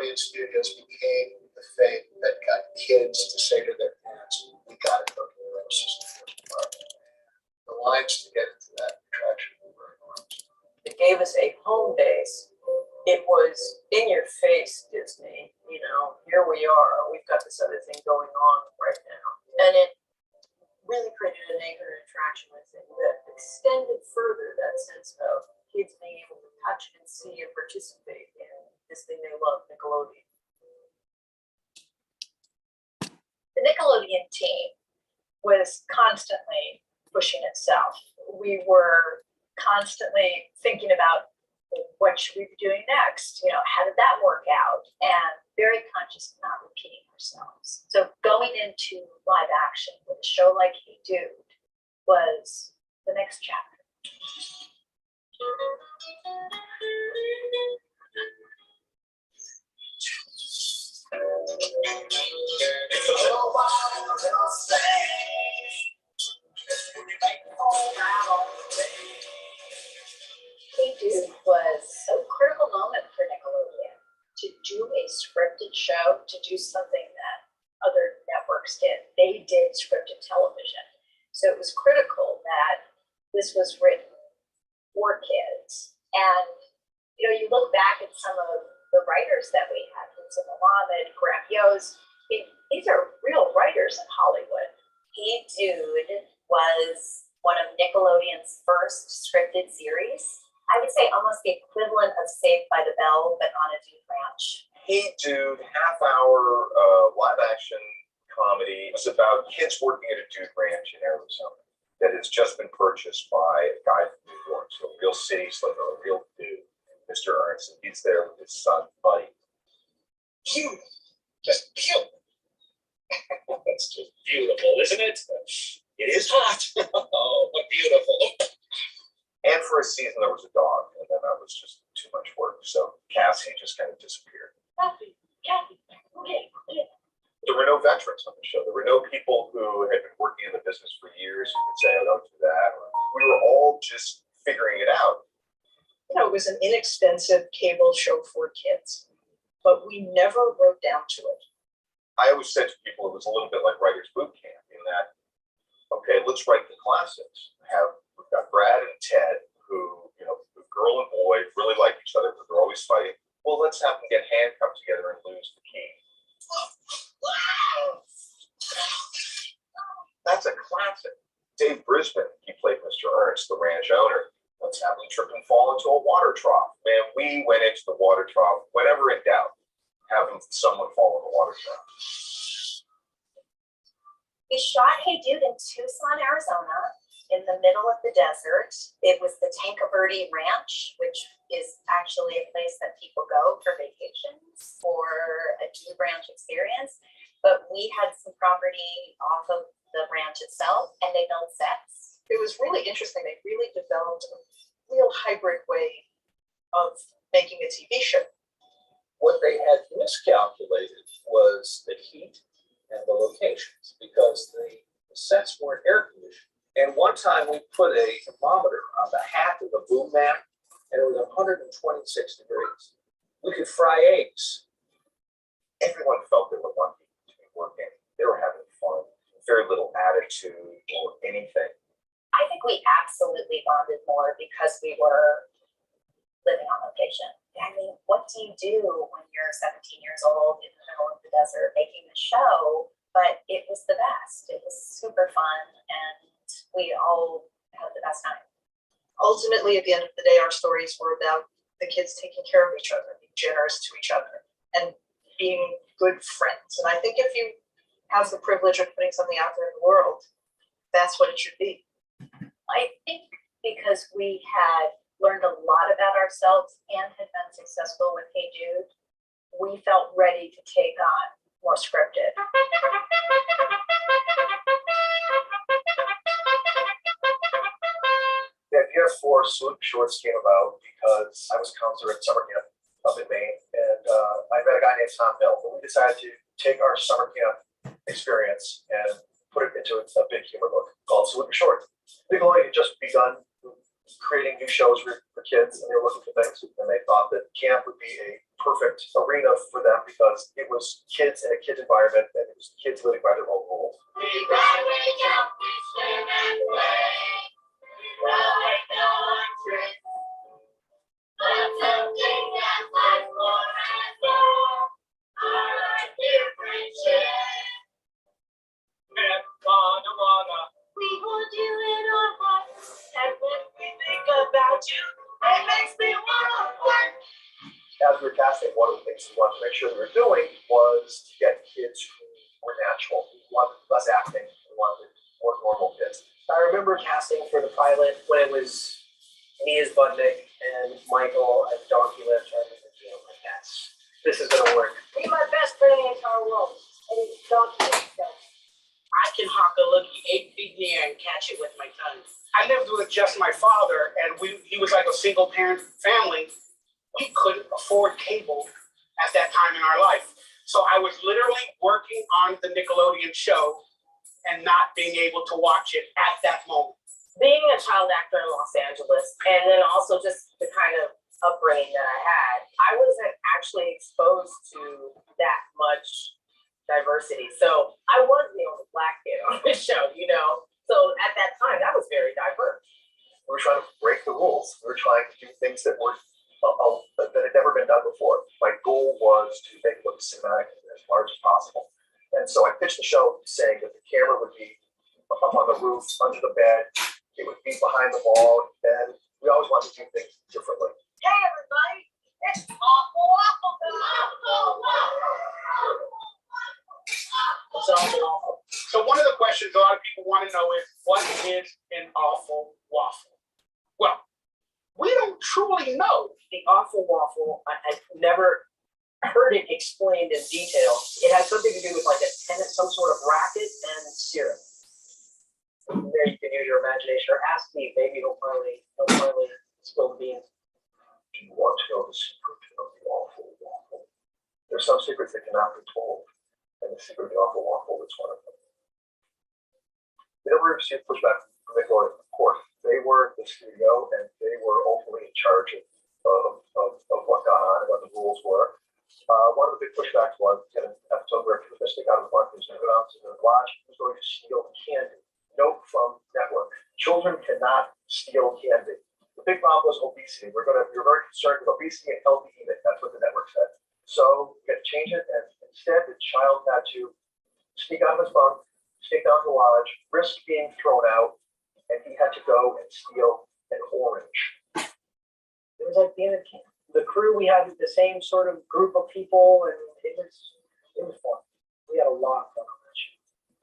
Nickelodeon Studios became the thing that got kids to say to their parents, "We got to go to the Roller System Park." The lines to get into that attraction were enormous. It gave us a home base. It was in your face, Disney. You know, here we are. We've got this other thing going on right now. And it really created an anchor attraction, I think, that extended further that sense of kids being able to touch and see and participate in this thing they love, Nickelodeon. The Nickelodeon team was constantly pushing itself. We were constantly thinking about what should we be doing next? You know, how did that work out? And very conscious of not repeating ourselves. So going into live action with a show like Hey Dude was the next chapter. Hey Dude was a critical moment for Nickelodeon to do a scripted show, to do something that other networks did. They did scripted television. So it was critical that this was written for kids. And, you know, you look back at some of the writers that we had, Mohammed, Graham Yost, these are real writers in Hollywood. Hey Dude was one of Nickelodeon's first scripted series. I would say almost the equivalent of Saved by the Bell, but on a Dude Ranch. Hey Dude, half-hour live action comedy. It's about kids working at a dude ranch in Arizona that has just been purchased by a guy from New York, so a real city slicker, a real dude, Mr. Ernst, and he's there with his son, Buddy. Cute, just cute. That's just beautiful, isn't it? It is hot. Oh, but beautiful. And for a season, there was a dog, and then that was just too much work. So Cassie just kind of disappeared. Kathy, okay. There were no veterans on the show. There were no people who had been working in the business for years who could say, "Oh, don't do that." Or we were all just figuring it out. You know, it was an inexpensive cable show for kids, but we never wrote down to it. I always said to people it was a little bit like writer's boot camp in that, okay, let's write the classics. We've got Brad and Ted who, you know, the girl and boy really like each other, but they're always fighting. Well, let's have them get handcuffed together and lose the key. That's a classic. Dave Brisbane, he played Mr. Ernst, the ranch owner. Let's have him trip and fall into a water trough. Man, we went into the water trough. Whenever in doubt, having someone fall in the water trough. We shot Hey Dude in Tucson, Arizona, in the middle of the desert. It was the Tanque Verde Ranch, which is actually a place that people go for vacations for a dude ranch experience. But we had some property off of the ranch itself, and they built sets. It was really interesting. They really developed a real hybrid way of making a TV show. What they had miscalculated was the heat and the locations because the sets weren't air conditioned. And one time we put a thermometer on the hat of the boom mat, and it was 126 degrees. We could fry eggs. Everyone felt they were lucky to be working. They were having fun. Very little attitude or anything. I think we absolutely bonded more because we were living on location. I mean, what do you do when you're 17 years old in the middle of the desert making a show? But it was the best. It was super fun, and we all had the best time. Ultimately, at the end of the day, our stories were about the kids taking care of each other, being generous to each other, and being good friends. And I think if you have the privilege of putting something out there in the world, that's what it should be. I think because we had learned a lot about ourselves and had been successful with Hey Dude, we felt ready to take on more scripted. The idea for Salute Shorts came about because I was a counselor at summer camp up in Maine, and I met a guy named Tom Hill, and we decided to take our summer camp experience and put it into a big humor book called Salute Shorts. Nickelodeon had just begun creating new shows for kids, and they were looking for things, and they thought that camp would be a perfect arena for them because it was kids in a kid's environment, and it was kids living by their own rules. We ride, we jump, we swim and play. We will make no trip. But something that lasts forever. Our different shit. And Mana, We hold you in our hearts. And when we think about you, it makes me wanna work. As we were casting, one of the things we wanted to make sure we were doing was to get kids who were natural. We wanted less acting. We wanted more normal kids. I remember casting for the pilot when it was me as Budnick and Michael as Donkey Lift. I was like, yes, this is gonna work. Be my best friend in the entire world. And Donkey Lift. I can hawk a loogie 8 feet in the air and catch it with my tongue. I lived with just my father, and he was like a single parent family. We couldn't afford cable at that time in our life. So I was literally working on the Nickelodeon show and not being able to watch it at that moment. Being a child actor in Los Angeles, and then also just the kind of upbringing that I had, I wasn't actually exposed to that much diversity. So I was the only Black kid on the show, you know? So at that time, that was very diverse. We were trying to break the rules. We were trying to do things that were that had never been done before. My goal was to make it look cinematic as large as possible. And so I pitched the show saying that the camera would be up on the roof, under the bed, it would be behind the wall, and we always wanted to do things differently. Hey everybody, it's awful waffle So one of the questions a lot of people want to know is, what is an awful waffle? Well, we don't truly know. The awful waffle, I've never heard it explained in detail. It has something to do with like a tenant, some sort of racket and syrup. There you can use your imagination, or ask me, maybe he'll finally spill the beans. Do you want to know the secret of the awful waffle? There's some secrets that cannot be told, and the secret of the awful waffle is one of them. They never received pushback from Nickelodeon, of course. They were the studio, and they were ultimately in charge of what got on and what the rules were. One of the big pushbacks was in an episode where Keepin out of the park was going to go down to the lodge, he was going to steal candy. Note from network: children cannot steal candy. The big problem was obesity. We're very concerned with obesity and healthy eating. That's what the network said. So we had to change it, and instead the child had to sneak out of his bunk, sneak down to the lodge, risk being thrown out, and he had to go and steal an orange. It was like the end of camp. The crew, we had the same sort of group of people, and it was fun. We had a lot of fun on that show.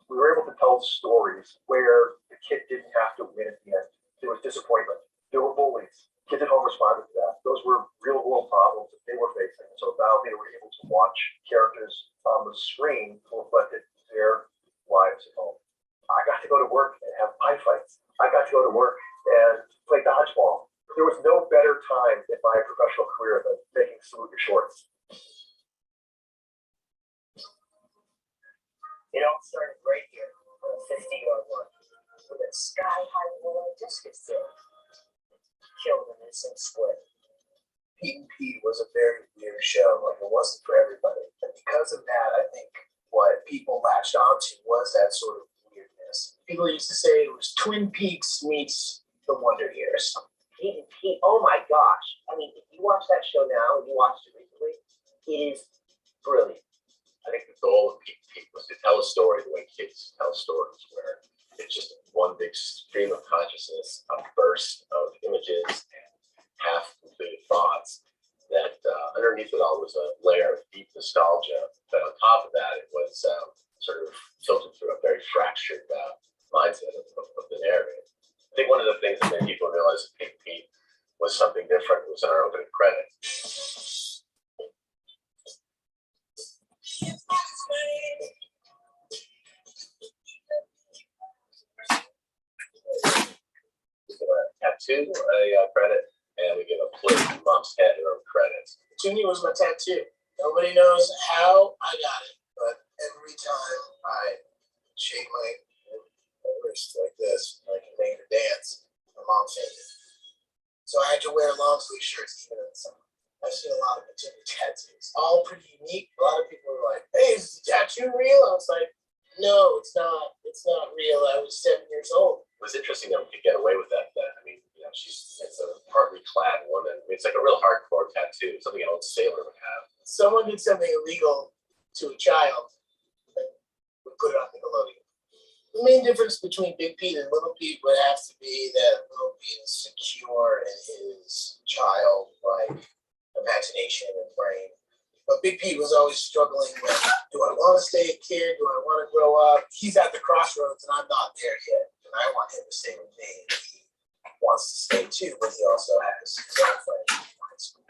We were able to tell stories where the kid didn't have to win at the end. There was disappointment. There were bullies. Kids at home responded to that. Those were real world problems that they were facing. So now they were able to watch characters on the screen who reflected their lives at home. I got to go to work and have pie fights. I got to go to work and play dodgeball. There was no better time in my professional career than making salute your shorts. It all started right here on a 50-yard run with a sky-high rolling discus throw. Killed an instant split. Pete and Pete was a very weird show. Like, it wasn't for everybody. And because of that, I think what people latched onto was that sort of weirdness. People used to say it was Twin Peaks meets The Wonder Years. Pete and Pete, oh my gosh. I mean, if you watch that show now, and you watched it recently, it is brilliant. I think the goal of Keepin was to tell a story the way kids tell stories, where it's just one big stream of consciousness, a burst of images and half-completed thoughts. That underneath it all was a layer of deep nostalgia, but on top of that, it was sort of filtered through a very fractured mindset of the narrative. I think one of the things that made people realize that Keepin was something different was in our opening credits. We give a tattoo a credit, and we give a plate from Mom's head her credits. Junior was my tattoo. Nobody knows how I got it, but every time I shake my wrist like this, I can make her dance. My mom said it. So I had to wear long sleeve shirts even in the summer. I've seen a lot of material tattoos, all pretty unique. A lot of people were like, "Hey, is the tattoo real?" I was like, "No, it's not. It's not real. I was 7 years old." It was interesting that we could get away with that. I mean, it's a partly clad woman. I mean, it's like a real hardcore tattoo, something an old sailor would have. Someone did something illegal to a child, and we put it on Nickelodeon. The main difference between Big Pete and Little Pete would have to be that Little Pete is secure in his childlike imagination and brain. But Big Pete was always struggling with, do I want to stay a kid? Do I want to grow up? He's at the crossroads and I'm not there yet. And I want him to stay with me. He wants to stay too, but he also has his own friend in high school.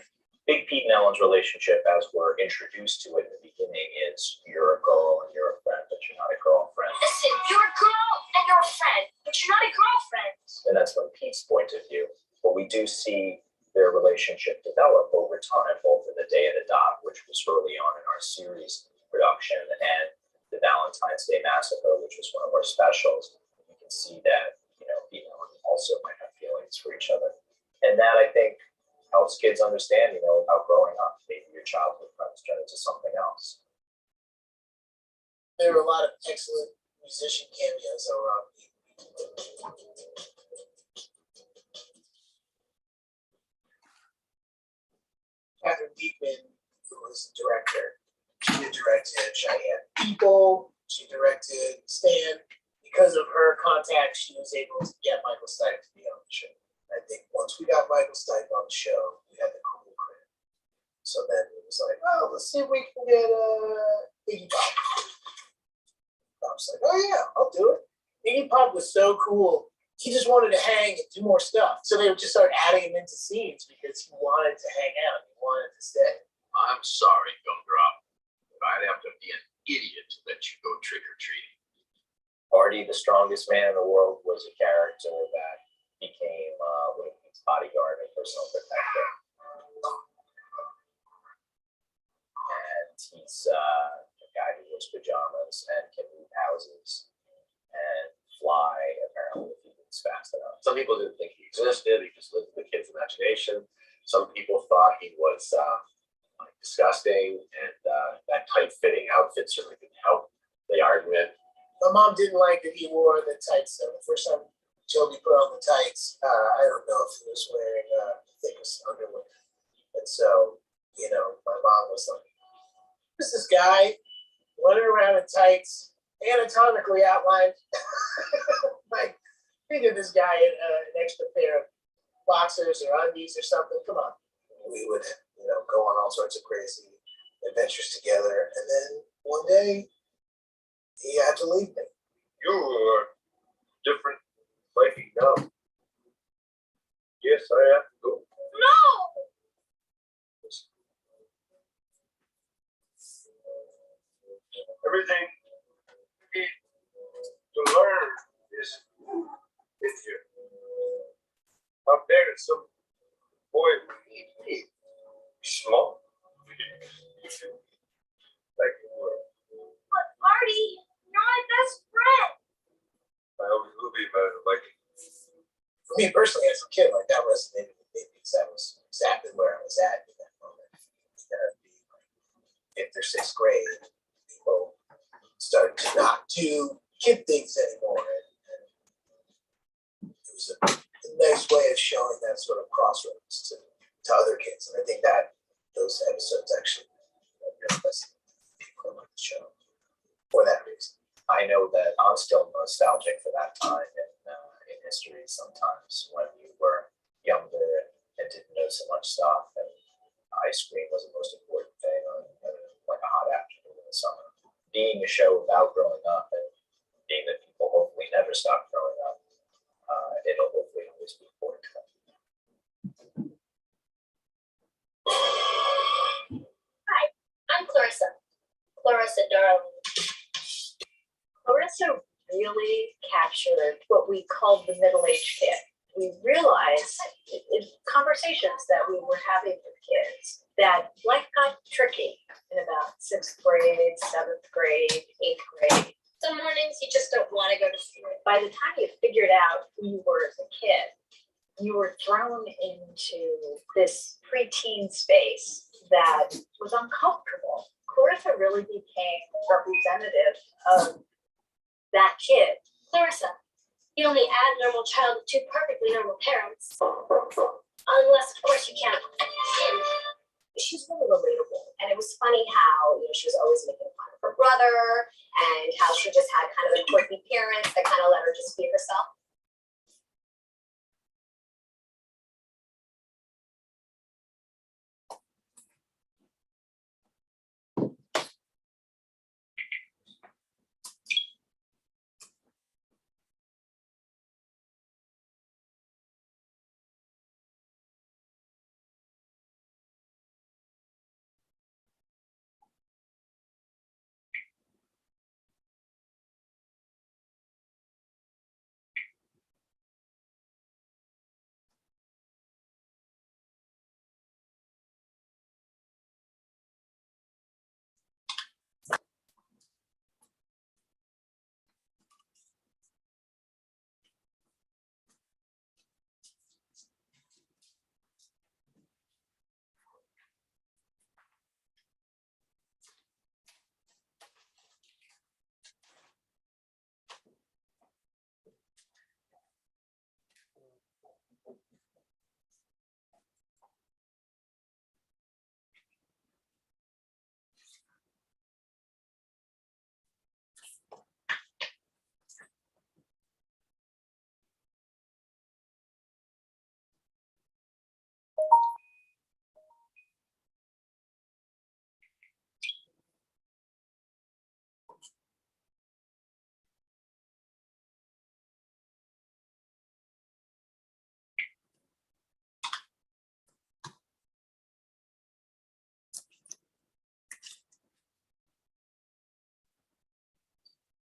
Big Pete and Ellen's relationship, as we're introduced to it in the beginning, is you're a girl and you're a friend, but you're not a girlfriend. Listen, you're a girl and you're a friend, but you're not a girlfriend. And that's from Pete's point of view. But we do see their relationship develop over time, both in The Day of the Dot, which was early on in our series production, and The Valentine's Day Massacre, which was one of our specials. You can see that, Pete and Ellen also might have feelings for each other. And that, I think, helps kids understand, about growing up. Maybe your childhood friends turn into something else. There were a lot of excellent musician cameos around me. Catherine Diekman, who was the director, she directed Cheyenne People, she directed Stan. Because of her contact, she was able to get Michael Stipe to be on the show. I think once we got Michael Stipe on the show, we had the cool crib. So then it was like, well, let's see if we can get Iggy Pop. I was like, oh yeah, I'll do it. Iggy Pop was so cool. He just wanted to hang and do more stuff. So they would just start adding him into scenes because he wanted to hang out. He wanted to stay. I'm sorry, Gumdrop, but I'd have to be an idiot to let you go trick-or-treating. Artie, the strongest man in the world, was a character that became Lincoln's bodyguard and personal protector. And he's a guy who wears pajamas and can move houses and fly, apparently, if he moves fast enough. Some people didn't think he existed. He just lived in the kid's imagination. Some people thought he was disgusting, and that tight-fitting outfit certainly didn't help the argument. My mom didn't like that he wore the tights. So the first time Toby put on the tights, I don't know if he was wearing thickest underwear. And so, my mom was like, who's this guy running around in tights, anatomically outlined? Like, think of this guy in an extra pair of boxers or undies or something. Come on. We would, go on all sorts of crazy adventures together. And then one day, he had to leave me. You are different, Mikey, now. Yes, I have to go. No! Everything you need to learn is in here. Up there is some boy small. Like you were. But Artie, you're my best friend. I always will be, Mikey. For me personally, as a kid, like that resonated with me because that was exactly where I was at in that moment. Fifth or sixth grade, people started to not do kid things anymore. And it was a nice way of showing that sort of crossroads to other kids. And I think that those episodes actually really resonated with people who like the show for that reason. I know that I'm still nostalgic for that time in history sometimes when you were younger and didn't know so much stuff, and ice cream was the most important thing on like a hot afternoon in the summer. Being a show about growing up and being that people hopefully never stop growing up, it'll hopefully always be important to them. Hi, I'm Clarissa. Clarissa Darling. Clarissa really captured what we called the middle-aged kid. We realized in conversations that we were having with kids that life got tricky in about 6th grade, 7th grade, 8th grade. Some mornings you just don't want to go to school. By the time you figured out who you were as a kid, you were thrown into this preteen space that was uncomfortable. Clarissa really became representative of that kid. Clarissa, the only abnormal child of two perfectly normal parents. Unless, of course, you can't. She's really relatable. And it was funny how, she was always making fun of her brother and how she just had kind of a quirky parents that kind of let her just be herself.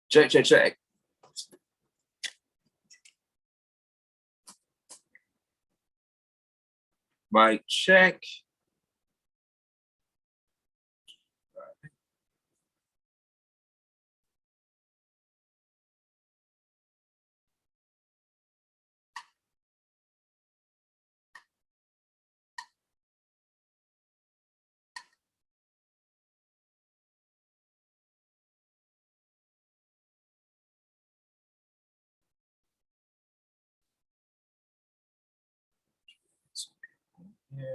Check, check, check. Mic check. Yeah.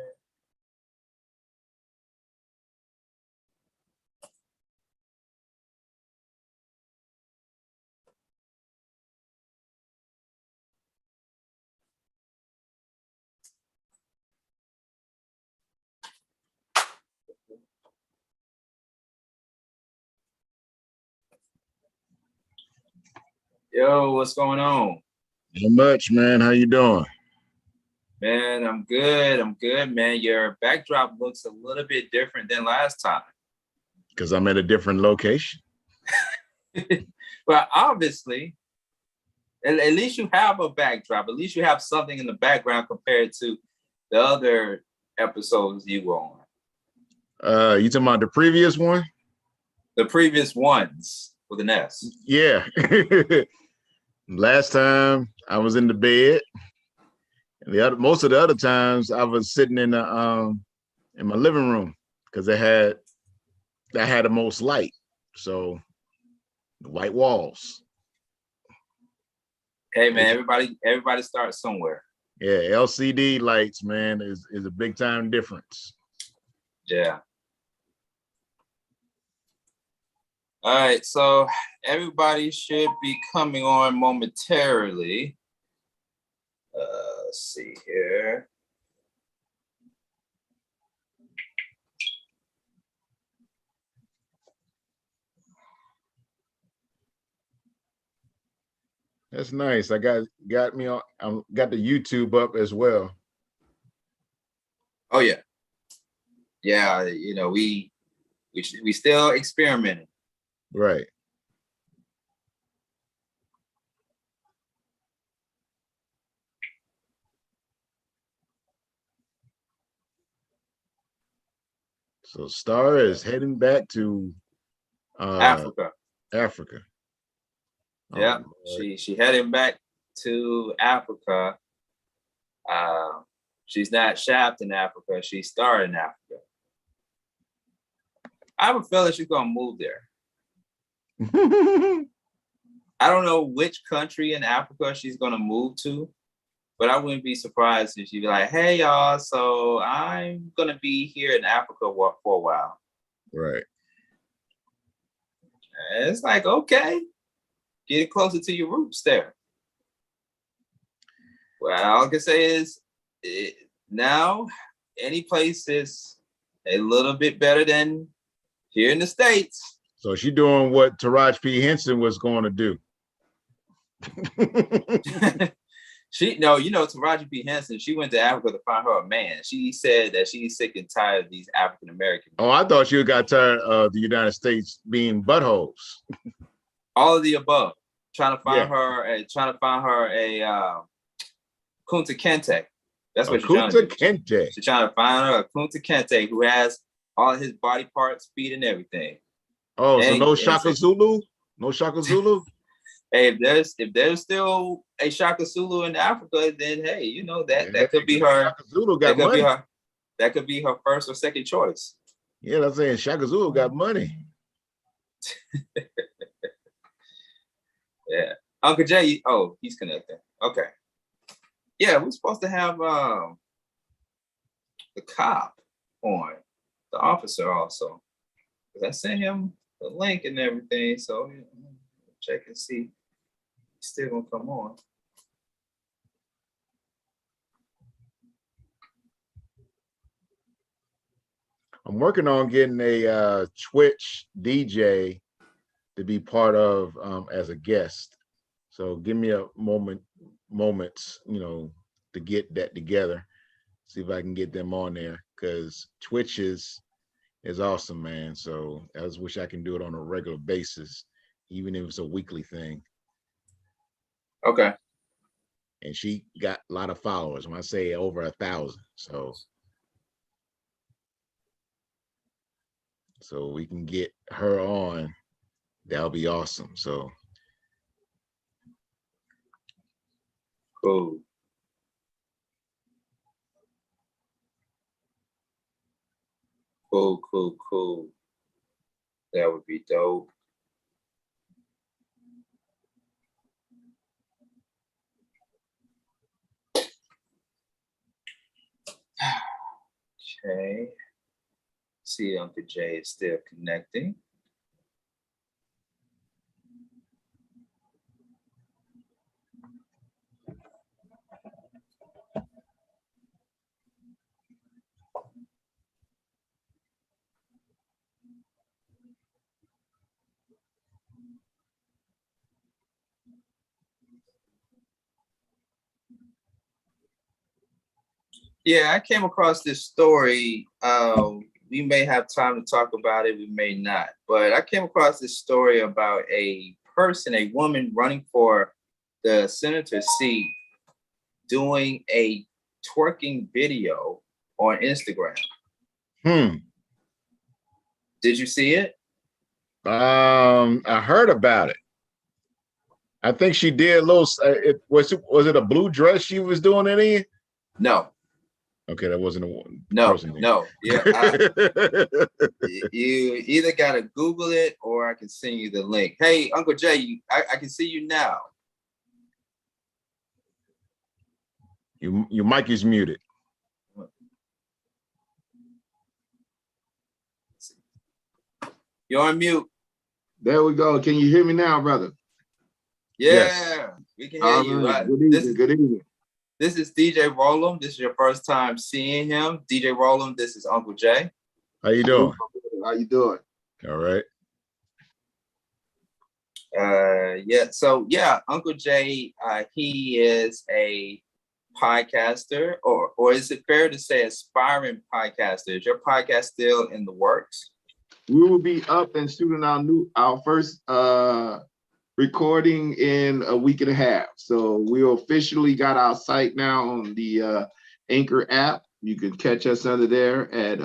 Yo, what's going on? Not much, man. How you doing? Man, I'm good. I'm good, man. Your backdrop looks a little bit different than last time. Because I'm at a different location. Well, obviously, at least you have a backdrop. At least you have something in the background compared to the other episodes you were on. You talking about the previous one? The previous ones with an S. Yeah. Last time I was in the bed. And most of the other times I was sitting in my living room because I had the most light. So the white walls. Hey man, everybody starts somewhere. Yeah, LCD lights, man, is a big time difference. Yeah. All right, so everybody should be coming on momentarily. Let's see here. That's nice. I got me on. I got the YouTube up as well. Oh yeah, yeah. We still experimenting. Right. So Star is heading back to Africa. Africa. Yeah, she heading back to Africa. She's not shapped in Africa. She starred in Africa. I have a feeling she's gonna move there. I don't know which country in Africa she's gonna move to, but I wouldn't be surprised if she'd be like, "Hey y'all, so I'm gonna be here in Africa for a while." Right. And it's like, okay, get closer to your roots there. Well, all I can say is now any place is a little bit better than here in the States. So she doing what Taraji P. Henson was going to do. Taraji P. Henson, she went to Africa to find her a man. She said that she's sick and tired of these African Americans. Oh, I thought you got tired of the United States being buttholes. All of the above. Trying to find her a Kunta Kinte. That's what she's trying to do. Kinte. She's trying to find her a Kunta Kinte who has all of his body parts, feet, and everything. Oh, so no Shaka Zulu? No Shaka Zulu? Hey, if there's still a Shaka Zulu in Africa, then hey, that could be her. Shaka Zulu got money. That could be her first or second choice. Yeah, I'm saying Shaka Zulu got money. Yeah, Uncle Jay. Oh, he's connected. Okay. Yeah, we're supposed to have the cop on, the officer also, because I sent him the link and everything. So check and see. He's still gonna come on. I'm working on getting a Twitch DJ to be part of as a guest. So give me a moments, to get that together. See if I can get them on there, because Twitch is awesome, man. So I just wish I can do it on a regular basis, even if it's a weekly thing. Okay. And she got a lot of followers. When I say over 1,000, so we can get her on. That'll be awesome. So cool. Cool. That would be dope. Okay. See, Uncle Jay is still connecting. Yeah, I came across this story. We may have time to talk about it, we may not. But I came across this story about a woman running for the senator seat, doing a twerking video on Instagram. Did you see it? I heard about it. I think she did a little. Was it a blue dress she was doing it in? No. Okay, that wasn't a one. No. Yeah, you either gotta Google it or I can send you the link. Hey, Uncle Jay, I can see you now. Your mic is muted. You're on mute. There we go. Can you hear me now, brother? Yeah, yes. We can hear you. Right. Good evening. This is DJ Rollum. This is your first time seeing him. DJ Rollum, this is Uncle Jay. How you doing? How you doing? All right. Uncle Jay, he is a podcaster, or is it fair to say aspiring podcaster? Is your podcast still in the works? We will be up and shooting our first recording in a week and a half. So we officially got our site now on the Anchor app. You can catch us under there at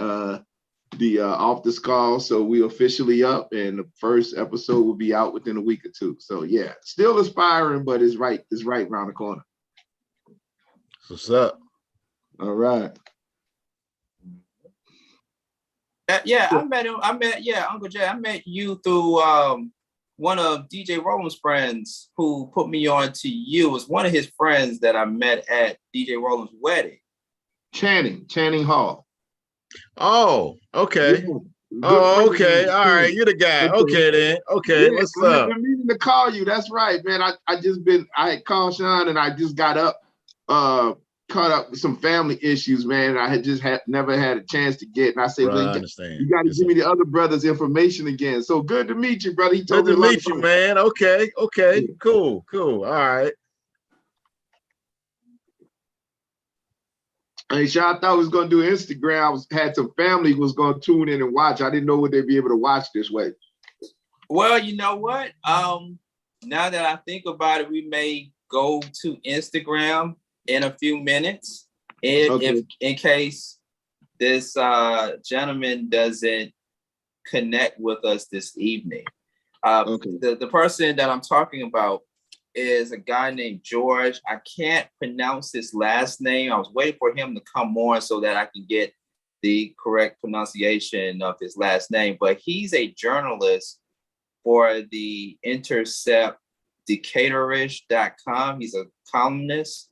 the Off the Skull. So we officially up, and the first episode will be out within a week or two. So yeah, still aspiring, but it's right around the corner. What's up? All right. Yeah, I met him. Uncle Jay. I met you through one of DJ Roland's friends who put me on to you. It was one of his friends that I met at DJ Roland's wedding. Channing Hall. Oh, okay. Yeah. Oh, okay. All right. You're the guy. Okay, then. Okay. Yeah, What's I've up? been meaning to call you. That's right, man. I had called Sean and I just got up, caught up with some family issues, man. I had never had a chance to get, and I said, Bro, well, I understand. you got to Yes, give me the other brother's information again. So good to meet you, brother. He good told me to a lot meet you, about- man. Okay. Okay. Yeah. Cool. Cool. All right. Hey, Sean, I thought I was going to do Instagram. Had some family was going to tune in and watch. I didn't know would they be able to watch this way. Well, you know what? Now that I think about it, we may go to Instagram in a few minutes, if in case this gentleman doesn't connect with us this evening. The person that I'm talking about is a guy named George. I can't pronounce his last name. I was waiting for him to come on so that I can get the correct pronunciation of his last name, but he's a journalist for the Intercept Decatorish.com. He's a columnist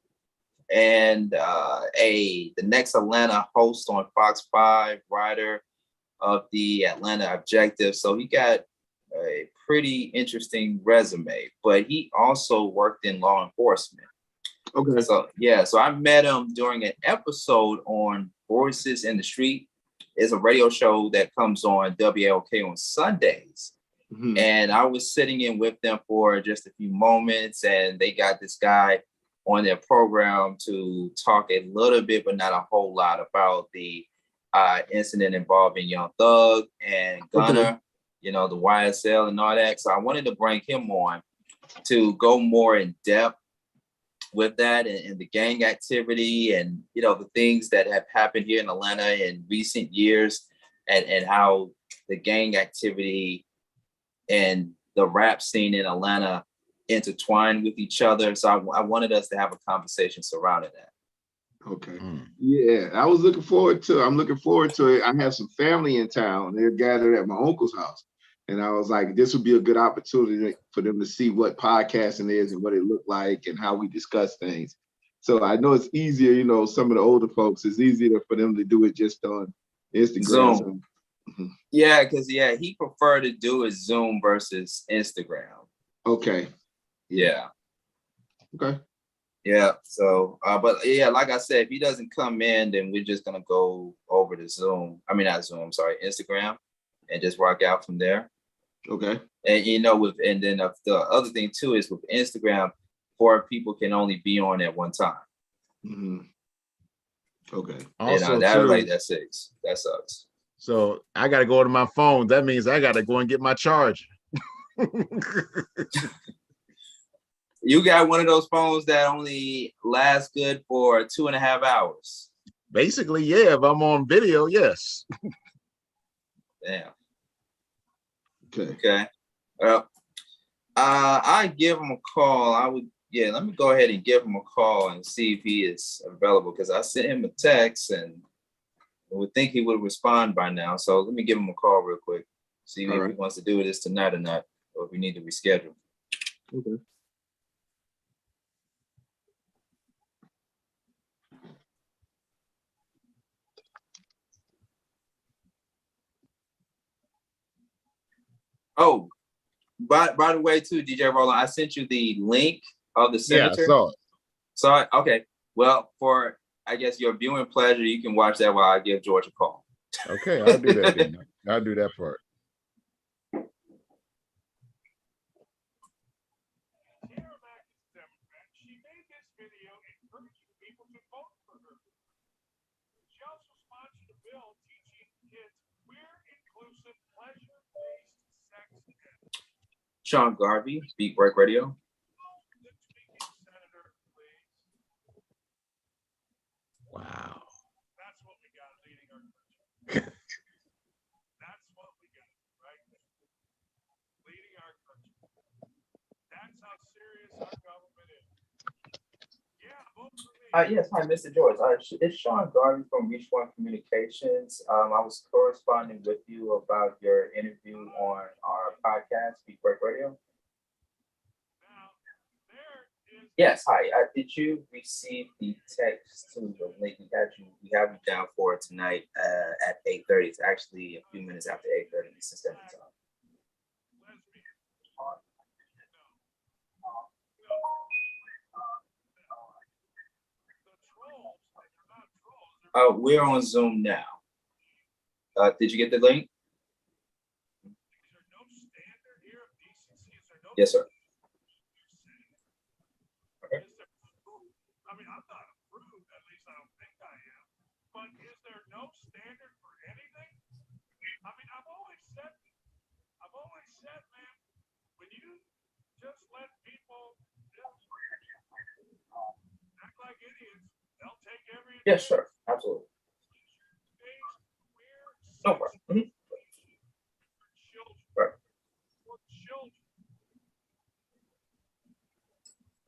and the Next Atlanta host on Fox 5, writer of the Atlanta Objective. So he got a pretty interesting resume, but he also worked in law enforcement. Okay. So I met him during an episode on Voices in the Street. It's a radio show that comes on WLK on Sundays. Mm-hmm. And I was sitting in with them for just a few moments, and they got this guy on their program to talk a little bit, but not a whole lot, about the incident involving Young Thug and Gunner, the YSL and all that. So I wanted to bring him on to go more in depth with that and the gang activity and, the things that have happened here in Atlanta in recent years and how the gang activity and the rap scene in Atlanta intertwined with each other. So I wanted us to have a conversation surrounding that. Okay. Yeah, I'm looking forward to it. I have some family in town. They're gathered at my uncle's house. And I was like, this would be a good opportunity for them to see what podcasting is and what it looked like and how we discuss things. So I know it's easier, some of the older folks, it's easier for them to do it just on Instagram. Zoom. Yeah, because he preferred to do it Zoom versus Instagram. Okay. Yeah. Okay. Yeah. So, but yeah, like I said, if he doesn't come in, then we're just gonna go over to Zoom. I mean, not Zoom. I'm sorry, Instagram, and just rock out from there. Okay. And and then the other thing too is with Instagram, 4 people can only be on at one time. Mm-hmm. Okay. Also, that's 6. That sucks. So I got to go to my phone. That means I got to go and get my charger. You got one of those phones that only lasts good for 2.5 hours. Basically, yeah. If I'm on video, yes. Damn. Okay. Well, I give him a call. let me go ahead and give him a call and see if he is available, because I sent him a text and I would think he would respond by now. So let me give him a call real quick. See if he wants to do this tonight or not, or if we need to reschedule. Okay. Oh, by the way, too, DJ Roland, I sent you the link of the senator. Yeah, I saw it. So, okay. Well, for, I guess, your viewing pleasure, you can watch that while I give George a call. Okay, I'll do that then. I'll do that part. Sean Garvey, Beat Break Radio. Wow. That's what we got leading our country. That's what we got right there. Leading our country. That's how serious our government is. Yeah, vote for me. Yes, hi, Mr. George. It's Sean Garvey from Reach One Communications. I was corresponding with you about your interview on our podcast, Beat Break Radio. Yes, hi. Did you receive the text to the link? We have you down for tonight at 8:30. It's actually a few minutes after 8:30 Eastern Standard Time. We're on Zoom now. Did you get the link? Yes, sir. Okay. I mean, I'm not approved, at least I don't think I am. But is there no standard for anything? I mean, I've always said, man, when you just let people act like idiots, they'll take every. Yes, sir. Absolutely. No problem. Mm-hmm. Right.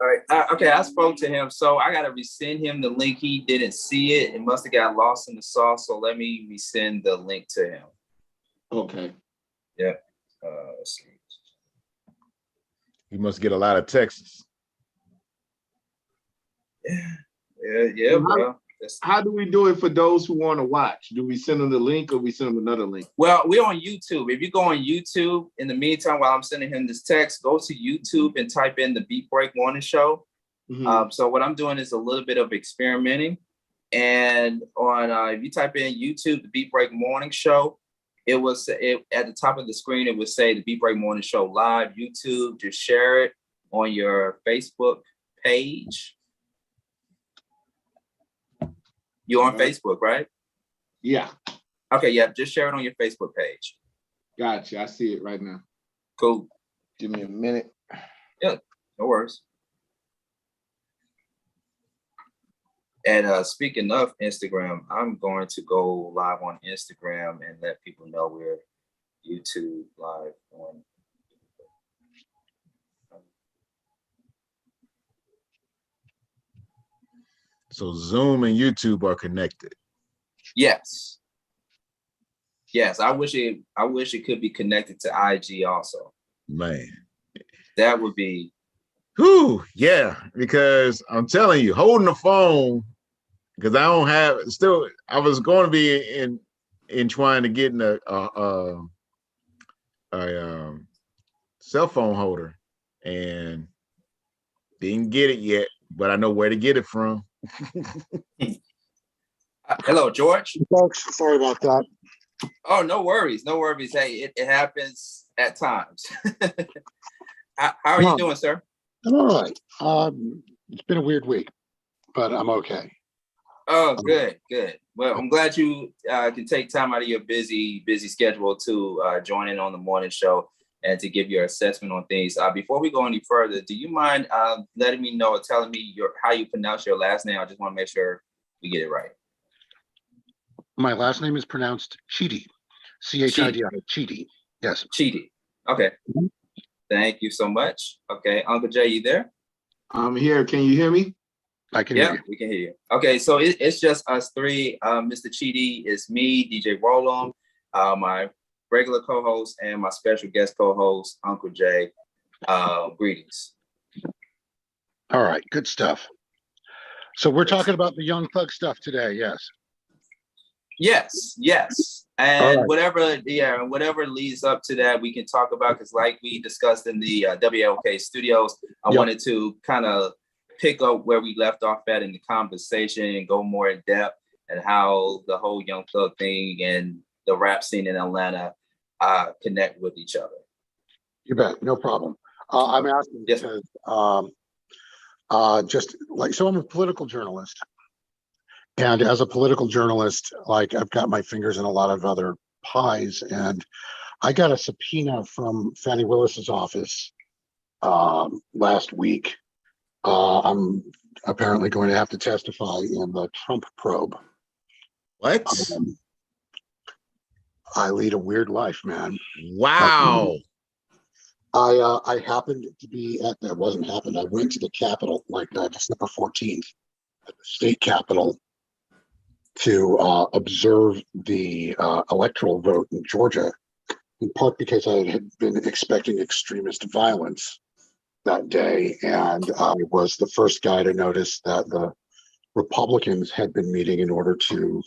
All right. Okay, I spoke to him, so I gotta resend him the link. He didn't see it. It must have got lost in the sauce. So let me resend the link to him. Okay. Yep. Let's see. You must get a lot of texts. Yeah, bro. How do we do it for those who want to watch? Do we send them the link or we send them another link? Well, we're on YouTube. If you go on YouTube, in the meantime, while I'm sending him this text, go to YouTube and type in the Beat Break Morning Show. Mm-hmm. So what I'm doing is a little bit of experimenting. And on if you type in YouTube, the Beat Break Morning Show, at the top of the screen, it would say the Beat Break Morning Show live, YouTube. Just share it on your Facebook page. You're on Facebook, right? Yeah. Okay, yeah, just share it on your Facebook page. Gotcha. I see it right now. Cool. Give me a minute. Yeah, no worries. And speaking of Instagram, I'm going to go live on Instagram and let people know we're YouTube live on. So Zoom and YouTube are connected. Yes. Yes, I wish it could be connected to IG also. Man. That would be. Whew, yeah, because I'm telling you, holding the phone, because I don't have still. I was going to be in trying to get in a cell phone holder, and didn't get it yet. But I know where to get it from. Hello, George. Folks, sorry about that. Oh, no worries, no worries. Hey, it happens at times. How are you doing, sir? I'm all right. It's been a weird week, but I'm okay. Oh, good, good. Well, I'm glad you can take time out of your busy schedule to join in on the morning show and to give your assessment on things. Before we go any further, do you mind letting me know or telling me how you pronounce your last name? I just want to make sure we get it right. My last name is pronounced Chidi. C-H-I-D-I. Chidi. Yes. Chidi. Okay. Mm-hmm. Thank you so much. Okay, Uncle Jay, you there? I'm here. Can you hear me? I can hear you. We can hear you. Okay, so it's just us three. Mr. Chidi is me, DJ Rollon, my regular co-host, and my special guest co-host, Uncle Jay. Greetings. All right, good stuff. So we're talking about the Young Thug stuff today, yes? Yes. And right. whatever leads up to that, we can talk about, because like we discussed in the WLK studios, I wanted to kind of pick up where we left off at in the conversation and go more in depth and how the whole Young Thug thing and the rap scene in Atlanta connect with each other. You bet, no problem. I'm asking because just like, so I'm a political journalist. And as a political journalist, like I've got my fingers in a lot of other pies, and I got a subpoena from Fannie Willis's office last week. I'm apparently going to have to testify in the Trump probe. What? I lead a weird life, man. Wow. I happened to be at that. Wasn't happened. I went to the Capitol like December 14th. at the state capitol to observe the electoral vote in Georgia, in part because I had been expecting extremist violence that day. And I was the first guy to notice that the Republicans had been meeting in order to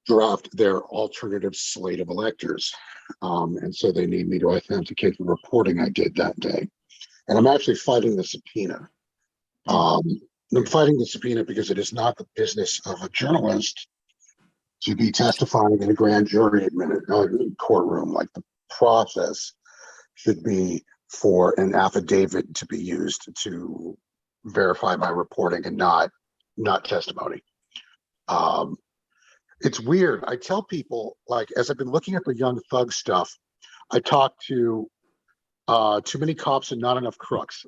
draft their alternative slate of electors. And so they need me to authenticate the reporting I did that day. And I'm actually fighting the subpoena. I'm fighting the subpoena because it is not the business of a journalist to be testifying in a grand jury courtroom. Like, the process should be for an affidavit to be used to verify my reporting and not testimony. It's weird. I tell people, like, as I've been looking at the Young Thug stuff, I talk to too many cops and not enough crooks.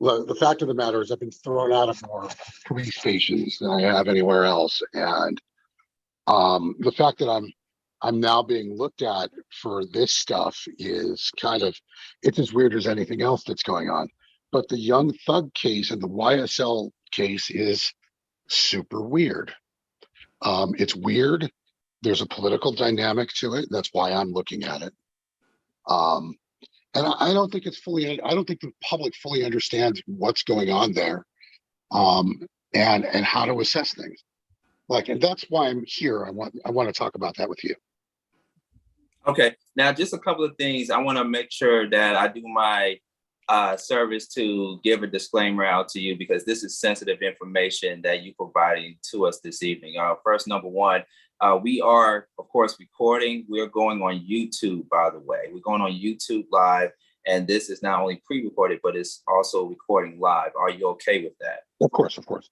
Well, the fact of the matter is I've been thrown out of more police stations than I have anywhere else. And the fact that I'm now being looked at for this stuff is it's as weird as anything else that's going on. But the Young Thug case and the YSL case is super weird. It's weird. There's a political dynamic to it. That's why I'm looking at it. And I don't think I don't think the public fully understands what's going on there, and how to assess things. And that's why I'm here. I want to talk about that with you. Okay. Now, just a couple of things. I want to make sure that I do my service to give a disclaimer out to you, because this is sensitive information that you providing to us this evening. First, number one, we are, of course, recording. We're going on YouTube, by the way. We're going on YouTube live, and this is not only pre-recorded, but it's also recording live. Are you okay with that? Of course, of course.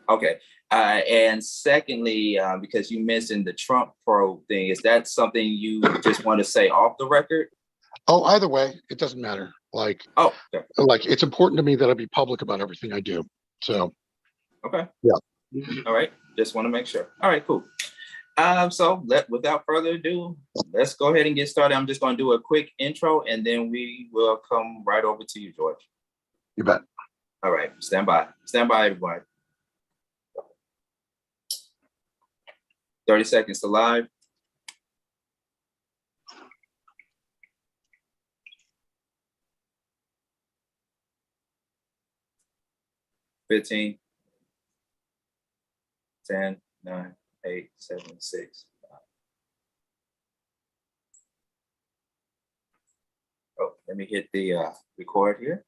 Okay. And secondly, because you mentioned the Trump probe thing, is that something you just want to say off the record? Oh, either way, it doesn't matter. Okay. It's important to me that I be public about everything I do. So. Okay. Yeah. All right. Just want to make sure. All right, cool. So without further ado, let's go ahead and get started. I'm just going to do a quick intro, and then we will come right over to you, George. You bet. All right. Stand by. Stand by, everybody. 30 seconds to live. 15, 10, 9, 8, 7, 6, 5. Oh, let me hit the record here.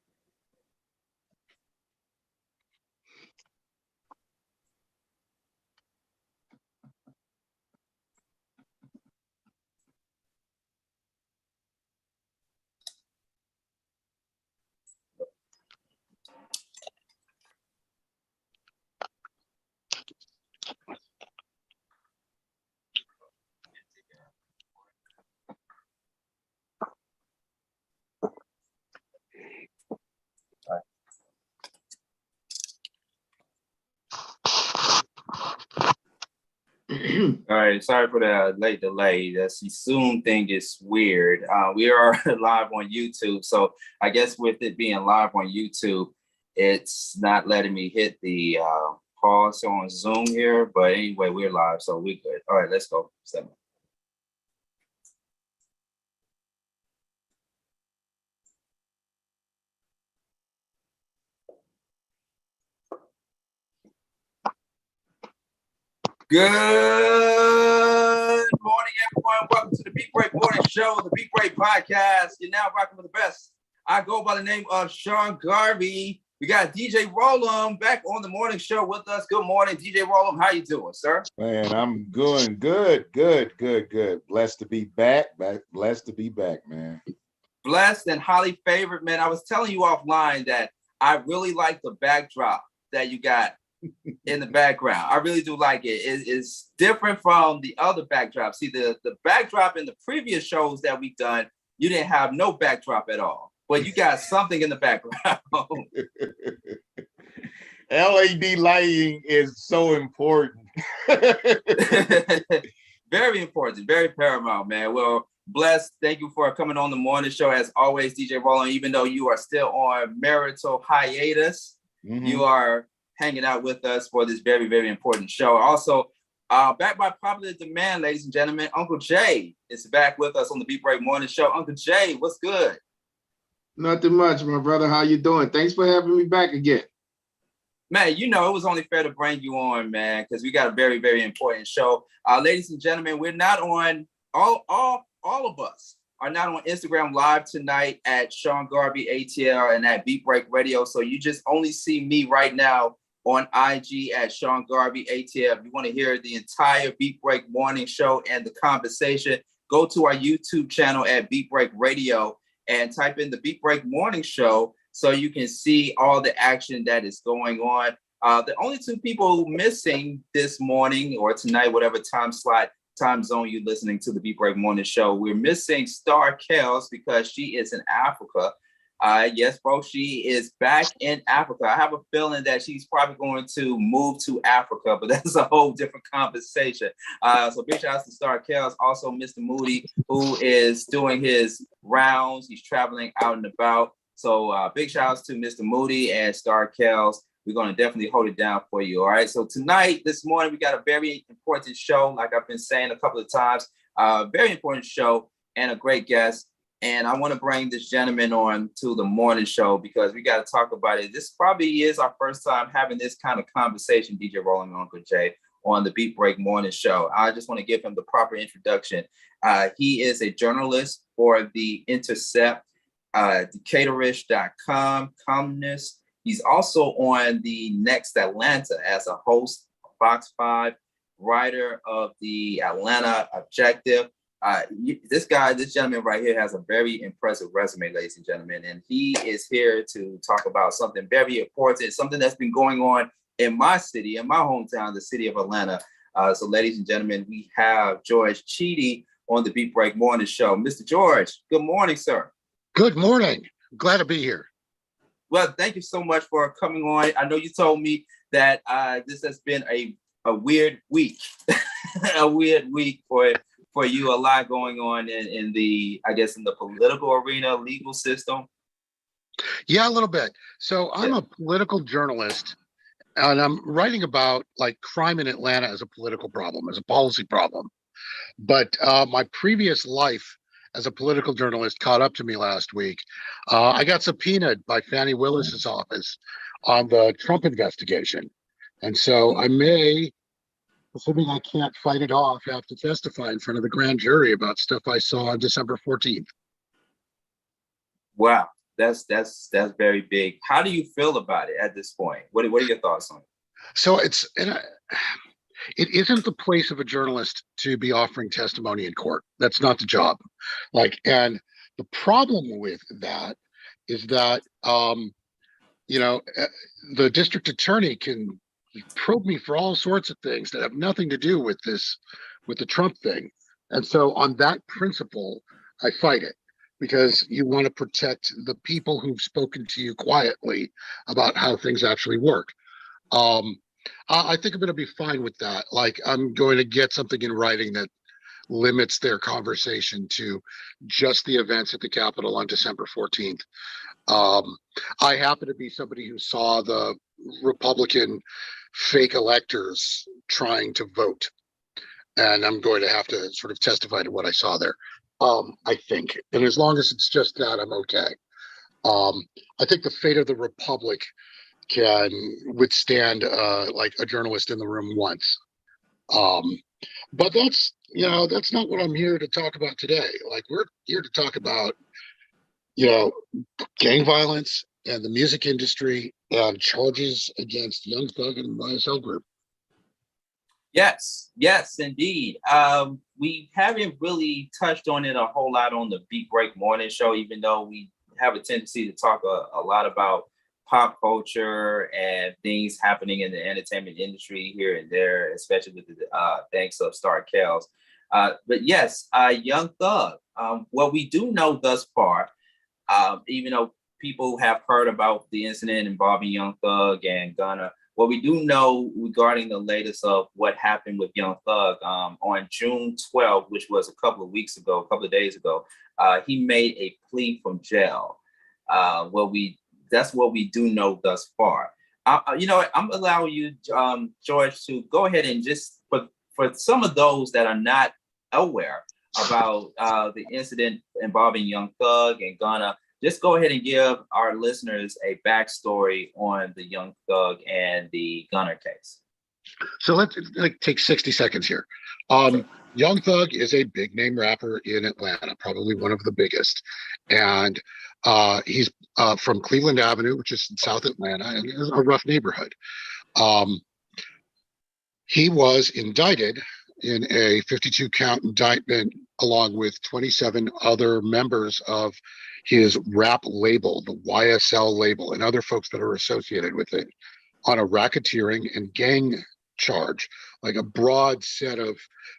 All right, sorry for the late delay. The Zoom thing is weird. We are live on YouTube, so I guess with it being live on YouTube, it's not letting me hit the pause on Zoom here. But anyway, we're live, so we're good. All right, let's go. Good morning, everyone. Welcome to the Beat Break Morning Show, the Beat Break Podcast. You're now rocking with the best. I go by the name of Sean Garvey. We got DJ Rollum back on the morning show with us. Good morning, DJ Rollum. How you doing, sir? Man, I'm good. Blessed to be back. Blessed to be back, man. Blessed and highly favored, man. I was telling you offline that I really like the backdrop that you got in the background. I really do like it. It's different from the other backdrop. See, the backdrop in the previous shows that we've done, you didn't have no backdrop at all, but you got something in the background. LED lighting is so important. Very important, very paramount, man. Well, Blessed, thank you for coming on the morning show. As always, DJ Rollum, even though you are still on marital hiatus, You are hanging out with us for this very, very important show. Also, back by popular demand, ladies and gentlemen, Uncle Jay is back with us on the Beat Break Morning Show. Uncle Jay, what's good? Nothing much, my brother. How you doing? Thanks for having me back again. Man, you know, it was only fair to bring you on, man, because we got a very, very important show. Ladies and gentlemen, we're not on, all of us are not on Instagram Live tonight at Sean Garvey ATL and at Beat Break Radio. So you just only see me right now on IG at Sean Garvey ATL. If you want to hear the entire Beat Break Morning Show and the conversation, go to our YouTube channel at Beat Break Radio and type in the Beat Break Morning Show so you can see all the action that is going on. The only two people missing this morning or tonight, whatever time zone you're listening to the Beat Break Morning Show, we're missing Star Kels because she is in Africa. Yes, bro, she is back in Africa. I have a feeling that she's probably going to move to Africa, but that's a whole different conversation. So big shout out to Star Kels. Also, Mr. Moody, who is doing his rounds. He's traveling out and about. So big shout outs to Mr. Moody and Star Kels. We're going to definitely hold it down for you. All right. So tonight, this morning, we got a very important show. Like I've been saying a couple of times, very important show and a great guest. And I want to bring this gentleman on to the morning show because we got to talk about it. This probably is our first time having this kind of conversation, DJ Rolling Uncle Jay, on the Beat Break Morning Show. I just want to give him the proper introduction. He is a journalist for The Intercept, Decatorish.com, columnist. He's also on the Next Atlanta as a host, Fox 5, writer of the Atlanta Objective. This gentleman right here has a very impressive resume, ladies and gentlemen, and he is here to talk about something very important, something that's been going on in my city, in my hometown, the city of Atlanta. So, ladies and gentlemen, we have George Cheedy on the Beat Break Morning Show. Mr. George, good morning, sir. Good morning. Glad to be here. Well, thank you so much for coming on. I know you told me that this has been a weird week, a weird week for you, a lot going on in the, I guess, in the political arena, legal system. Yeah, a little bit. So I'm a political journalist, and I'm writing about like crime in Atlanta as a political problem, as a policy problem. But my previous life as a political journalist caught up to me last week. I got subpoenaed by Fannie Willis's office on the Trump investigation. And so I may, assuming I can't fight it off, have to testify in front of the grand jury about stuff I saw on December 14th. Wow, that's very big. How do you feel about it at this point? What are your thoughts on it? So it isn't the place of a journalist to be offering testimony in court. That's not the job. And the problem with that is that, the district attorney can probe me for all sorts of things that have nothing to do with the Trump thing. And so on that principle, I fight it because you want to protect the people who've spoken to you quietly about how things actually work. I think I'm going to be fine with that. I'm going to get something in writing that limits their conversation to just the events at the Capitol on December 14th. I happen to be somebody who saw the Republican fake electors trying to vote, and I'm going to have to sort of testify to what I saw there. I think, and as long as it's just that, I'm okay. I think the fate of the Republic can withstand a journalist in the room once. But that's not what I'm here to talk about today. We're here to talk about, gang violence and the music industry and charges against Young Thug and YSL Group. Yes, indeed. We haven't really touched on it a whole lot on the Beat Break Morning Show, even though we have a tendency to talk a lot about pop culture and things happening in the entertainment industry here and there, especially with the thanks of Star Kels. But yes, Young Thug. What we do know thus far, even though people have heard about the incident involving Young Thug and Gunna, what we do know regarding the latest of what happened with Young Thug on June 12th, which was a couple of days ago, he made a plea from jail. That's what we do know thus far. You know what? I'm allowing you, George, to go ahead and just for some of those that are not aware about the incident involving Young Thug and Gunna, just go ahead and give our listeners a backstory on the Young Thug and the Gunna case. So let's take 60 seconds here. Young Thug is a big name rapper in Atlanta, probably one of the biggest. And he's from Cleveland Avenue, which is in South Atlanta, and is a rough neighborhood. He was indicted in a 52 count indictment along with 27 other members of his rap label, the YSL label, and other folks that are associated with it on a racketeering and gang charge, like a broad set of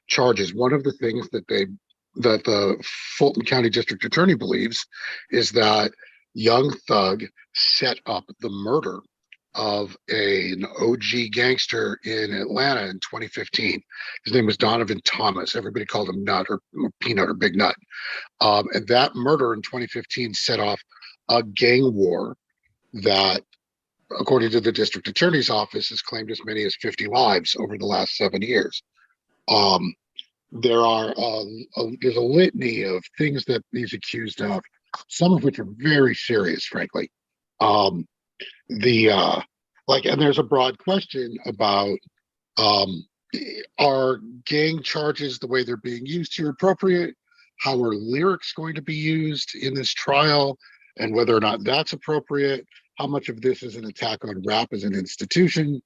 charges. One of the things that the Fulton County District Attorney believes is that Young Thug set up the murder of an OG gangster in Atlanta in 2015. His name was Donovan Thomas. Everybody called him Nut or Peanut or Big Nut. And that murder in 2015 set off a gang war that, according to the district attorney's office, has claimed as many as 50 lives over the last 7 years. There's a litany of things that he's accused of, some of which are very serious, frankly. And there's a broad question about are gang charges, the way they're being used here, appropriate? How are lyrics going to be used in this trial, and whether or not that's appropriate? How much of this is an attack on rap as an institution?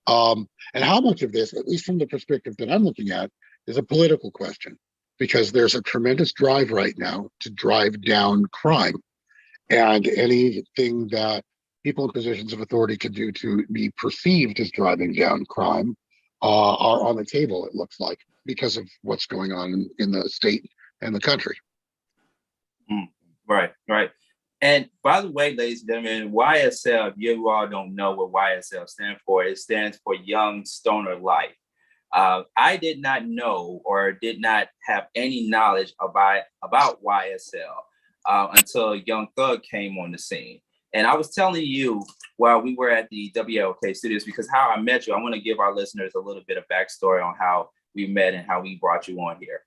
And how much of this, at least from the perspective that I'm looking at, is a political question, because there's a tremendous drive right now to drive down crime, and anything that people in positions of authority can do to be perceived as driving down crime are on the table, it looks like, because of what's going on in the state and the country. Right. And by the way, ladies and gentlemen, YSL, if you all don't know what YSL stands for, it stands for Young Stoner Life. I did not know or did not have any knowledge about YSL until Young Thug came on the scene. And I was telling you while we were at the WLK studios, because how I met you, I want to give our listeners a little bit of backstory on how we met and how we brought you on here.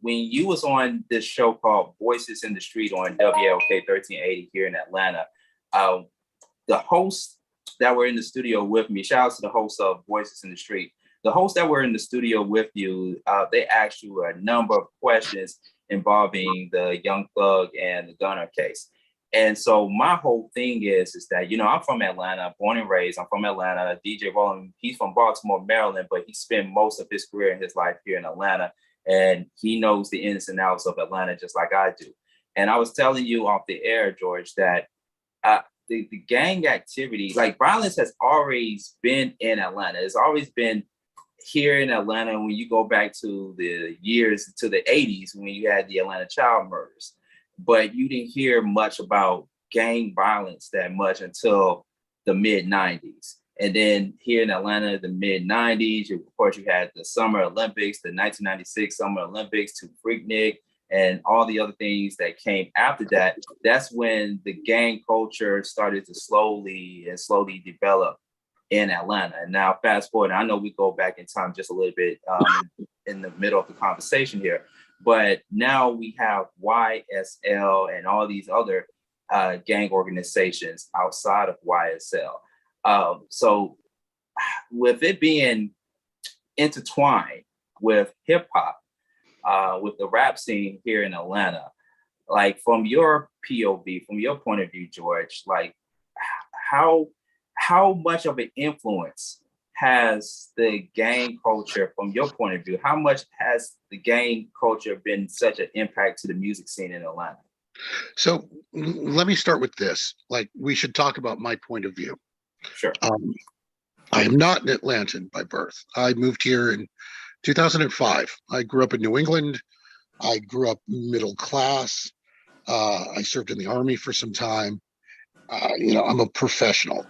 When you was on this show called Voices in the Street on WLK 1380 here in Atlanta, the hosts that were in the studio with me, shout out to the hosts of Voices in the Street, the hosts that were in the studio with you, they asked you a number of questions involving the Young Thug and the Gunna case. And so my whole thing is that, you know, I'm from Atlanta, born and raised. I'm from Atlanta. DJ Roland, he's from Baltimore, Maryland, but he spent most of his career in his life here in Atlanta. And he knows the ins and outs of Atlanta just like I do. And I was telling you off the air, George, that the gang activity, like violence has always been in Atlanta. It's always been here in Atlanta when you go back to the years, to the 80s, when you had the Atlanta child murders. But you didn't hear much about gang violence that much until the mid 90s. And then here in Atlanta, the mid 90s, of course, you had the Summer Olympics, the 1996 Summer Olympics to Freaknik and all the other things that came after that. That's when the gang culture started to slowly develop in Atlanta. And now fast forward, I know we go back in time just a little bit in the middle of the conversation here. But now we have YSL and all these other gang organizations outside of YSL. So with it being intertwined with hip hop, with the rap scene here in Atlanta, like from your POV, from your point of view, George, like how much of an influence has the gang culture, from your point of view, how much has the gang culture been such an impact to the music scene in Atlanta? So let me start with this. Like, we should talk about my point of view. Sure. I am not an Atlantan by birth. I moved here in 2005. I grew up in New England. I grew up middle class. I served in the Army for some time. I'm a professional.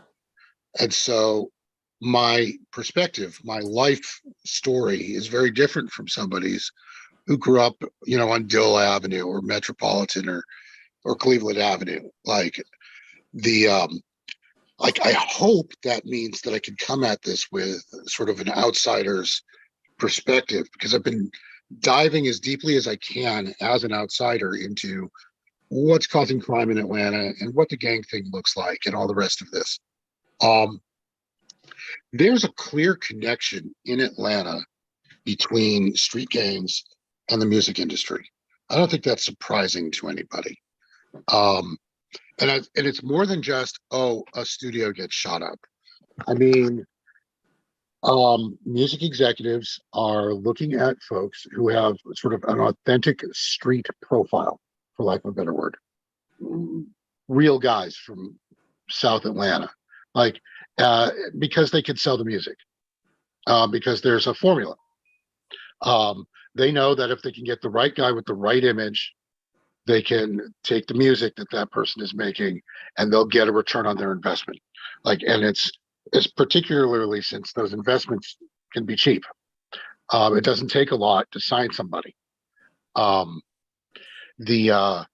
And so my perspective, my life story is very different from somebody's who grew up, on Dill Avenue or Metropolitan or Cleveland Avenue. Like like, I hope that means that I can come at this with sort of an outsider's perspective, because I've been diving as deeply as I can as an outsider into what's causing crime in Atlanta and what the gang thing looks like and all the rest of this. There's a clear connection in Atlanta between street gangs and the music industry. I don't think that's surprising to anybody. And it's more than just, oh, a studio gets shot up. I mean, music executives are looking at folks who have sort of an authentic street profile, for lack of a better word. Real guys from South Atlanta, like, because they can sell the music, because there's a formula. They know that if they can get the right guy with the right image, they can take the music that that person is making and they'll get a return on their investment. Like, and it's particularly since those investments can be cheap. It doesn't take a lot to sign somebody. The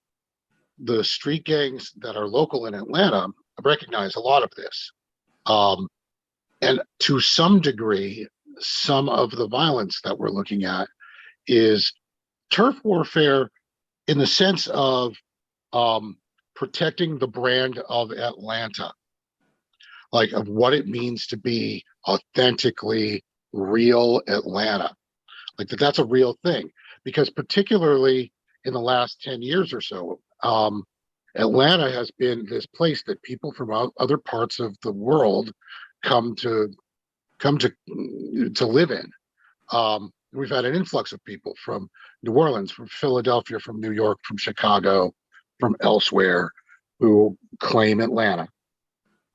street gangs that are local in Atlanta recognize a lot of this. And to some degree, some of the violence that we're looking at is turf warfare in the sense of protecting the brand of Atlanta, like of what it means to be authentically real Atlanta. Like that's a real thing, because particularly in the last 10 years or so, Atlanta has been this place that people from other parts of the world come to live in. We've had an influx of people from New Orleans, from Philadelphia, from New York, from Chicago, from elsewhere, who claim Atlanta.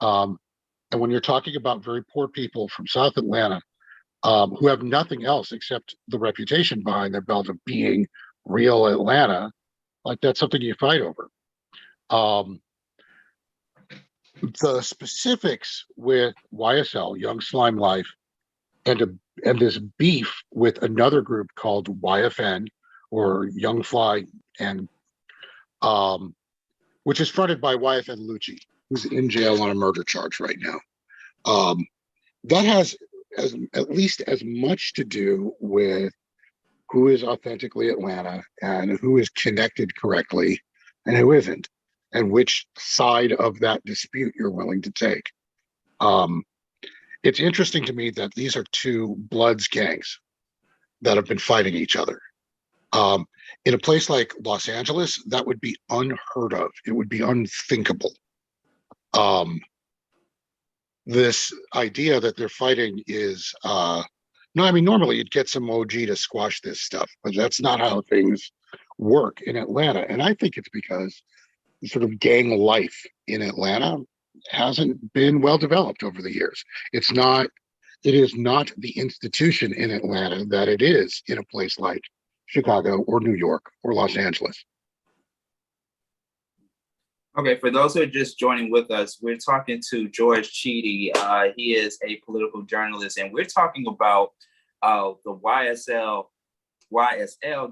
And when you're talking about very poor people from South Atlanta, who have nothing else except the reputation behind their belt of being real Atlanta, like that's something you fight over. The specifics with YSL, Young Slime Life, and this beef with another group called YFN, or Young Fly, and which is fronted by YFN Lucci, who's in jail on a murder charge right now. That has at least as much to do with who is authentically Atlanta and who is connected correctly and who isn't, and which side of that dispute you're willing to take. It's interesting to me that these are two Bloods gangs that have been fighting each other. In a place like Los Angeles, that would be unheard of. It would be unthinkable. This idea that they're fighting is, no, I mean, normally you'd get some OG to squash this stuff, but that's not how things work in Atlanta. And I think it's because the sort of gang life in Atlanta hasn't been well developed over the years. It is not the institution in Atlanta that it is in a place like Chicago or New York or Los Angeles. Okay, for those who are just joining with us, we're talking to George Chidi. He is a political journalist, and we're talking about the YSL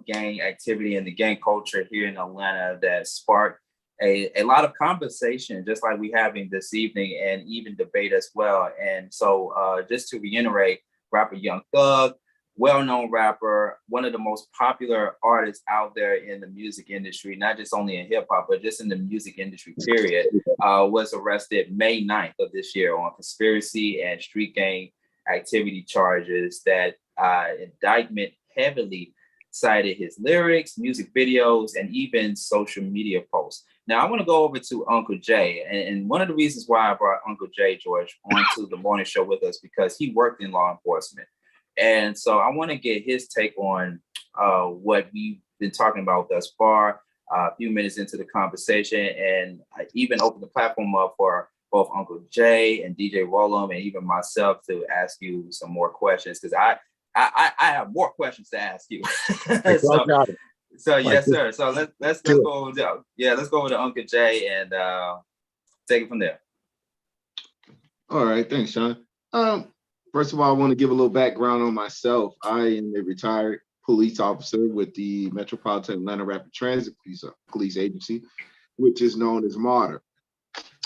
gang activity and the gang culture here in Atlanta that sparked a lot of conversation, just like we're having this evening, and even debate as well. And so just to reiterate, rapper Young Thug, well-known rapper, one of the most popular artists out there in the music industry, not just only in hip-hop, but just in the music industry, period, was arrested May 9th of this year on conspiracy and street gang activity charges. That indictment heavily cited his lyrics, music videos, and even social media posts. Now, I want to go over to Uncle Jay. And one of the reasons why I brought Uncle Jay, George, onto the morning show with us, because he worked in law enforcement. And so I want to get his take on what we've been talking about thus far, a few minutes into the conversation, and I even open the platform up for both Uncle Jay and DJ Rollum and even myself to ask you some more questions, because I have more questions to ask you. So yes, sir. So let's go over to Uncle Jay and take it from there. All right, thanks, Sean. First of all, I want to give a little background on myself. I am a retired police officer with the Metropolitan Atlanta Rapid Transit Police Agency, which is known as MARTA.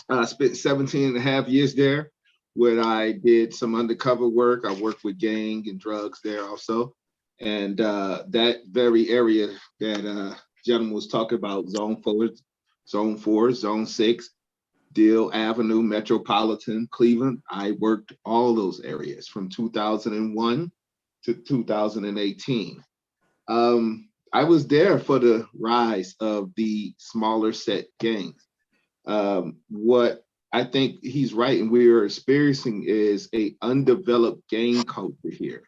I spent 17 and a half years there where I did some undercover work. I worked with gang and drugs there also. And that very area that gentleman was talking about, Zone 4, Zone 6, Deal Avenue, Metropolitan, Cleveland, I worked all those areas from 2001 to 2018. I was there for the rise of the smaller set gangs. What I think he's right, and we are experiencing is a undeveloped gang culture here.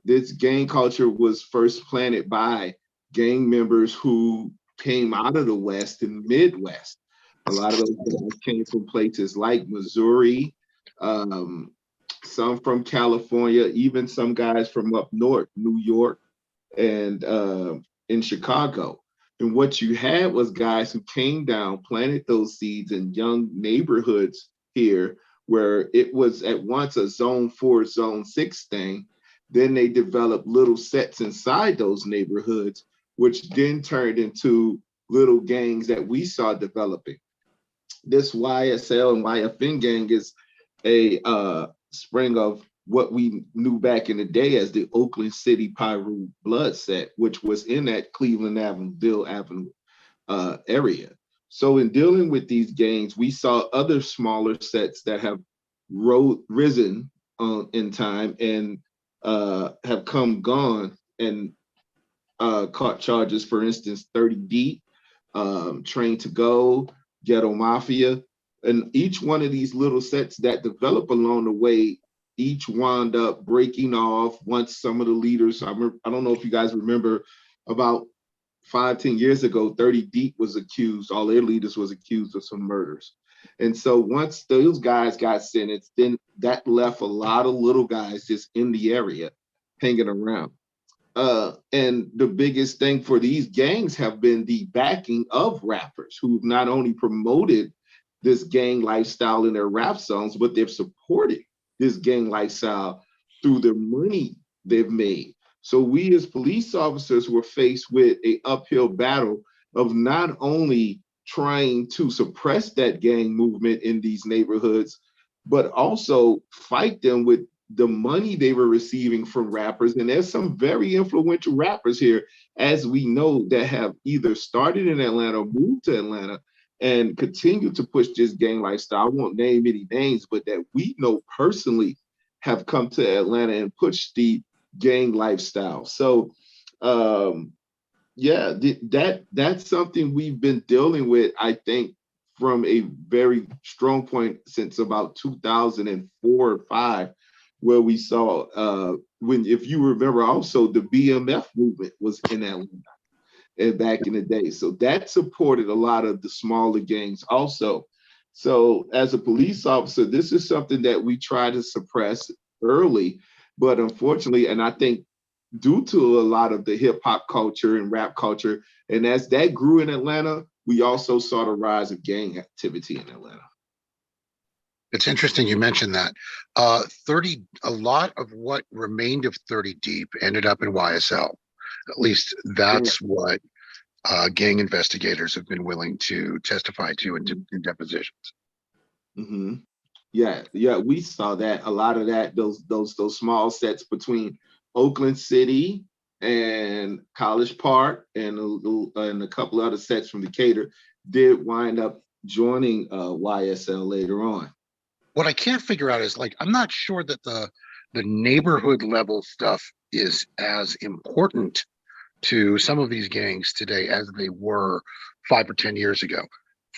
This gang culture was first planted by gang members who came out of the West and Midwest. A lot of those guys came from places like Missouri, some from California, even some guys from up north, New York, and in Chicago. And what you had was guys who came down, planted those seeds in young neighborhoods here, where it was at once a Zone 4, Zone 6 thing. Then they developed little sets inside those neighborhoods, which then turned into little gangs that we saw developing. This YSL and YFN gang is a spring of what we knew back in the day as the Oakland City Pyru Blood set, which was in that Cleveland Avenue, Dill Avenue area. So in dealing with these gangs, we saw other smaller sets that have risen in time and have come gone and caught charges, for instance, 30 Deep, Train to Go, Ghetto Mafia. And each one of these little sets that develop along the way, each wound up breaking off once some of the leaders, I don't know if you guys remember, about 5-10 years ago, 30 Deep was accused, all their leaders was accused of some murders. And so once those guys got sentenced, then that left a lot of little guys just in the area hanging around. And the biggest thing for these gangs have been the backing of rappers who've not only promoted this gang lifestyle in their rap songs, but they've supported this gang lifestyle through the money they've made. So we as police officers were faced with an uphill battle of not only trying to suppress that gang movement in these neighborhoods, but also fight them with the money they were receiving from rappers. And there's some very influential rappers here, as we know, that have either started in Atlanta or moved to Atlanta and continue to push this gang lifestyle. I won't name any names, but that we know personally have come to Atlanta and pushed the gang lifestyle. So yeah, that's something we've been dealing with, I think, from a very strong point since about 2004 or 5, where we saw if you remember also the BMF movement was in Atlanta and back in the day. So that supported a lot of the smaller gangs also. So as a police officer, this is something that we try to suppress early, but unfortunately, and I think due to a lot of the hip hop culture and rap culture, and as that grew in Atlanta, we also saw the rise of gang activity in Atlanta. It's interesting you mentioned that. A lot of what remained of 30 Deep ended up in YSL. At least that's what gang investigators have been willing to testify to in depositions. Mm-hmm. Yeah, we saw that. A lot of that, those small sets between Oakland City and College Park and a couple other sets from Decatur did wind up joining YSL later on. What I can't figure out is, like, I'm not sure that the neighborhood level stuff is as important to some of these gangs today as they were 5 or 10 years ago.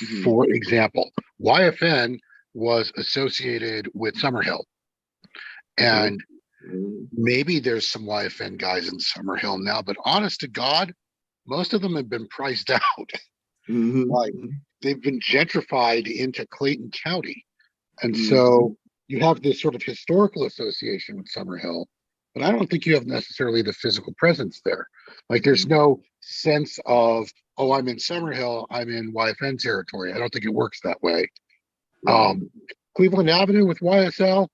Mm-hmm. For example, YFN was associated with Summerhill. And maybe there's some YFN guys in Summerhill now, but honest to God, most of them have been priced out. Mm-hmm. Like, they've been gentrified into Clayton County. And so you have this sort of historical association with Summerhill, but I don't think you have necessarily the physical presence there. Like, there's no sense of, oh, I'm in Summerhill, I'm in YFN territory. I don't think it works that way. Cleveland Avenue with YSL,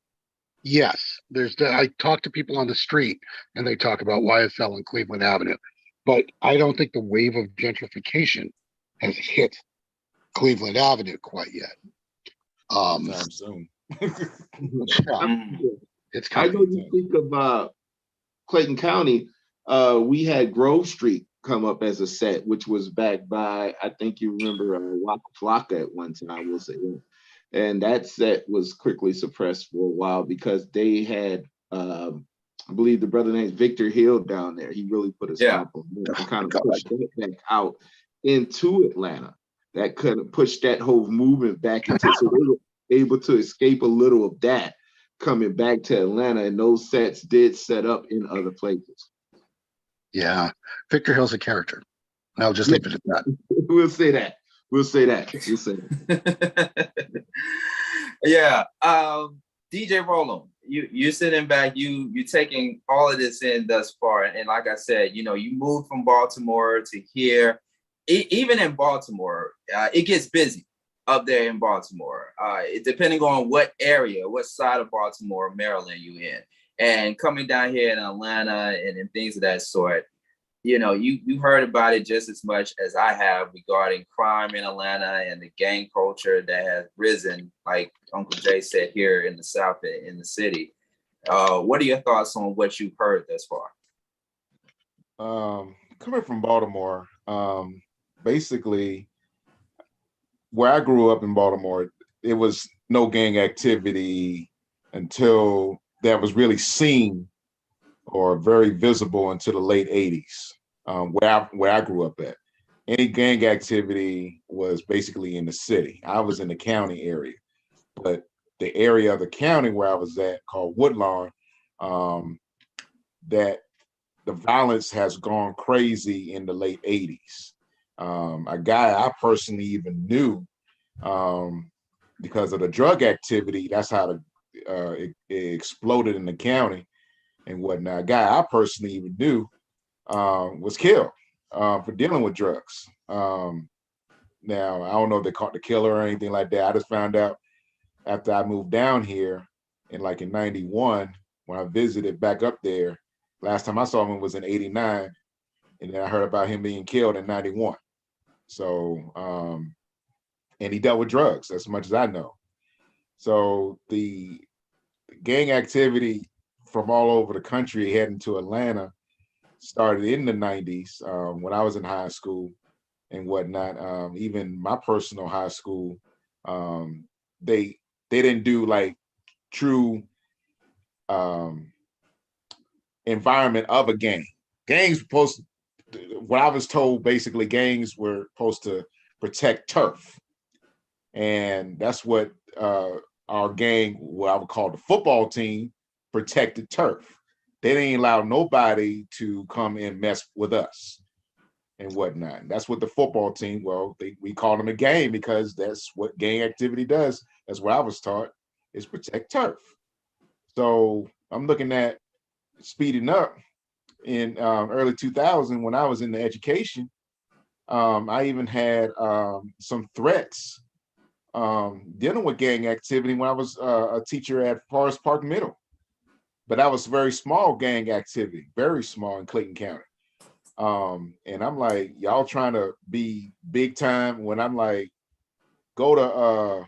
yes. I talk to people on the street and they talk about YSL and Cleveland Avenue, but I don't think the wave of gentrification has hit Cleveland Avenue quite yet. Sometime soon. Yeah, it's I know coming. you think of Clayton County. We had Grove Street come up as a set, which was backed by, I think you remember, Waka Flocka at one time, we'll say. And that set was quickly suppressed for a while because they had, I believe the brother named Victor Hill down there. He really put a stomp on it and kind of pushed that back out into Atlanta. That kind of pushed that whole movement back into, so they were able to escape a little of that coming back to Atlanta, and those sets did set up in other places. Yeah, Victor Hill's a character. I'll just leave it at that. We'll say that. We'll say that. Yeah. DJ Roland, you're sitting back, you taking all of this in thus far. And like I said, you moved from Baltimore to here. Even in Baltimore, it gets busy up there in Baltimore. Depending on what area, what side of Baltimore, Maryland you in. And coming down here in Atlanta and things of that sort, you heard about it just as much as I have regarding crime in Atlanta and the gang culture that has risen, like Uncle Jay said, here in the South, in the city. What are your thoughts on what you've heard thus far? Coming from Baltimore, basically, where I grew up in Baltimore, it was no gang activity until that was really seen or very visible until the late 80s, where I grew up at. Any gang activity was basically in the city. I was in the county area, but the area of the county where I was at, called Woodlawn, that the violence has gone crazy in the late 80s. A guy I personally even knew, because of the drug activity, that's how it exploded in the county and whatnot. A guy I personally even knew was killed for dealing with drugs. Now, I don't know if they caught the killer or anything like that. I just found out after I moved down here in 91, when I visited back up there. Last time I saw him was in 89, and then I heard about him being killed in 91. So, and he dealt with drugs as much as I know. So the gang activity from all over the country heading to Atlanta started in the 90s, when I was in high school and whatnot. Even my personal high school, they didn't do like true environment of a gang. Gangs supposed to, what I was told, basically gangs were supposed to protect turf. And that's what our gang, what I would call the football team, protected turf. They didn't allow nobody to come and mess with us and whatnot. And that's what the football team, we call them a gang because that's what gang activity does. That's what I was taught, is protect turf. So I'm looking at speeding up in early 2000 when I was in the education. I even had some threats dealing with gang activity when I was a teacher at Forest Park Middle. But that was very small gang activity, very small in Clayton County. And I'm like, y'all trying to be big time when I'm like, go to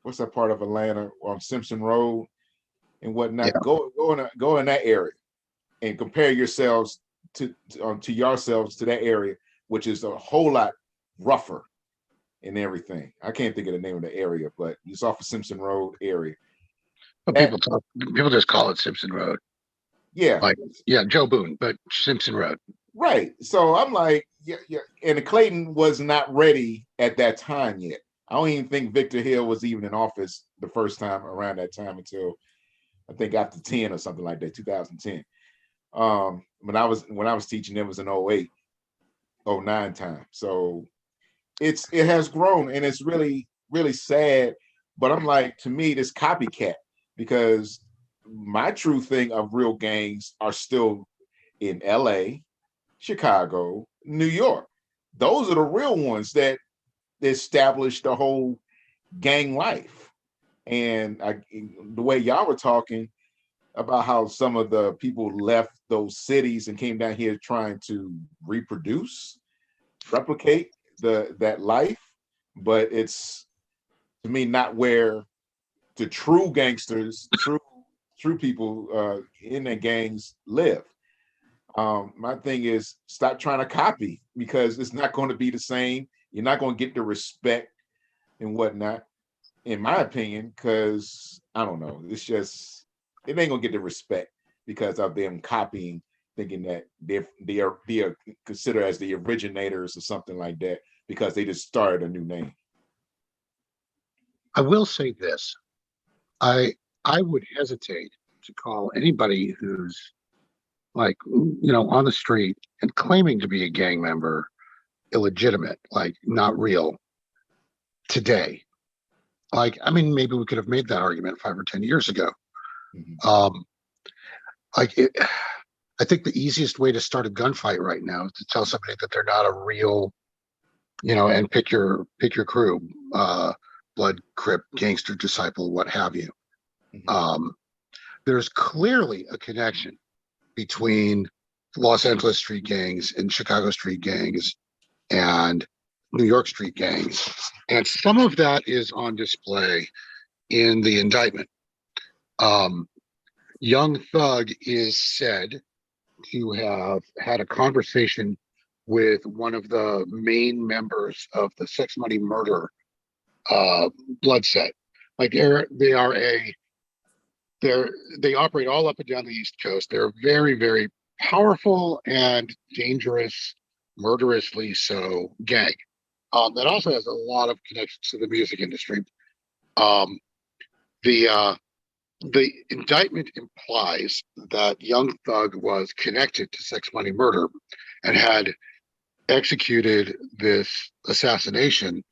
what's that part of Atlanta on Simpson Road and whatnot? Yeah. Go in that area and compare yourselves to yourselves to that area, which is a whole lot rougher and everything. I can't think of the name of the area, but it's off of Simpson Road area. Well, people just call it Simpson Road. Yeah. Joe Boone, but Simpson Road. Right. So I'm like, yeah. And Clayton was not ready at that time yet. I don't even think Victor Hill was even in office the first time around that time until I think after 10 or something like that, 2010. When I was teaching, it was in 08, 09 time. So it has grown, and it's really, really sad. But I'm like, to me, this copycat, because my true thing of real gangs are still in LA, Chicago, New York. Those are the real ones that established the whole gang life. And the way y'all were talking about how some of the people left those cities and came down here trying to replicate, that life, but it's to me not where the true gangsters, true people in the gangs live. My thing is stop trying to copy because it's not going to be the same. You're not going to get the respect and whatnot, in my opinion, because I don't know. It's just it ain't gonna get the respect because of them copying, thinking that they are considered as the originators or something like that because they just started a new name. I will say this. I would hesitate to call anybody who's like, on the street and claiming to be a gang member illegitimate, like not real today. Like, I mean, maybe we could have made that argument 5 or 10 years ago. Mhm. Like it, I think the easiest way to start a gunfight right now is to tell somebody that they're not a real, and pick your crew, blood, crip, gangster, disciple, what have you. Mhm. There's clearly a connection between Los Angeles street gangs and Chicago street gangs and New York street gangs. And some of that is on display in the indictment. Young Thug is said to have had a conversation with one of the main members of the Sex Money Murder blood set. Like they operate all up and down the East Coast. They're very, very powerful and dangerous, murderously so gang. That also has a lot of connections to the music industry. Um, the the indictment implies that Young Thug was connected to Sex Money Murder and had executed this assassination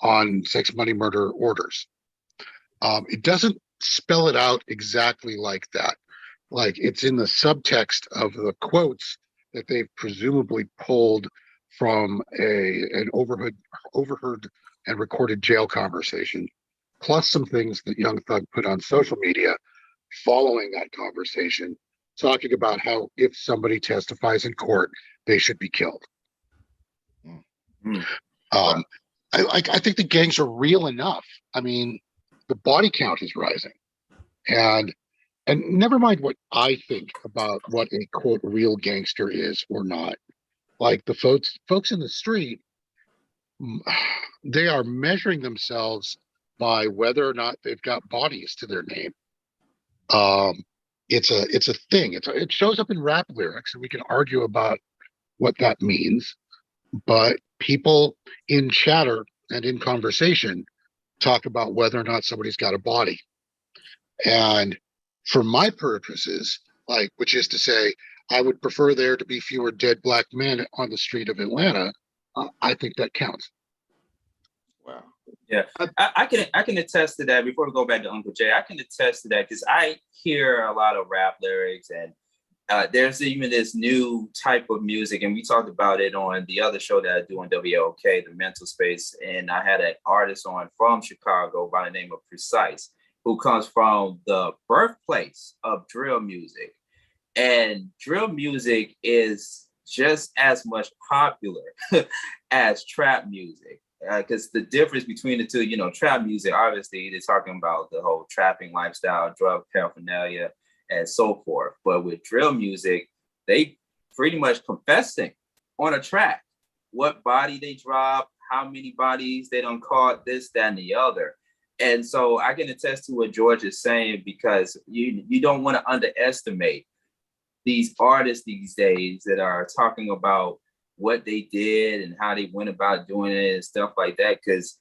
on Sex Money Murder orders. It doesn't spell it out exactly like that. Like it's in the subtext of the quotes that they've presumably pulled from an overheard and recorded jail conversation, plus some things that Young Thug put on social media following that conversation, talking about how if somebody testifies in court, they should be killed. Mm. I think the gangs are real enough. I mean, the body count is rising, and never mind what I think about what a quote real gangster is or not. Like the folks in the street, they are measuring themselves by whether or not they've got bodies to their name. It's a thing. It shows up in rap lyrics, and we can argue about what that means. But people in chatter and in conversation talk about whether or not somebody's got a body. And for my purposes, like, which is to say, I would prefer there to be fewer dead black men on the street of Atlanta. I think that counts. Wow. Yeah, I can attest to that. Before we go back to Uncle Jay, I can attest to that because I hear a lot of rap lyrics, and there's even this new type of music, and we talked about it on the other show that I do on WLK, the Mental Space, and I had an artist on from Chicago by the name of Precise, who comes from the birthplace of drill music, and drill music is just as much popular as trap music. Because the difference between the two, trap music, obviously, they're talking about the whole trapping lifestyle, drug paraphernalia, and so forth. But with drill music, they pretty much confessing on a track what body they drop, how many bodies they done caught, this, that, and the other. And so I can attest to what George is saying because you don't want to underestimate these artists these days that are talking about what they did and how they went about doing it and stuff like that. Because,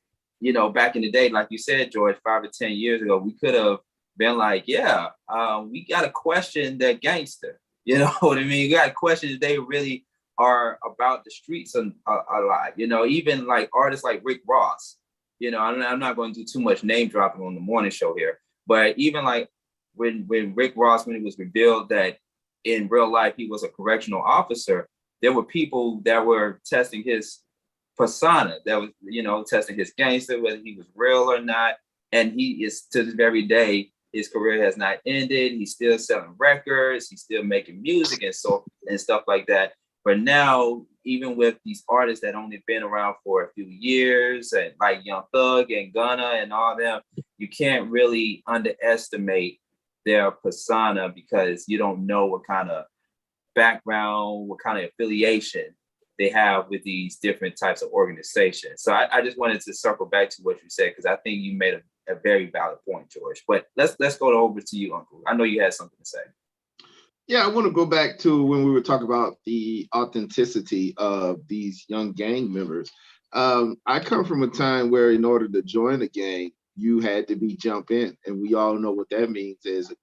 back in the day, like you said, George, 5 or 10 years ago, we could have been like, we got to question that gangster. You know what I mean? You got to question if they really are about the streets alive. Even like artists like Rick Ross. I'm not going to do too much name dropping on the morning show here, but even like when Rick Ross, when it was revealed that in real life he was a correctional officer, there were people that were testing his persona, that was, testing his gangster, whether he was real or not. And he is, to this very day, his career has not ended. He's still selling records. He's still making music and stuff like that. But now, even with these artists that only been around for a few years, and like Young Thug and Gunna and all them, you can't really underestimate their persona because you don't know what kind of background, what kind of affiliation they have with these different types of organizations. So I just wanted to circle back to what you said because I think you made a very valid point, George. But let's go over to you, Uncle. I know you had something to say. Yeah, I want to go back to when we were talking about the authenticity of these young gang members. I come from a time where in order to join a gang, you had to be jump in. And we all know what that means is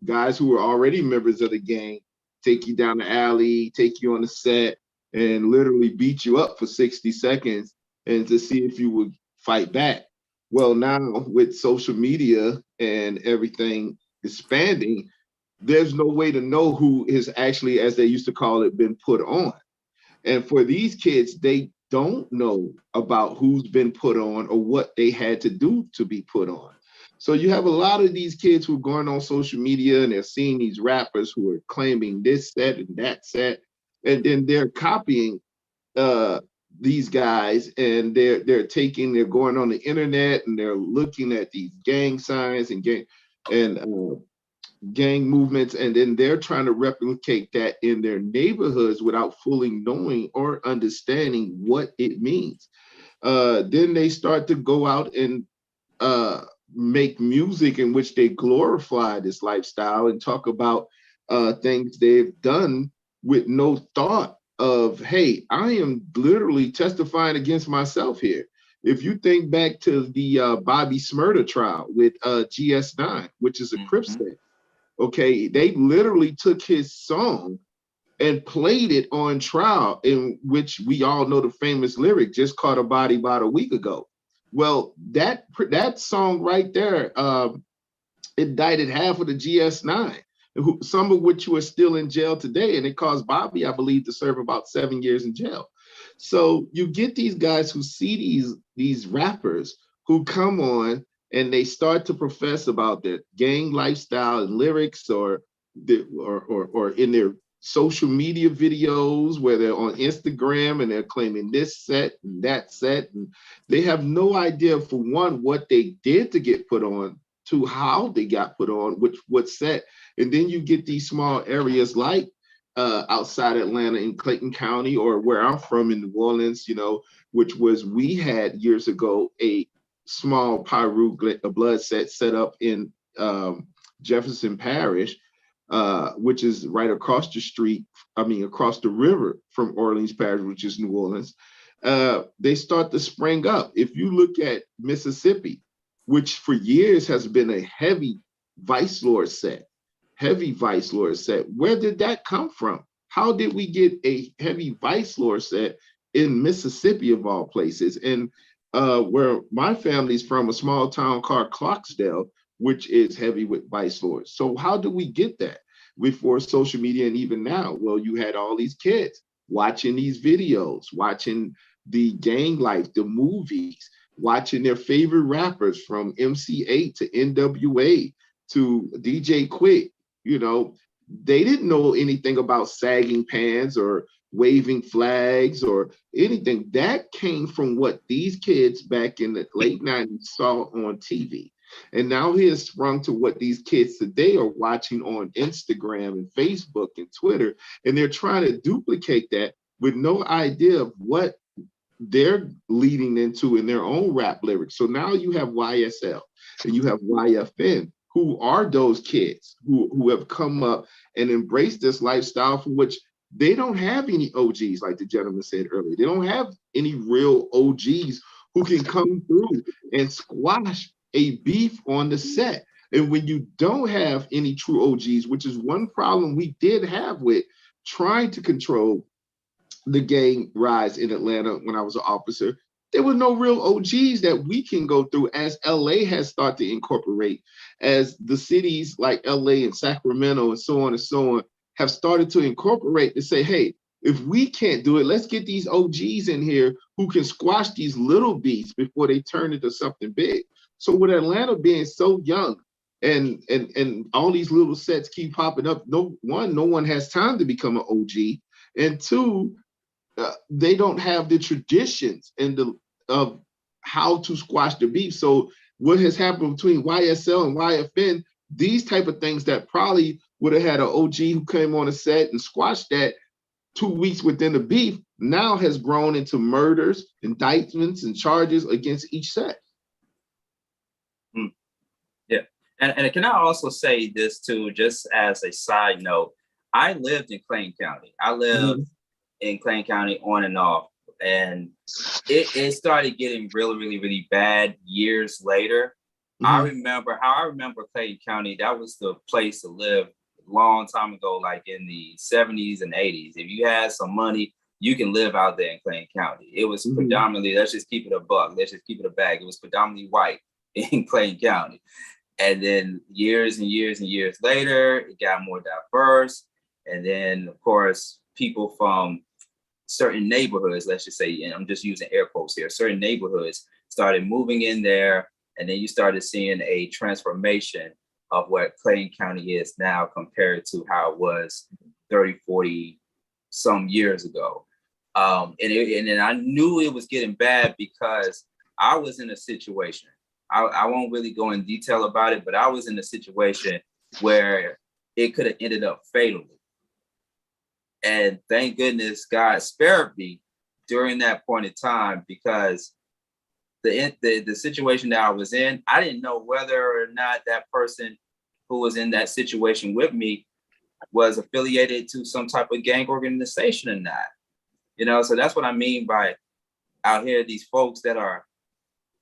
guys who were already members of the gang take you down the alley, take you on the set, and literally beat you up for 60 seconds and to see if you would fight back. Well, now with social media and everything expanding, there's no way to know who is actually, as they used to call it, been put on. And for these kids, they don't know about who's been put on or what they had to do to be put on. So you have a lot of these kids who are going on social media and they're seeing these rappers who are claiming this set and that set, and then they're copying these guys, and they're going on the internet and they're looking at these gang signs and gang movements, and then they're trying to replicate that in their neighborhoods without fully knowing or understanding what it means. Then they start to go out and make music in which they glorify this lifestyle and talk about things they've done with no thought of, hey, I am literally testifying against myself here. If you think back to the Bobby Smurda trial with GS9, which is a Crips thing, okay, they literally took his song and played it on trial, in which we all know the famous lyric, just caught a body about a week ago. Well, that song right there, indicted half of the GS9, some of which were still in jail today, and it caused Bobby, I believe, to serve about 7 years in jail. So you get these guys who see these rappers who come on and they start to profess about their gang lifestyle and lyrics, or in their social media videos where they're on Instagram and they're claiming this set and that set, and they have no idea, for one, what they did to get put on, to how they got put on, what set. And then you get these small areas like outside Atlanta in Clayton County, or where I'm from in New Orleans, which was, we had years ago a small Pyru blood set up in Jefferson Parish, which is right across the river from Orleans Parish, which is New Orleans. They start to spring up. If you look at Mississippi, which for years has been a heavy vice lord set, where did that come from? How did we get a heavy vice lord set in Mississippi, of all places? And where my family's from, a small town called Clarksdale, which is heavy with vice lords. So how do we get that before social media and even now? Well, you had all these kids watching these videos, watching the gang life, the movies, watching their favorite rappers from MC8 to NWA to DJ Quick. They didn't know anything about sagging pants or waving flags or anything. That came from what these kids back in the late 90s saw on TV. And now he has sprung to what these kids today are watching on Instagram and Facebook and Twitter. And they're trying to duplicate that with no idea of what they're leading into in their own rap lyrics. So now you have YSL and you have YFN, who are those kids who have come up and embraced this lifestyle, for which they don't have any OGs, like the gentleman said earlier. They don't have any real OGs who can come through and squash a beef on the set. And when you don't have any true OGs, which is one problem we did have with trying to control the gang rise in Atlanta when I was an officer, there were no real OGs that we can go through, as LA has started to incorporate, as the cities like LA and Sacramento and so on have started to incorporate to say, hey, if we can't do it, let's get these OGs in here who can squash these little beats before they turn into something big. So with Atlanta being so young, and all these little sets keep popping up. No one has time to become an OG, and two, they don't have the traditions and the of how to squash the beef. So what has happened between YSL and YFN, these type of things that probably would have had an OG who came on a set and squashed that 2 weeks within the beef, now has grown into murders, indictments, and charges against each set. Yeah. And can I also say this too, just as a side note, I lived in Clayton County. I lived in Clayton County on and off. And it started getting really, really, really bad years later. I remember Clayton County, that was the place to live a long time ago, like in the 70s and 80s. If you had some money, you can live out there in Clayton County. It was predominantly, let's just keep it a buck, let's just keep it a bag. It was predominantly white in Clayton County. And then years and years and years later, it got more diverse. And then, of course, people from certain neighborhoods, let's just say, and I'm just using air quotes here, certain neighborhoods started moving in there. And then you started seeing a transformation of what Clayton County is now compared to how it was 30, 40 some years ago. And then I knew it was getting bad because I was in a situation. I won't really go in detail about it, but I was in a situation where it could have ended up fatally. And thank goodness God spared me during that point in time, because the situation that I was in, I didn't know whether or not that person who was in that situation with me was affiliated to some type of gang organization or not. You know, so that's what I mean by out here, these folks that are,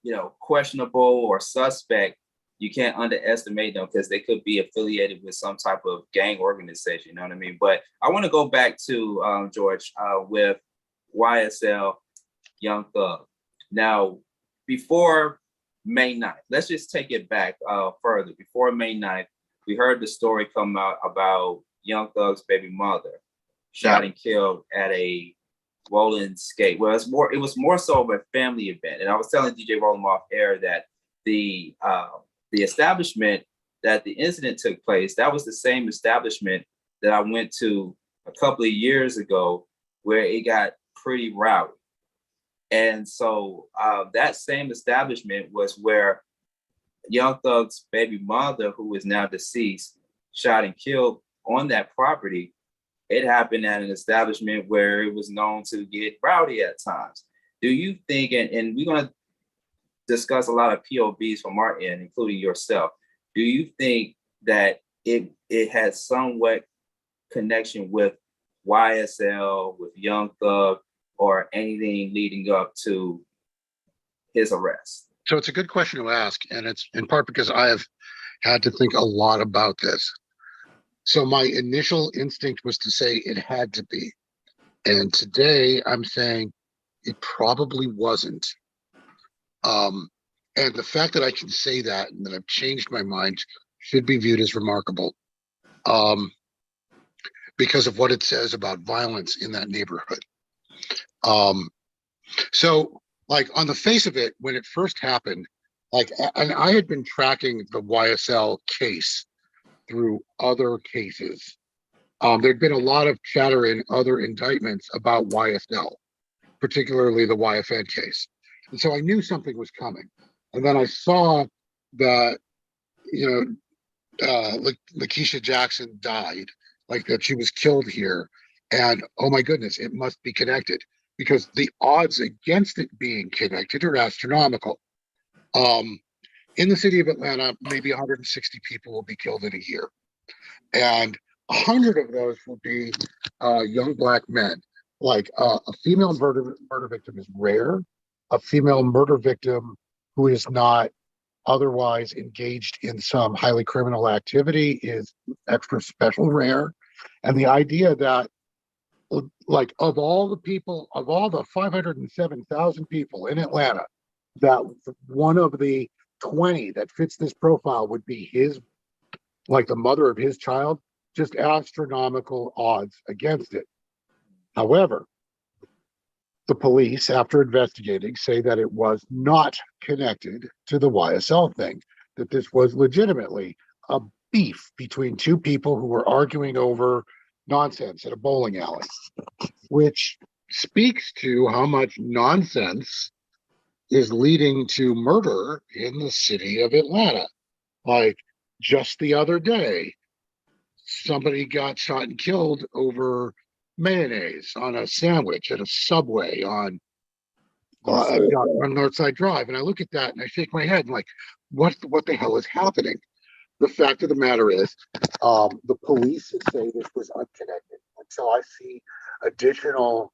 you know, questionable or suspect, you can't underestimate them because they could be affiliated with some type of gang organization, you know what I mean? But I want to go back to George with YSL Young Thug. Now, before May 9th, let's just take it back further. Before May 9th, we heard the story come out about Young Thug's baby mother shot and killed at a rolling skate. Well, it was more so of a family event. And I was telling DJ Roll'em off air that the establishment that the incident took place, that was the same establishment that I went to a couple of years ago where it got pretty rowdy. And so that same establishment was where Young Thug's baby mother, who is now deceased, shot and killed on that property. It happened at an establishment where it was known to get rowdy at times. Do you think, and we're going to discuss a lot of POVs from our end, including yourself, do you think that it has somewhat connection with YSL, with Young Thug, or anything leading up to his arrest? So it's a good question to ask, and it's in part because I have had to think a lot about this. So my initial instinct was to say it had to be. And today I'm saying it probably wasn't. And the fact that I can say that and that I've changed my mind should be viewed as remarkable, because of what it says about violence in that neighborhood. So like on the face of it, when it first happened, like, and I had been tracking the YSL case through other cases. There'd been a lot of chatter in other indictments about YSL, particularly the YFN case. And so I knew something was coming. And then I saw that, Lakeisha Jackson died, like that she was killed here. And oh my goodness, it must be connected, because the odds against it being connected are astronomical. In the city of Atlanta, maybe 160 people will be killed in a year. And 100 of those will be young Black men. Like a female murder victim is rare. A female murder victim who is not otherwise engaged in some highly criminal activity is extra special rare. And the idea that, like, of all the 507,000 people in Atlanta, that one of the 20 that fits this profile would be his, like the mother of his child, just astronomical odds against it. However, the police, after investigating, say that it was not connected to the YSL thing, that this was legitimately a beef between two people who were arguing over nonsense at a bowling alley, which speaks to how much nonsense is leading to murder in the city of Atlanta. Like just the other day, somebody got shot and killed over mayonnaise on a sandwich at a Subway on Northside Drive. And I look at that and I shake my head and like, what the hell is happening? The fact of the matter is, the police say this was unconnected. Until I see additional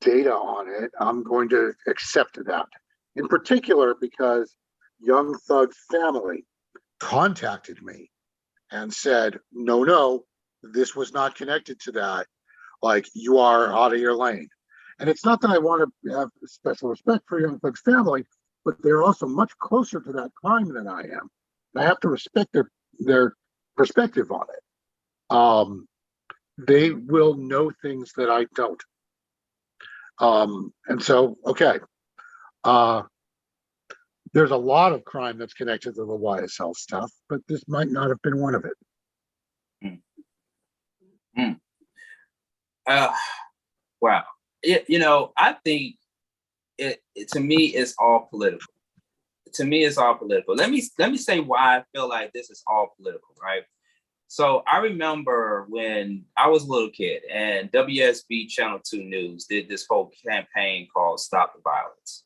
data on it, I'm going to accept that. In particular, because Young Thug's family contacted me and said, no, this was not connected to that. Like, you are out of your lane. And it's not that I want to have special respect for Young Thug's family, but they're also much closer to that crime than I am. I have to respect their perspective on it. They will know things that I don't. And so, okay. There's a lot of crime that's connected to the YSL stuff, but this might not have been one of it. Wow. I think it to me it's all political. To me, it's all political. Let me say why I feel like this is all political, right? So I remember when I was a little kid and WSB Channel 2 News did this whole campaign called Stop the Violence.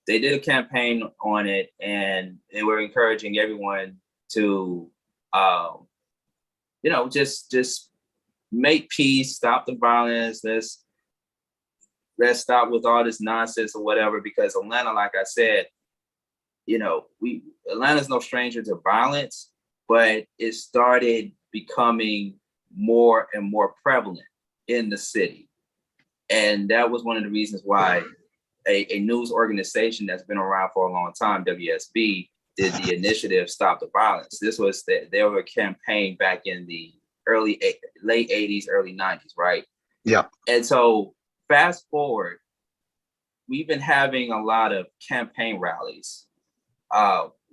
They did a campaign on it and they were encouraging everyone to, just make peace, stop the violence. Let's stop with all this nonsense or whatever, because Atlanta, like I said, Atlanta's no stranger to violence, but it started becoming more and more prevalent in the city. And that was one of the reasons why a news organization that's been around for a long time, WSB, did the initiative Stop the Violence. This was they were a campaign back in the late 80s, early 90s, right? Yeah. And so fast forward, we've been having a lot of campaign rallies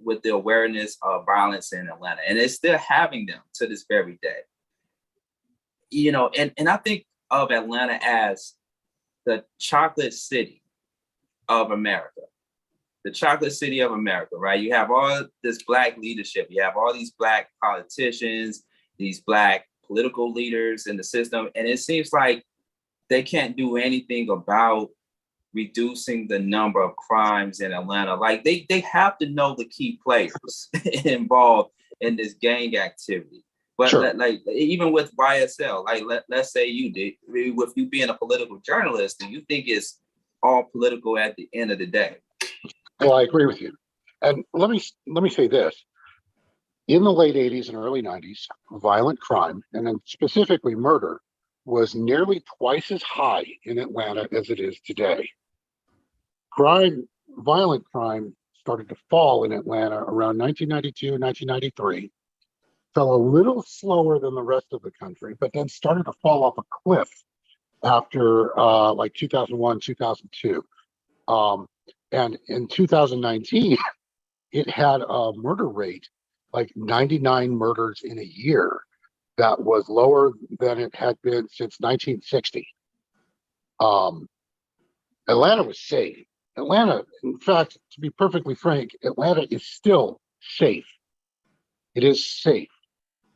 with the awareness of violence in Atlanta, and it's still having them to this very day. And I think of Atlanta as the chocolate city of America. The chocolate city of America, right? You have all this Black leadership. You have all these Black politicians, these Black political leaders in the system. And it seems like they can't do anything about reducing the number of crimes in Atlanta. Like they have to know the key players involved in this gang activity. But sure. like even with YSL, like let's say you did, with you being a political journalist, do you think it's all political at the end of the day? Well, I agree with you. And let me say this. In the late 80s and early 90s, violent crime, and then specifically murder, was nearly twice as high in Atlanta as it is today. Violent crime started to fall in Atlanta around 1992, 1993, fell a little slower than the rest of the country, but then started to fall off a cliff after like 2001, 2002. And in 2019, it had a murder rate like 99 murders in a year. That was lower than it had been since 1960. Atlanta was safe. Atlanta, in fact, to be perfectly frank, Atlanta is still safe. It is safe.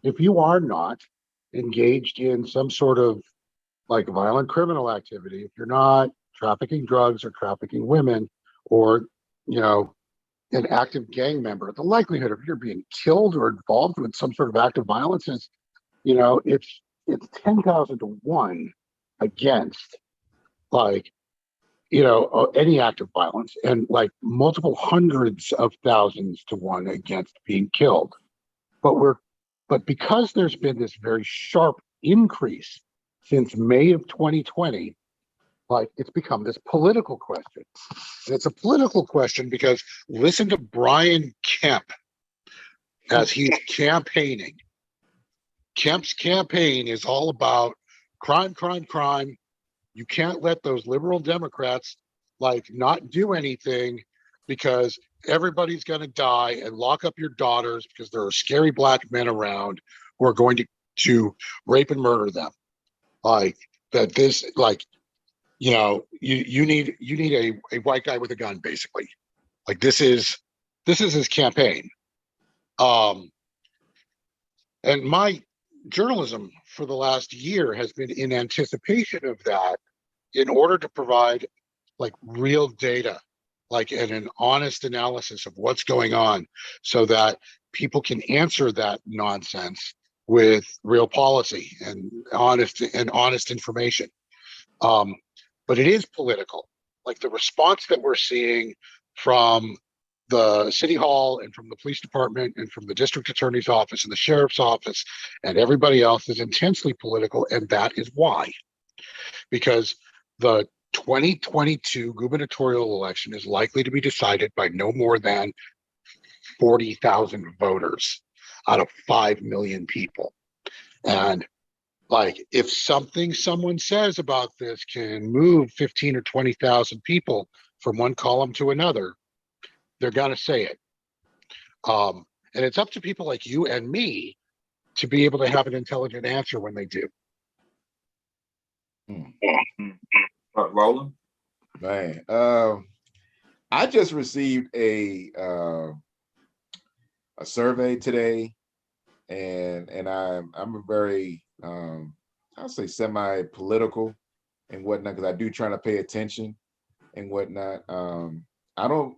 If you are not engaged in some sort of like violent criminal activity, if you're not trafficking drugs or trafficking women or, an active gang member, the likelihood of you being killed or involved with some sort of act of violence is, it's 10,000 to 1 against any act of violence, and like multiple hundreds of thousands to 1 against being killed. But because there's been this very sharp increase since May of 2020, it's become this political question. And it's a political question because listen to Brian Kemp as he's campaigning. Kemp's campaign is all about crime, crime, crime. You can't let those liberal Democrats not do anything because everybody's going to die, and lock up your daughters because there are scary black men around who are going to rape and murder them. Like that, this, like, you need a white guy with a gun, basically. Like this is his campaign. And my journalism for the last year has been in anticipation of that, in order to provide like real data, like an honest analysis of what's going on, so that people can answer that nonsense with real policy and honest information. But it is political. Like the response that we're seeing from the city hall and from the police department and from the district attorney's office and the sheriff's office and everybody else is intensely political. And that is why, because the 2022 gubernatorial election is likely to be decided by no more than 40,000 voters out of 5 million people. And like, if something someone says about this can move 15 or 20,000 people from one column to another, they're going to say it. And it's up to people like you and me to be able to have an intelligent answer when they do. Roland? Man, I just received a survey today, and I'm a very I'll say semi-political and whatnot, because I do try to pay attention and whatnot. I don't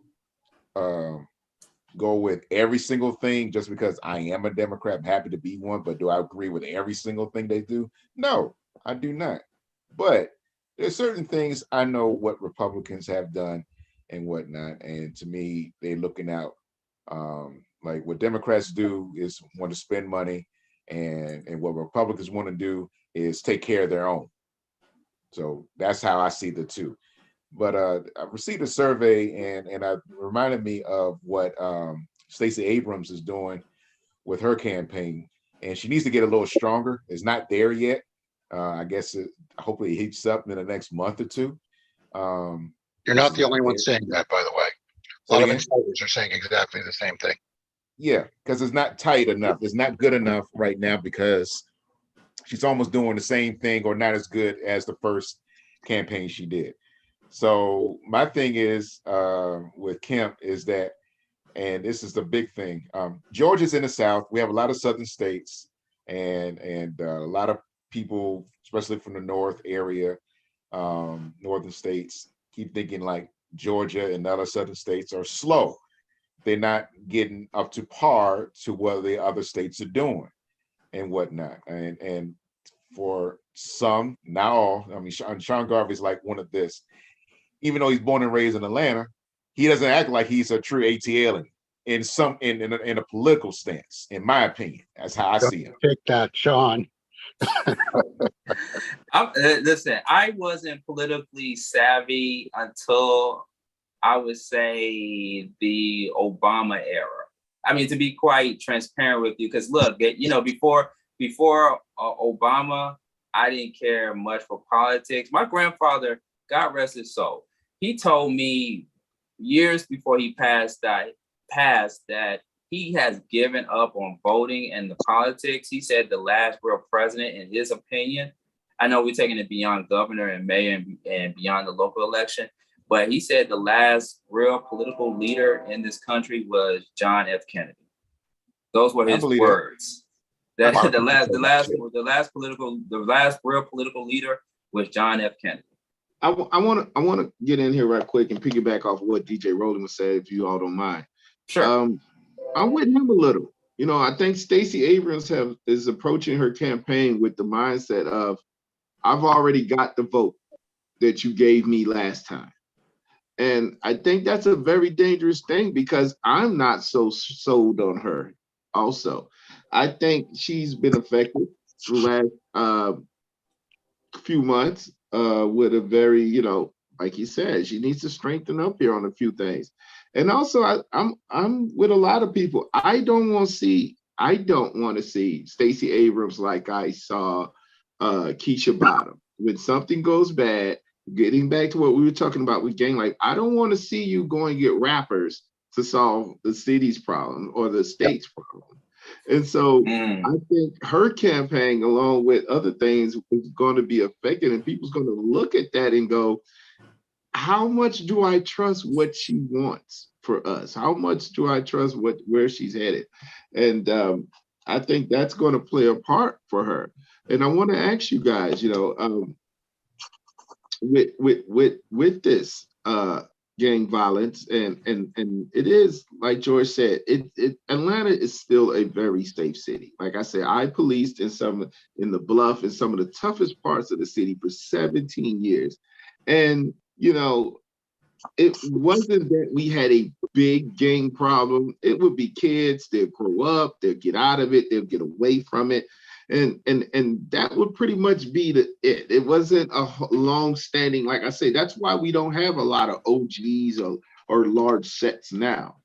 go with every single thing just because I am a Democrat. I'm happy to be one, but do I agree with every single thing they do? No, I do not. But there's certain things I know what Republicans have done and whatnot, and to me, they're looking out. Like what Democrats do is want to spend money, and what Republicans want to do is take care of their own. So that's how I see the two. But I received a survey, and it reminded me of what Stacey Abrams is doing with her campaign, and she needs to get a little stronger. It's not there yet. I guess hopefully it heats up in the next month or two. You're not the only one saying that, by the way. A lot of insiders are saying exactly the same thing. Yeah, because it's not tight enough. It's not good enough right now, because she's almost doing the same thing or not as good as the first campaign she did. So my thing is with Kemp is that, and this is the big thing, Georgia's in the South. We have a lot of southern states and a lot of people, especially from the North area, northern states, keep thinking like Georgia and other southern states are slow. They're not getting up to par to what the other states are doing and whatnot. And for some, not all, I mean, Sean Garvey's like one of this. Even though he's born and raised in Atlanta, he doesn't act like he's a true ATLian in a political stance, in my opinion. That's how I see him. Take that, Sean. Listen, I wasn't politically savvy until I would say the Obama era. I mean, to be quite transparent with you, because look, before Obama, I didn't care much for politics. My grandfather, God rest his soul, he told me years before he passed that he has given up on voting and the politics. He said the last real president, in his opinion, I know we're taking it beyond governor and mayor and beyond the local election, but he said the last real political leader in this country was John F. Kennedy. Those were his words. That the last real political leader was John F. Kennedy. I want to get in here right quick and piggyback off of what DJ Rowland was saying, if you all don't mind. Sure. I'm with him a little. I think Stacey Abrams is approaching her campaign with the mindset of, I've already got the vote that you gave me last time. And I think that's a very dangerous thing, because I'm not so sold on her also. I think she's been affected the last few months with a very, like you said, she needs to strengthen up here on a few things. And also, I'm with a lot of people. I don't want to see Stacey Abrams like I saw Keisha Bottom. When something goes bad, getting back to what we were talking about with gang life, I don't want to see you go and get rappers to solve the city's problem or the state's problem. And so I think her campaign, along with other things, is going to be affected, and people's going to look at that and go, how much do I trust what she wants for us? How much do I trust where she's headed? And I think that's going to play a part for her. And I want to ask you guys, with this gang violence, and it is like George said, Atlanta is still a very safe city. Like I said, I policed in the Bluff in some of the toughest parts of the city for 17 years, and it wasn't that we had a big gang problem. It would be kids, they'll grow up, they'll get out of it, they'll get away from it. And that would pretty much be it. It wasn't a long standing, like I say, that's why we don't have a lot of OGs or large sets now.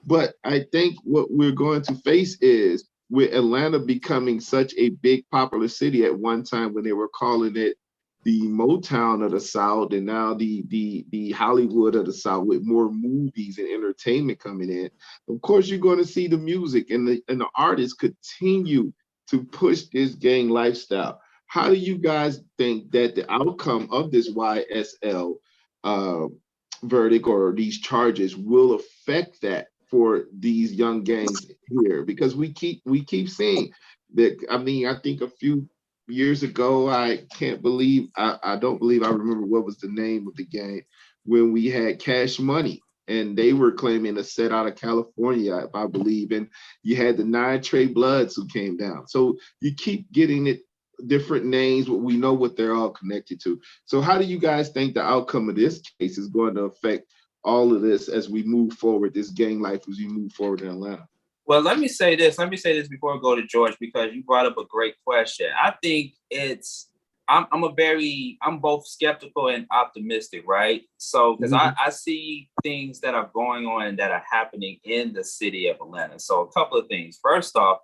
But I think what we're going to face is with Atlanta becoming such a big popular city at one time when they were calling it the Motown of the South, and now the Hollywood of the South, with more movies and entertainment coming in. Of course, you're going to see the music and the artists continue to push this gang lifestyle. How do you guys think that the outcome of this YSL verdict or these charges will affect that for these young gangs here? Because we keep seeing that. I mean, I think a few years ago, I don't believe I remember what was the name of the gang, when we had Cash Money and they were claiming a set out of California, I believe, and you had the 9 Trey Bloods who came down. So you keep getting it different names, but we know what they're all connected to. So how do you guys think the outcome of this case is going to affect all of this as we move forward, this gang life as we move forward in Atlanta? Well, let me say this before we go to George, because you brought up a great question. I think I'm both skeptical and optimistic, right? So, because I see things that are going on that are happening in the city of Atlanta. So a couple of things. First off,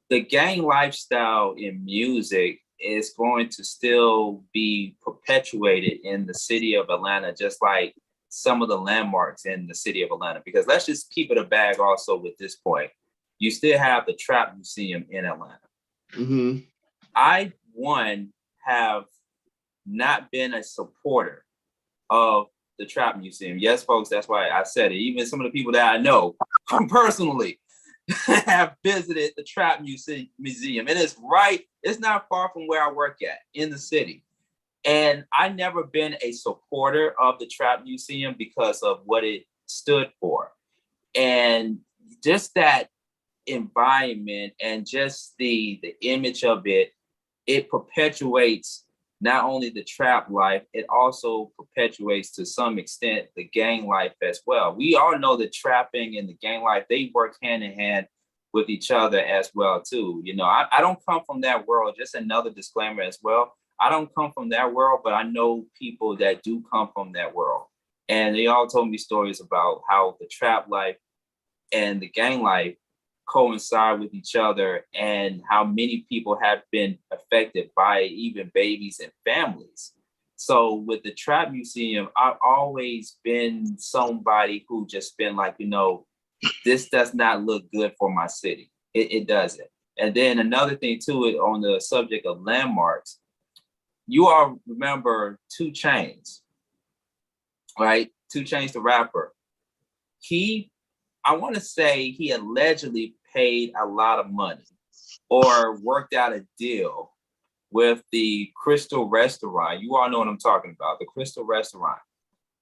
the gang lifestyle in music is going to still be perpetuated in the city of Atlanta, just like some of the landmarks in the city of Atlanta. Because let's just keep it a bag also with this point. You still have the Trap Museum in Atlanta. Mm-hmm. I, have not been a supporter of the Trap Museum. Yes, folks, that's why I said it. Even some of the people that I know personally have visited the Trap Museum. And it's not far from where I work at in the city. And I never been a supporter of the Trap Museum because of what it stood for. And just that environment and just the image of it perpetuates not only the trap life, it also perpetuates to some extent the gang life as well. We all know that trapping and the gang life, they work hand in hand with each other as well too. I don't come from that world. Just another disclaimer as well. I don't come from that world, but I know people that do come from that world. And they all told me stories about how the trap life and the gang life coincide with each other, and how many people have been affected by even babies and families. So with the Trap Museum, I've always been somebody who just been like, this does not look good for my city. It doesn't. And then another thing too, on the subject of landmarks, you all remember 2 Chainz, right? 2 Chainz, the rapper. I want to say he allegedly paid a lot of money or worked out a deal with the Crystal Restaurant. You all know what I'm talking about, the Crystal Restaurant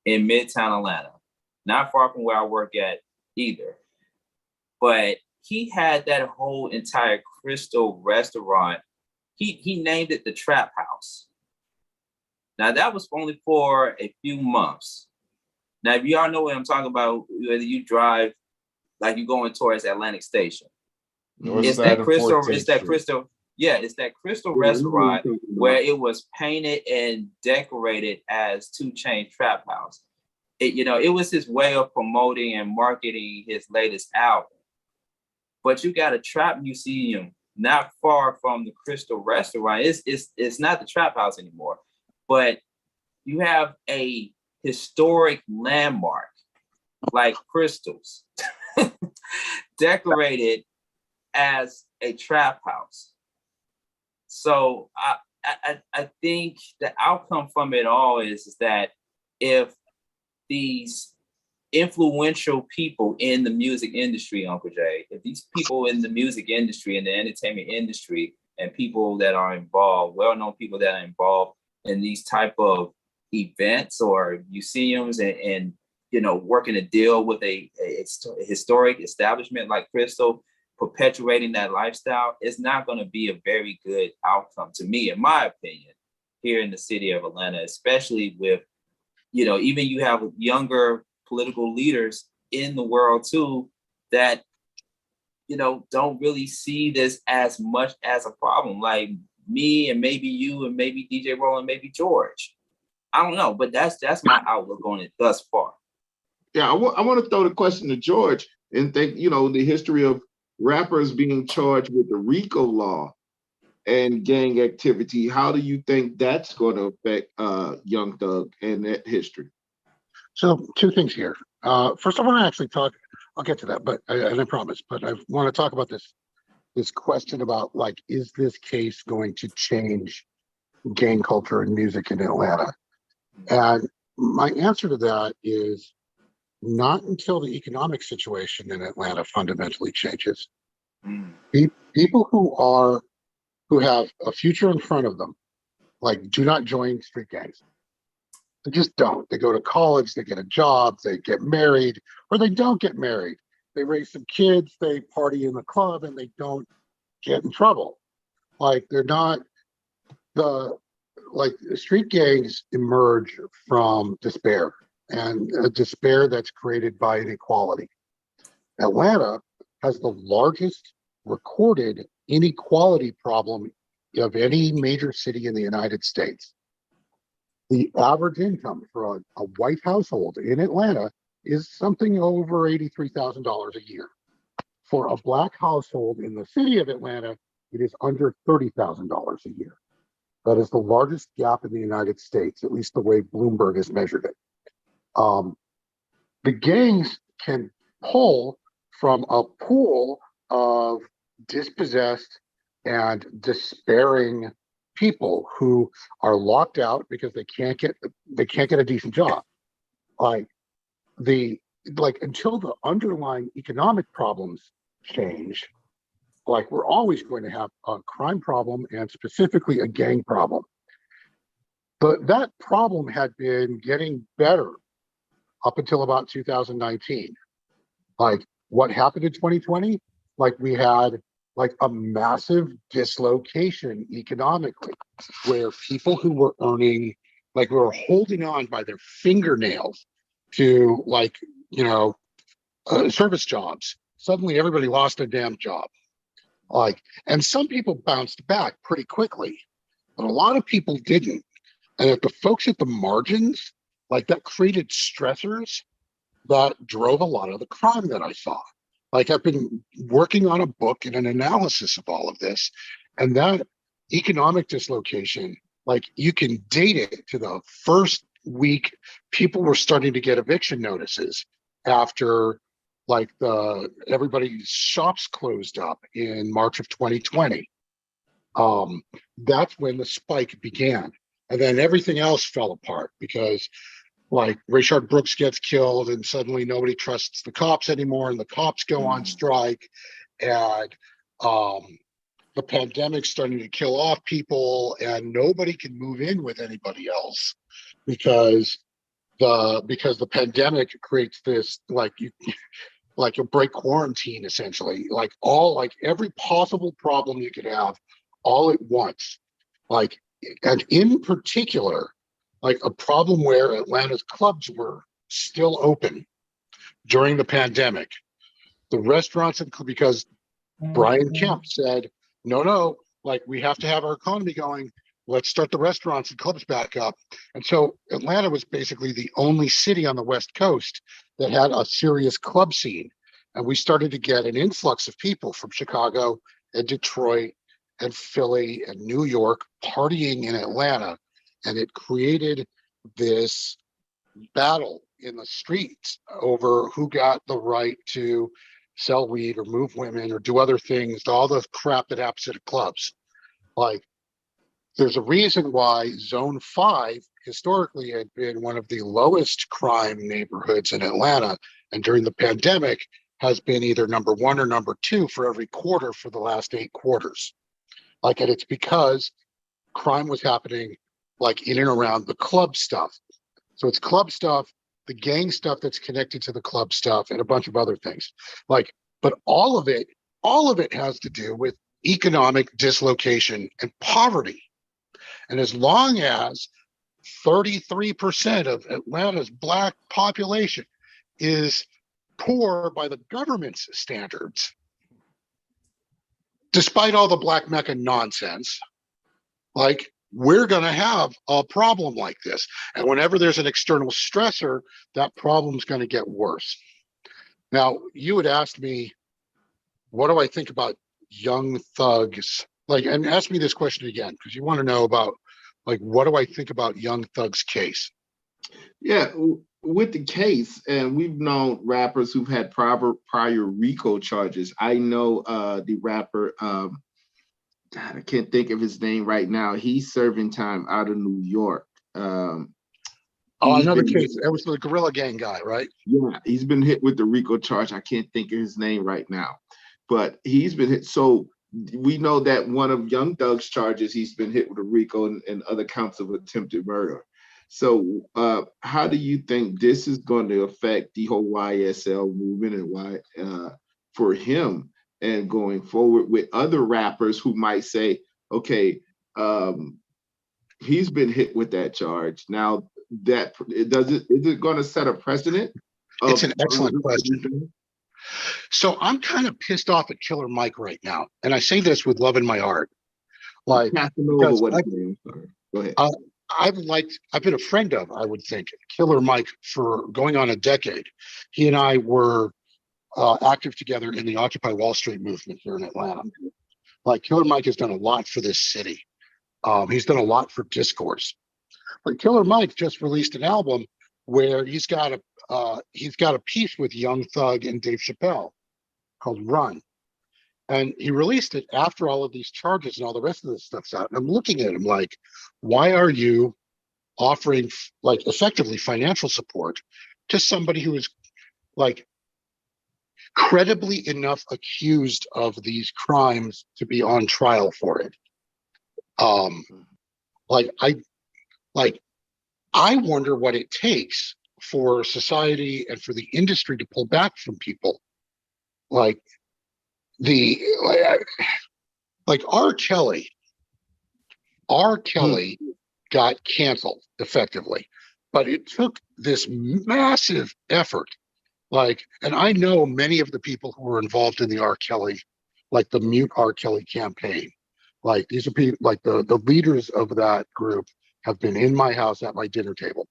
in Midtown Atlanta. Not far from where I work at either. But he had that whole entire Crystal Restaurant. He named it the Trap House. Now, that was only for a few months. Now, if y'all know what I'm talking about, whether you drive, like you're going towards Atlantic Station. It's that Crystal Restaurant where it was painted and decorated as 2 Chainz Trap House. It was his way of promoting and marketing his latest album. But you got a Trap Museum not far from the Crystal Restaurant. It's not the Trap House anymore, but you have a historic landmark like Crystals decorated as a trap house. So I think the outcome from it all is that if these influential people in the music industry, Uncle Jay, if these people in the music industry and the entertainment industry and people that are involved, well-known people that are involved in these type of events or museums and working to deal with a historic establishment like Crystal, perpetuating that lifestyle, is not going to be a very good outcome to me, in my opinion, here in the city of Atlanta, especially with, even you have younger political leaders in the world too, that, don't really see this as much as a problem. Like me and maybe you and maybe DJ Roland, maybe George. I don't know, but that's my outlook on it thus far. Yeah, I want to throw the question to George and think, the history of rappers being charged with the RICO law and gang activity. How do you think that's going to affect Young Thug and that history? So two things here. First, I want to actually talk. I'll get to that, but I promise. But I want to talk about this question about, like, is this case going to change gang culture and music in Atlanta? And my answer to that is not until the economic situation in Atlanta fundamentally changes. People who have a future in front of them, like, do not join street gangs. They just don't. They go to college, they get a job, they get married, or they don't get married. They raise some kids, they party in the club, and they don't get in trouble. Like, they're not street gangs emerge from despair, and a despair that's created by inequality. Atlanta has the largest recorded inequality problem of any major city in the United States. The average income for a white household in Atlanta is something over $83,000 a year. For a black household in the city of Atlanta, it is under $30,000 a year. That is the largest gap in the United States, at least the way Bloomberg has measured it. The gangs can pull from a pool of dispossessed and despairing people who are locked out because they can't get a decent job. Until the underlying economic problems change, we're always going to have a crime problem and specifically a gang problem. But that problem had been getting better up until about 2019. What happened in 2020? We had a massive dislocation economically, where people who were earning, were holding on by their fingernails to service jobs. Suddenly everybody lost their damn job. And some people bounced back pretty quickly, but a lot of people didn't. And if the folks at the margins, that created stressors that drove a lot of the crime that I saw. I've been working on a book and an analysis of all of this, and that economic dislocation, you can date it to the first week people were starting to get eviction notices after everybody's shops closed up in March of 2020. That's when the spike began. And then everything else fell apart because Rayshard Brooks gets killed and suddenly nobody trusts the cops anymore, and the cops go on strike, and the pandemic's starting to kill off people, and nobody can move in with anybody else because the pandemic creates this you'll break quarantine essentially, every possible problem you could have all at once, and in particular, a problem where Atlanta's clubs were still open during the pandemic. The restaurants, because Brian Kemp said, no, we have to have our economy going. Let's start the restaurants and clubs back up. And so Atlanta was basically the only city on the West Coast that had a serious club scene. And we started to get an influx of people from Chicago and Detroit and Philly and New York partying in Atlanta. And it created this battle in the streets over who got the right to sell weed or move women or do other things, all the crap that happens at clubs. Like, there's a reason why Zone 5 historically had been one of the lowest crime neighborhoods in Atlanta, and during the pandemic has been either number 1 or number 2 for every quarter for the last 8 quarters. Like, and it's because crime was happening like in and around the club stuff. So it's club stuff, the gang stuff that's connected to the club stuff, and a bunch of other things. Like, but all of it has to do with economic dislocation and poverty. And as long as 33% of Atlanta's Black population is poor by the government's standards, despite all the Black Mecca nonsense, like, we're going to have a problem like this. And whenever there's an external stressor, that problem's going to get worse. Now, you had asked me, what do I think about Young Thug's, like, and ask me this question again, because you want to know about, like, what do I think about Young Thug's case? Yeah, with the case, and we've known rappers who've had prior RICO charges. I know the rapper, God, I can't think of his name right now. He's serving time out of New York. Another case. That was the Gorilla Gang guy, right? Yeah, he's been hit with the RICO charge. I can't think of his name right now, but he's been hit. So we know that one of Young Thug's charges, he's been hit with a RICO and other counts of attempted murder. So how do you think this is going to affect the whole YSL movement and why for him and going forward with other rappers who might say, okay, he's been hit with that charge. Now that is it going to set a precedent? It's an excellent question. So I'm kind of pissed off at Killer Mike right now, and I say this with love in my heart. Like, go ahead. I've been a friend of, I would think, Killer Mike for going on a decade. He and I were active together in the Occupy Wall Street movement here in Atlanta. Like, Killer Mike has done a lot for this city. He's done a lot for discourse. But Killer Mike just released an album where he's got a piece with Young Thug and Dave Chappelle called Run. And he released it after all of these charges and all the rest of this stuff's out. And I'm looking at him like, why are you offering, like, effectively financial support to somebody who is, like, credibly enough accused of these crimes to be on trial for it? I wonder what it takes for society and for the industry to pull back from people like R. Kelly. R. Kelly got canceled effectively, but it took this massive effort. Like, and I know many of the people who were involved in the R. Kelly, like the Mute R. Kelly campaign. Like, these are people, like the leaders of that group have been in my house at my dinner table.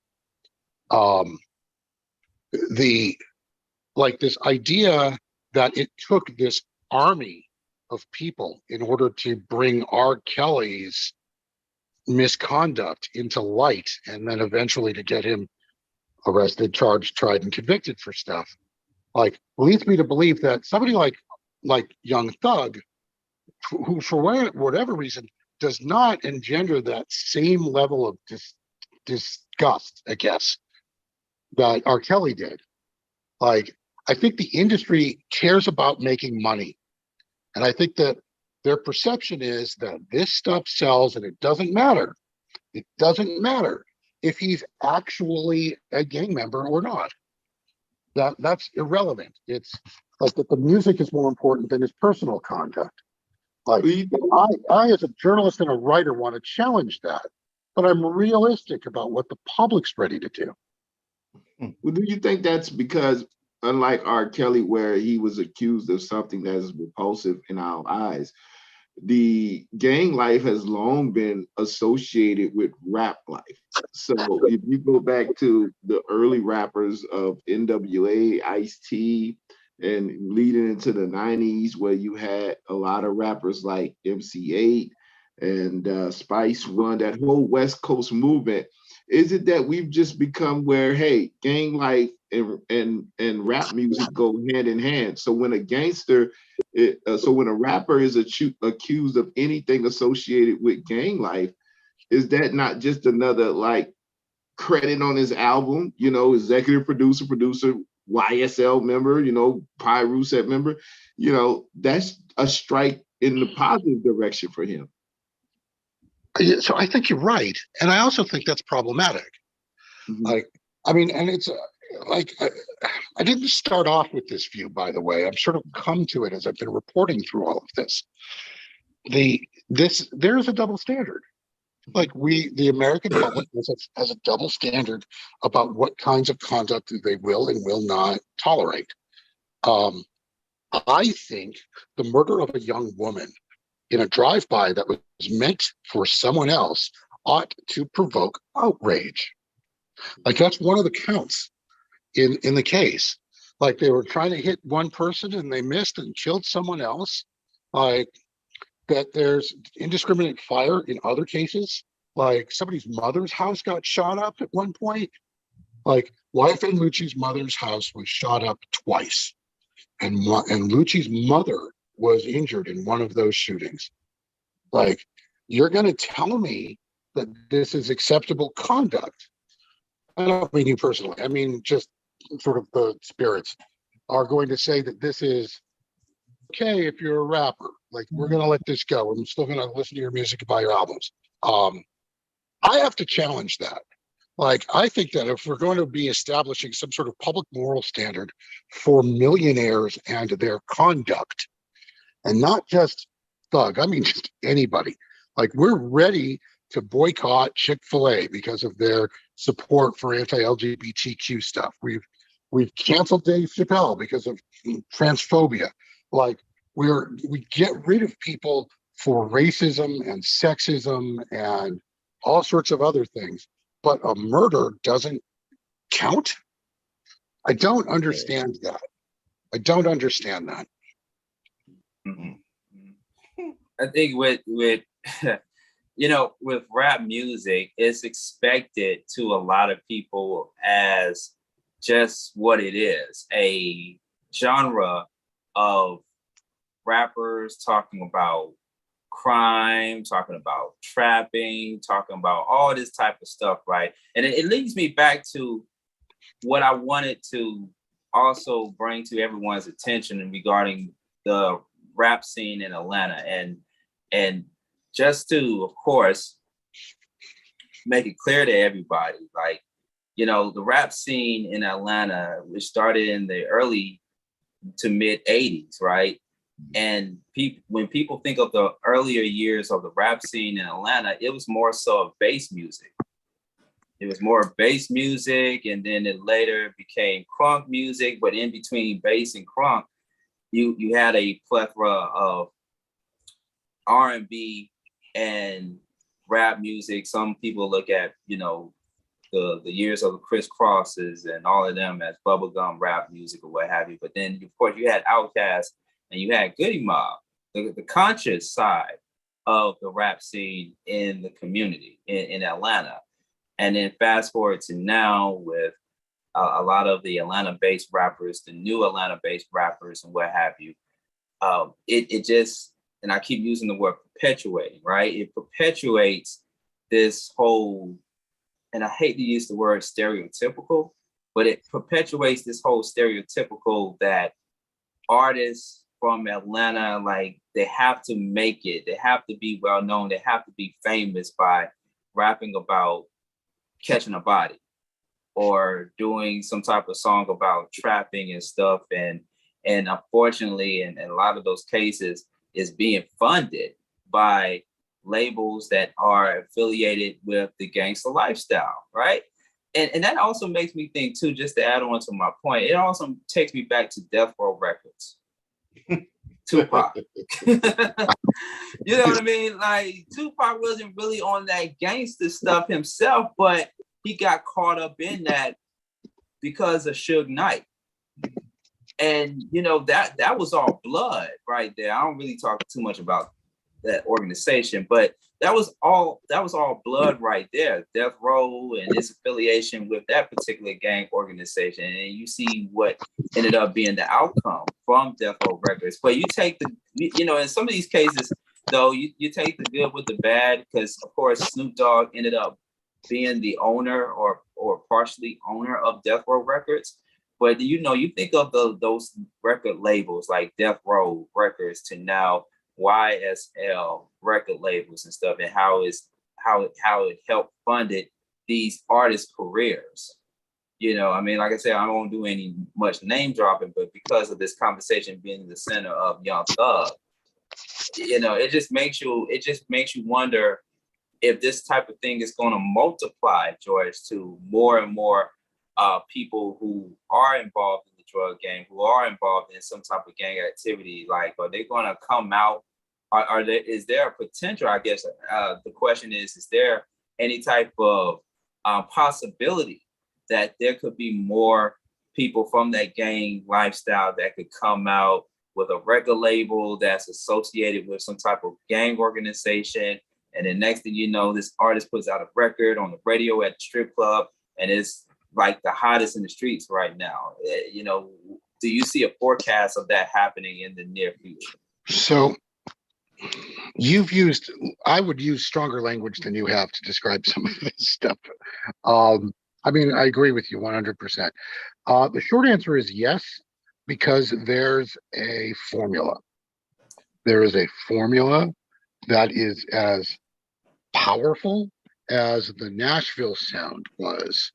This idea that it took this army of people in order to bring R. Kelly's misconduct into light and then eventually to get him arrested, charged, tried, and convicted for stuff, like, leads me to believe that somebody like Young Thug, who for whatever reason does not engender that same level of disgust, I guess, that R. Kelly did. Like, I think the industry cares about making money. And I think that their perception is that this stuff sells and it doesn't matter. It doesn't matter if he's actually a gang member or not. That's irrelevant. It's like that the music is more important than his personal conduct. Like, I as a journalist and a writer want to challenge that, but I'm realistic about what the public's ready to do. Well, do you think that's because, unlike R. Kelly, where he was accused of something that is repulsive in our eyes, the gang life has long been associated with rap life. So if you go back to the early rappers of NWA, Ice-T, and leading into the 90s, where you had a lot of rappers like MC8 and Spice One, that whole West Coast movement, Is it that we've just become where, hey, gang life and rap music go hand in hand? So when a gangster, so when a rapper is accused of anything associated with gang life, is that not just another like credit on his album? You know, executive producer, YSL member, you know, Pyru set member. You know, that's a strike in the positive direction for him. So I think you're right, and I also think that's problematic. Like, I mean, and it's like I didn't start off with this view, by the way. I've sort of come to it as I've been reporting through all of this. There's a double standard. Like the American public has a double standard about what kinds of conduct they will and will not tolerate. I think the murder of a young woman in a drive-by that was meant for someone else ought to provoke outrage. Like that's one of the counts in the case. Like they were trying to hit one person and they missed and killed someone else. Like that there's indiscriminate fire in other cases. Like somebody's mother's house got shot up at one point. Like YFN Lucci's mother's house was shot up twice. And Lucci's mother was injured in one of those shootings. Like, you're going to tell me that this is acceptable conduct? I don't mean you personally. I mean just sort of the spirits are going to say that this is okay if you're a rapper. Like, we're going to let this go. I'm still going to listen to your music and buy your albums. I have to challenge that. Like, I think that if we're going to be establishing some sort of public moral standard for millionaires and their conduct, and not just thug, I mean just anybody, like we're ready to boycott Chick-fil-A because of their support for anti-LGBTQ stuff. We've canceled Dave Chappelle because of transphobia. Like we get rid of people for racism and sexism and all sorts of other things. But a murder doesn't count? I don't understand that. I don't understand that. I think with you know, with rap music, it's expected to a lot of people as just what it is, a genre of rappers talking about crime, talking about trapping, talking about all this type of stuff, right? And it leads me back to what I wanted to also bring to everyone's attention regarding the rap scene in Atlanta, and just to, of course, make it clear to everybody, like, you know, the rap scene in Atlanta, which started in the early to mid 80s, right? And when people think of the earlier years of the rap scene in Atlanta, it was more so of bass music. It was more bass music, and then it later became crunk music. But in between bass and crunk, you had a plethora of R&B and rap music. Some people look at, you know, the years of the Criss Crosses and all of them as bubblegum rap music or what have you. But then, of course, you had Outkast and you had Goody Mob, the conscious side of the rap scene in the community in Atlanta. And then fast forward to now with a lot of the Atlanta-based rappers, the new Atlanta-based rappers and what have you. It just, and I keep using the word perpetuating, right? It perpetuates this whole, and I hate to use the word stereotypical, but it perpetuates this whole stereotypical that artists from Atlanta, like, they have to make it, they have to be well known, they have to be famous by rapping about catching a body or doing some type of song about trapping and stuff. And unfortunately, in a lot of those cases, is being funded by labels that are affiliated with the gangster lifestyle, right? And that also makes me think too, just to add on to my point, it also takes me back to Death Row Records. Tupac. You know what I mean? Like, Tupac wasn't really on that gangster stuff himself, but he got caught up in that because of Suge Knight. And, you know, that was all blood right there. I don't really talk too much about that organization. But that was all blood right there. Death Row and its affiliation with that particular gang organization. And you see what ended up being the outcome from Death Row Records. But you take in some of these cases, though, you take the good with the bad, because of course Snoop Dogg ended up being the owner or partially owner of Death Row Records. But you think of those record labels like Death Row Records to now YSL record labels and stuff, and how it helped funded these artists' careers. Like I said, I won't do any much name dropping, but because of this conversation being the center of Young Thug, it just makes you wonder if this type of thing is going to multiply, George, to more and more people who are involved in the drug game, who are involved in some type of gang activity. Like, are they going to come out? Is there a potential? I guess the question is there any type of possibility that there could be more people from that gang lifestyle that could come out with a record label that's associated with some type of gang organization? And then next thing you know, this artist puts out a record on the radio at the strip club, and it's like the hottest in the streets right now. Do you see a forecast of that happening in the near future? So I would use stronger language than you have to describe some of this stuff. I agree with you 100%. The short answer is yes, because there's a formula. There is a formula that is as powerful as the Nashville sound was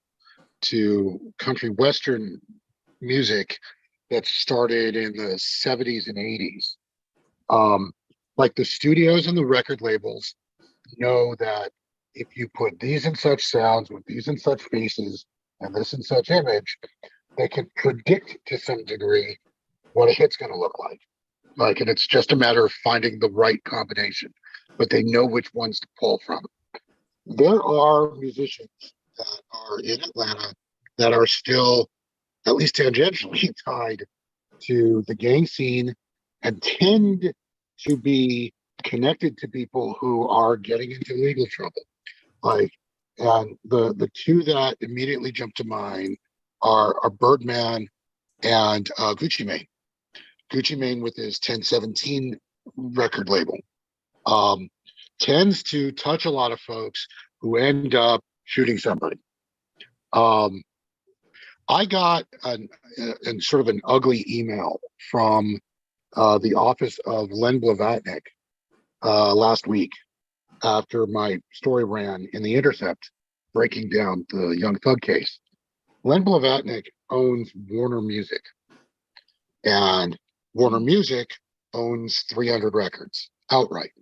to country western music that started in the 70s and 80s. Like the studios and the record labels know that if you put these and such sounds with these and such faces and this and such image, they can predict to some degree what a hit's going to look like. And it's just a matter of finding the right combination, but they know which ones to pull from. There are musicians that are in Atlanta that are still at least tangentially tied to the gang scene and tend to be connected to people who are getting into legal trouble. And the two that immediately jump to mind are Birdman and Gucci Mane. Gucci Mane with his 1017 record label tends to touch a lot of folks who end up shooting somebody. I got sort of an ugly email from the office of Len Blavatnik last week after my story ran in The Intercept, breaking down the Young Thug case. Len Blavatnik owns Warner Music, and Warner Music owns 300 Records outright.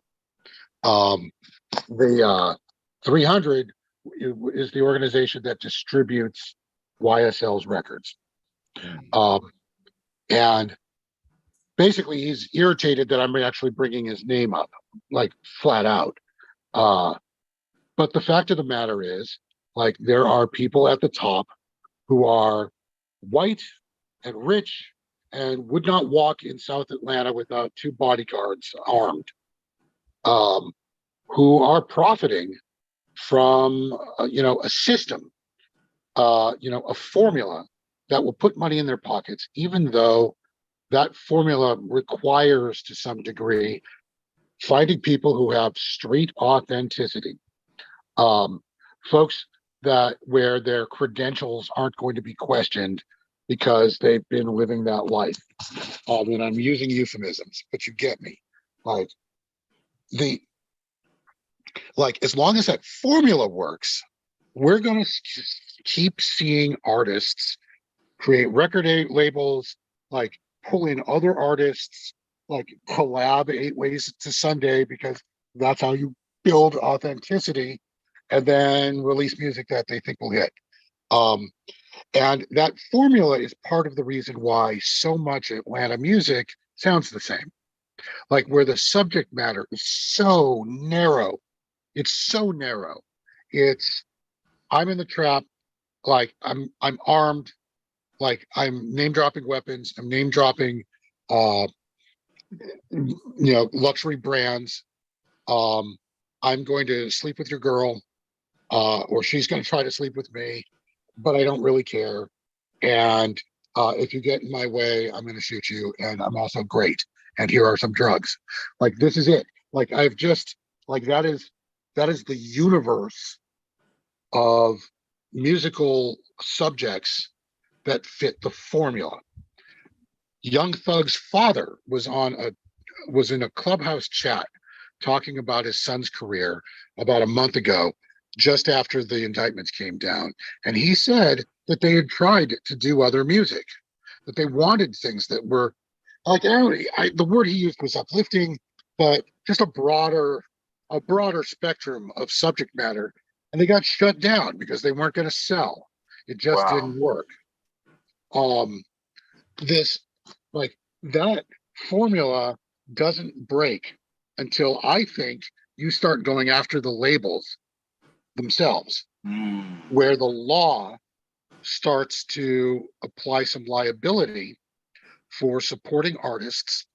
The 300 is the organization that distributes YSL's records. And basically he's irritated that I'm actually bringing his name up, like flat out. But the fact of the matter is, like, there are people at the top who are white and rich and would not walk in South Atlanta without two bodyguards armed, who are profiting from, a system, a formula that will put money in their pockets, even though that formula requires, to some degree, finding people who have street authenticity, folks where their credentials aren't going to be questioned because they've been living that life. And I'm using euphemisms, but you get me. As long as that formula works, we're going to keep seeing artists create record labels, pull in other artists, collab 8 Ways to Sunday, because that's how you build authenticity, and then release music that they think will hit. And that formula is part of the reason why so much Atlanta music sounds the same. Where the subject matter is so narrow. It's so narrow. I'm in the trap, I'm armed, I'm name dropping weapons, I'm name dropping luxury brands, I'm going to sleep with your girl, or she's going to try to sleep with me, but I don't really care. And if you get in my way, I'm going to shoot you. And I'm also great. And here are some drugs. Like, this is it. Like, I've just, like, that is the universe of musical subjects that fit the formula. Young Thug's father was in a Clubhouse chat talking about his son's career about a month ago, just after the indictments came down. And he said that they had tried to do other music, that they wanted things that were like, the word he used was uplifting, but just a broader spectrum of subject matter. And they got shut down because they weren't going to sell. It just Wow. didn't work. This, like, that formula doesn't break until, I think, you start going after the labels themselves, where the law starts to apply some liability for supporting artists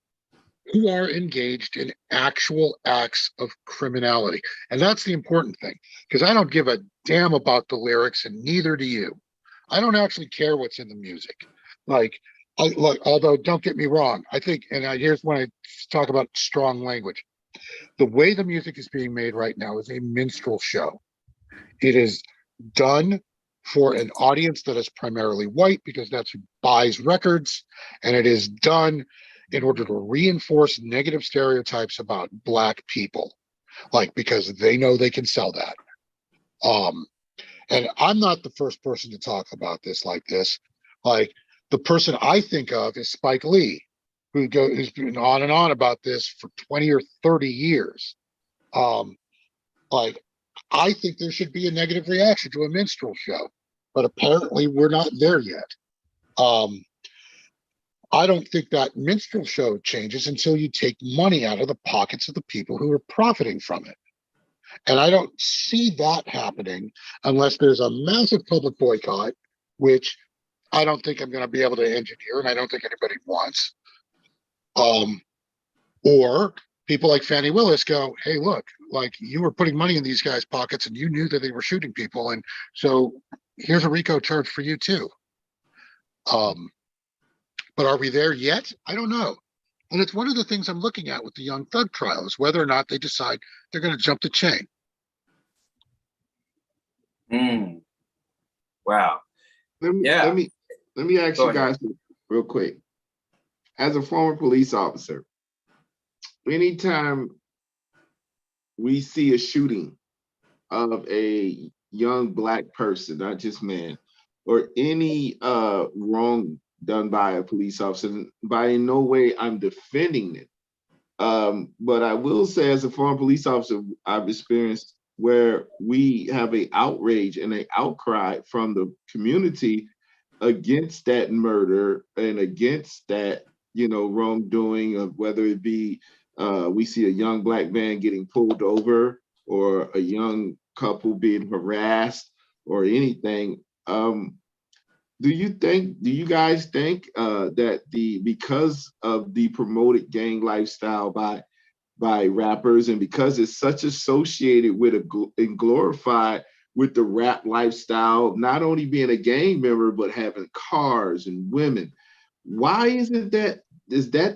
who are engaged in actual acts of criminality. And that's the important thing, because I don't give a damn about the lyrics, and neither do you. I don't actually care what's in the music. Like, look, although don't get me wrong, I think, and here's when I talk about strong language. The way the music is being made right now is a minstrel show. It is done for an audience that is primarily white, because that's who buys records, and it is done in order to reinforce negative stereotypes about Black people, like, because they know they can sell that. And I'm not the first person to talk about this like this. Like, the person I think of is Spike Lee, who's been on and on about this for 20 or 30 years. Like, I think there should be a negative reaction to a minstrel show, but apparently we're not there yet. I don't think that minstrel show changes until you take money out of the pockets of the people who are profiting from it. And I don't see that happening unless there's a massive public boycott, which I don't think I'm going to be able to engineer, and I don't think anybody wants. Or people like Fannie Willis go, hey, look, like, you were putting money in these guys' pockets and you knew that they were shooting people. And so here's a RICO charge for you too. But are we there yet? I don't know. And it's one of the things I'm looking at with the Young Thug trial, is whether or not they decide they're going to jump the chain. Wow. Let me ask you guys real quick. As a former police officer, anytime we see a shooting of a young Black person, not just man, or any wrong done by a police officer, by in no way I'm defending it. But I will say, as a former police officer, I've experienced where we have a outrage and an outcry from the community against that murder and against that, wrongdoing, of whether it be we see a young Black man getting pulled over, or a young couple being harassed, or anything. Do you guys think that because of the promoted gang lifestyle by rappers, and because it's such associated with and glorified with the rap lifestyle, not only being a gang member, but having cars and women, why is that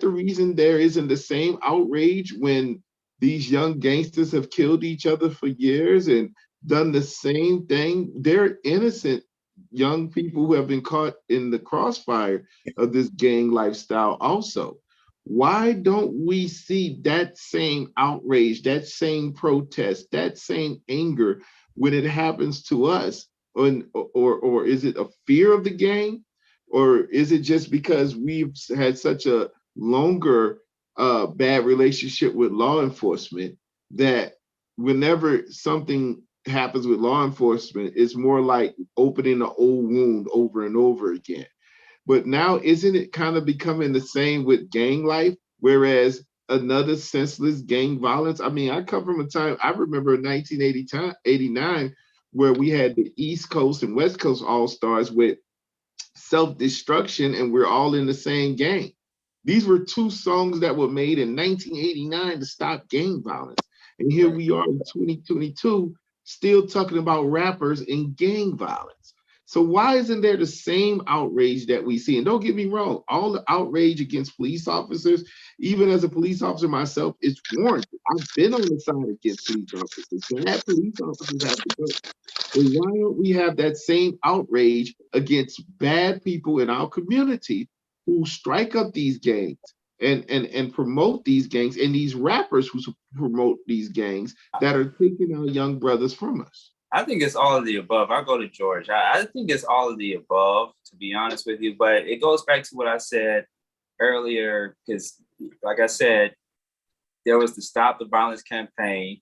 the reason there isn't the same outrage when these young gangsters have killed each other for years and done the same thing? They're innocent young people who have been caught in the crossfire of this gang lifestyle also. Why don't we see that same outrage, that same protest, that same anger when it happens to us? Or is it a fear of the gang? Or is it just because we've had such a longer bad relationship with law enforcement that whenever something happens with law enforcement, it's more like opening an old wound over and over again? But now, isn't it kind of becoming the same with gang life? Whereas another senseless gang violence. I mean, I come from a time, I remember 1989, where we had the East Coast and West Coast All-Stars with self-destruction, and we're all in the same gang. These were two songs that were made in 1989 to stop gang violence. And here we are in 2022, still talking about rappers and gang violence. So why isn't there the same outrage that we see? And don't get me wrong, all the outrage against police officers, even as a police officer myself, is warranted. I've been on the side against police officers. Bad police officers have to go. But why don't we have that same outrage against bad people in our community who strike up these gangs and promote these gangs, and these rappers who promote these gangs that are taking our young brothers from us? I think it's all of the above. I'll go to George. I think it's all of the above, to be honest with you. But it goes back to what I said earlier, because like I said, there was the Stop the Violence campaign,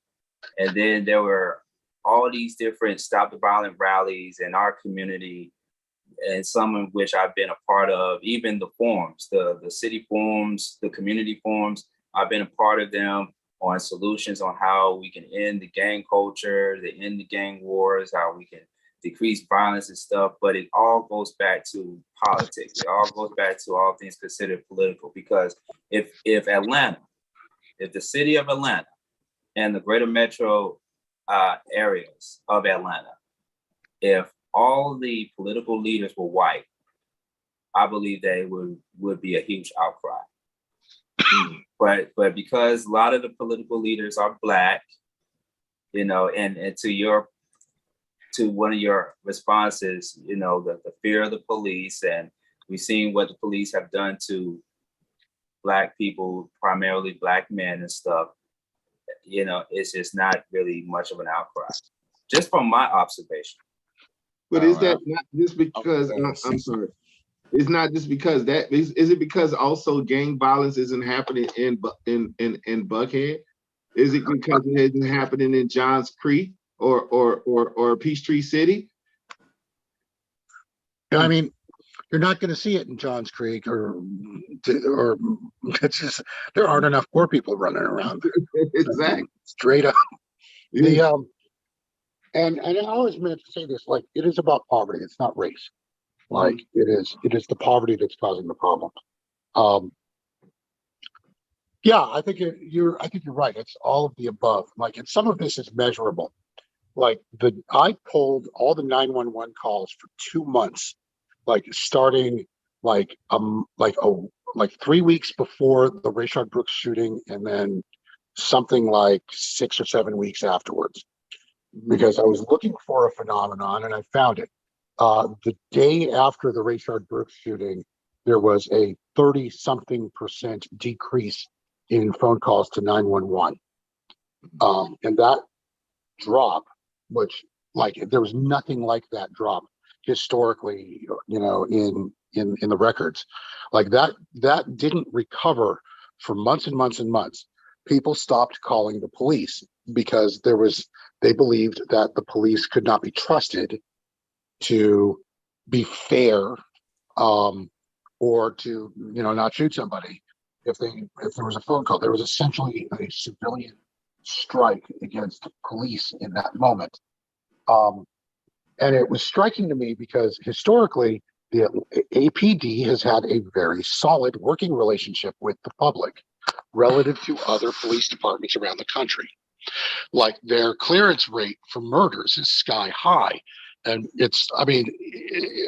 and then there were all these different Stop the Violence rallies in our community, and some of which I've been a part of, even the forums, the city forums, the community forums. I've been a part of them on solutions on how we can end the gang culture, to end the gang wars, how we can decrease violence and stuff. But it all goes back to politics. It all goes back to all things considered political. Because if Atlanta, if the city of Atlanta and the greater metro areas of Atlanta, if all the political leaders were white, I believe they would be a huge outcry. But because a lot of the political leaders are Black, you know, and to one of your responses, you know, the fear of the police, and we've seen what the police have done to Black people, primarily Black men and stuff, you know, it's just not really much of an outcry, just from my observation. But is that not just because, I'm sorry, it's not just because that, is it because also gang violence isn't happening in Buckhead? Is it because it isn't happening in Johns Creek or Peachtree City? I mean, you're not going to see it in Johns Creek or it's just, there aren't enough poor people running around. Exactly. Straight up. The and I always meant to say this, like, it is about poverty. It's not race. Like it is the poverty that's causing the problem. Yeah, I think you're right. It's all of the above. Like, and some of this is measurable. Like I pulled all the 911 calls for 2 months, like starting like 3 weeks before the Rayshard Brooks shooting, and then something like 6 or 7 weeks afterwards, because I was looking for a phenomenon and I found it. The day after the Rayshard Brooks shooting, there was a 30-something% decrease in phone calls to 911. And that drop, which, like, there was nothing like that drop historically, you know, in the records. Like that didn't recover for months and months and months. People stopped calling the police because they believed that the police could not be trusted to be fair, or to, you know, not shoot somebody if there was a phone call. There was essentially a civilian strike against police in that moment. And it was striking to me because historically the APD has had a very solid working relationship with the public relative to other police departments around the country. Like, their clearance rate for murders is sky high. And it's, I mean,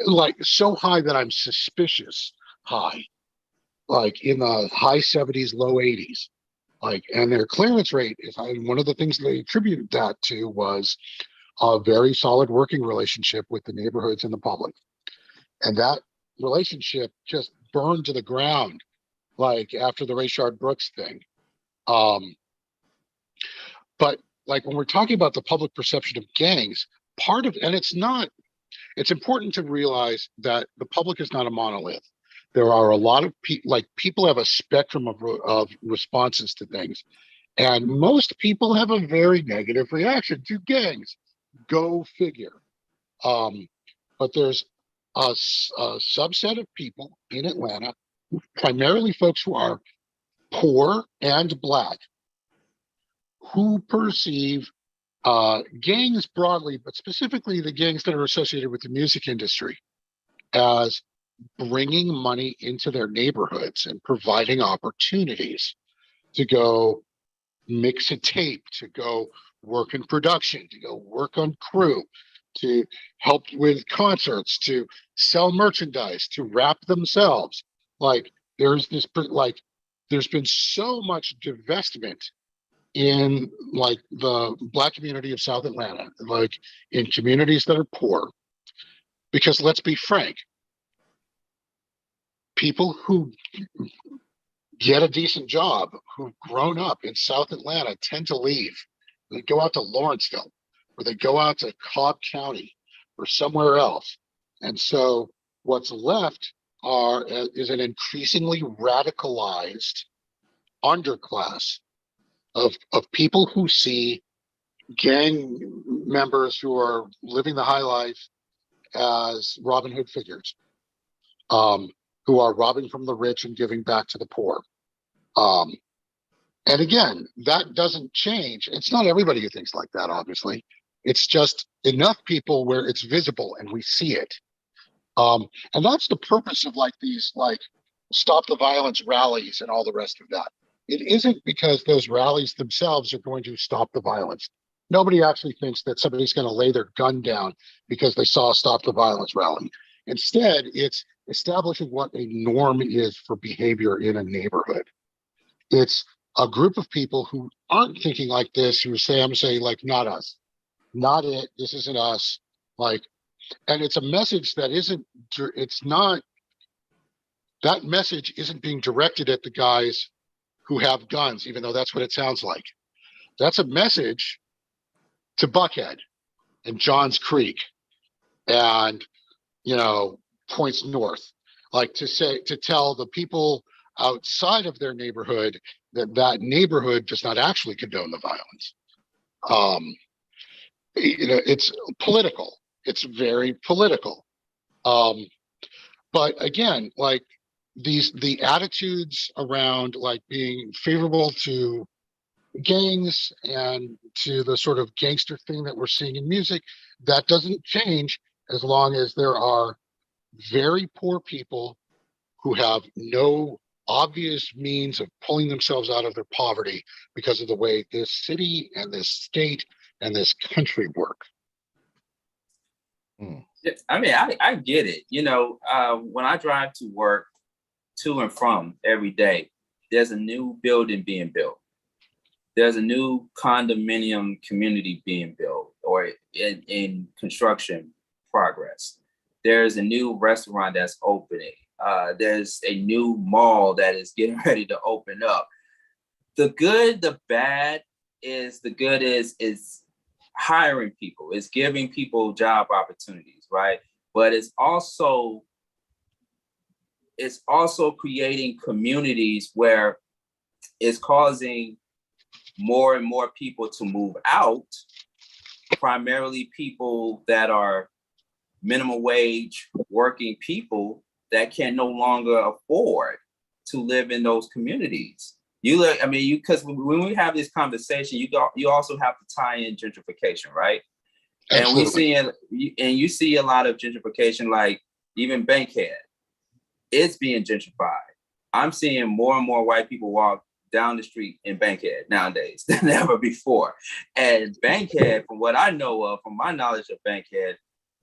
like, so high that I'm suspicious high, like in the high 70s, low 80s. Like, and their clearance rate is high. And one of the things they attributed that to was a very solid working relationship with the neighborhoods and the public. And that relationship just burned to the ground, like, after the Rayshard Brooks thing. But like, when we're talking about the public perception of gangs, it's important to realize that the public is not a monolith. There are a lot of people have a spectrum of responses to things. And most people have a very negative reaction to gangs. Go figure. But there's a subset of people in Atlanta, primarily folks who are poor and Black, who perceive gangs broadly, but specifically the gangs that are associated with the music industry, as bringing money into their neighborhoods and providing opportunities to go mix a tape, to go work in production, to go work on crew, to help with concerts, to sell merchandise, to rap themselves. Like there's this, like there's been so much divestment in like the Black community of South Atlanta, like in communities that are poor. Because let's be frank, people who get a decent job, who've grown up in South Atlanta, tend to leave. They go out to Lawrenceville, or they go out to Cobb County, or somewhere else. And so what's left is an increasingly radicalized underclass of people who see gang members who are living the high life as Robin Hood figures, who are robbing from the rich and giving back to the poor. And again, that doesn't change. It's not everybody who thinks like that, obviously. It's just enough people where it's visible and we see it. And that's the purpose of like these like stop the violence rallies and all the rest of that. It isn't because those rallies themselves are going to stop the violence. Nobody actually thinks that somebody's going to lay their gun down because they saw a stop the violence rally. Instead, it's establishing what a norm is for behavior in a neighborhood. It's a group of people who aren't thinking like this, who say, I'm saying like, not us, not it, this isn't us. Like, and it's a message that that message isn't being directed at the guys who have guns, even though that's what it sounds like. That's a message to Buckhead and Johns Creek and, points north, like to tell the people outside of their neighborhood that neighborhood does not actually condone the violence. It's political. It's very political. But again, like the attitudes around like being favorable to gangs and to the sort of gangster thing that we're seeing in music, that doesn't change as long as there are very poor people who have no obvious means of pulling themselves out of their poverty because of the way this city and this state and this country work. I mean, I get it. When I drive to work, to and from every day, there's a new building being built. There's a new condominium community being built or in construction progress. There's a new restaurant that's opening. There's a new mall that is getting ready to open up. The good, the bad is the good is hiring people. It's giving people job opportunities, right? But it's also creating communities where it's causing more and more people to move out, primarily people that are minimum wage working people that can no longer afford to live in those communities. Because when we have this conversation, you also have to tie in gentrification, right? Absolutely. And you see a lot of gentrification, like even Bankhead, it's being gentrified. I'm seeing more and more white people walk down the street in Bankhead nowadays than ever before. And Bankhead, from what I know of, from my knowledge of Bankhead,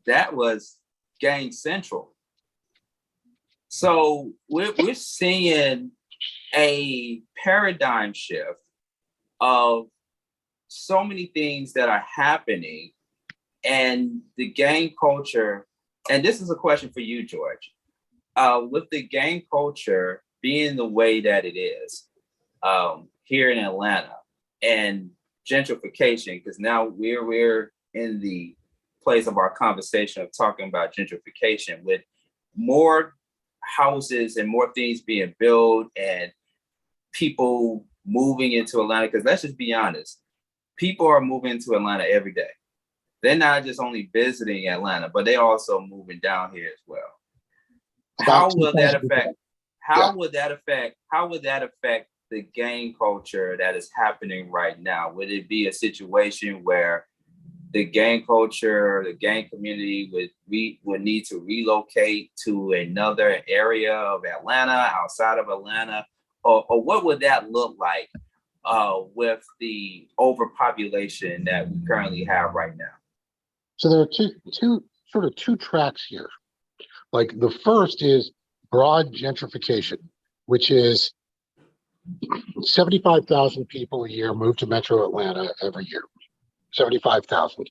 that was gang central. So we're seeing a paradigm shift of so many things that are happening, and the gang culture. And this is a question for you, George. With the gang culture being the way that it is here in Atlanta, and gentrification, because now we're in the place of our conversation of talking about gentrification, with more houses and more things being built and people moving into Atlanta. Because let's just be honest, people are moving to Atlanta every day. They're not just only visiting Atlanta, but they also moving down here as well. How would that affect the gang culture that is happening right now? Would it be a situation where the gang culture, the gang community would need to relocate to another area of Atlanta, outside of Atlanta? Or what would that look like with the overpopulation that we currently have right now? So there are two tracks here. Like the first is broad gentrification, which is 75,000 people a year move to Metro Atlanta every year. 75,000.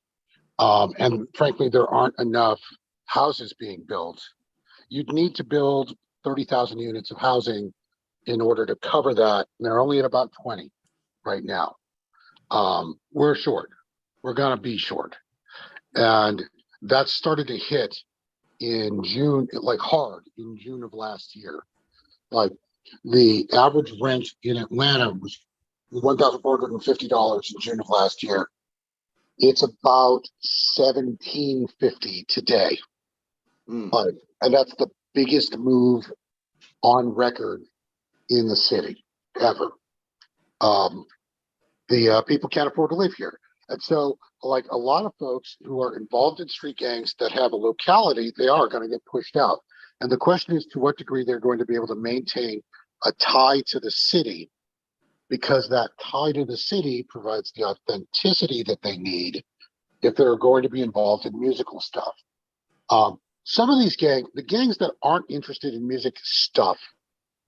And frankly, there aren't enough houses being built. You'd need to build 30,000 units of housing in order to cover that. And they're only at about 20 right now. We're short. We're going to be short. And that started to hit in June, like hard in June of last year. Like the average rent in Atlanta was $1,450 in June of last year. It's about $1,750 today. And that's the biggest move on record in the city ever. The people can't afford to live here. And so, like a lot of folks who are involved in street gangs that have a locality, they are going to get pushed out. And the question is to what degree they're going to be able to maintain a tie to the city, because that tie to the city provides the authenticity that they need if they're going to be involved in musical stuff. Some of these the gangs that aren't interested in music stuff,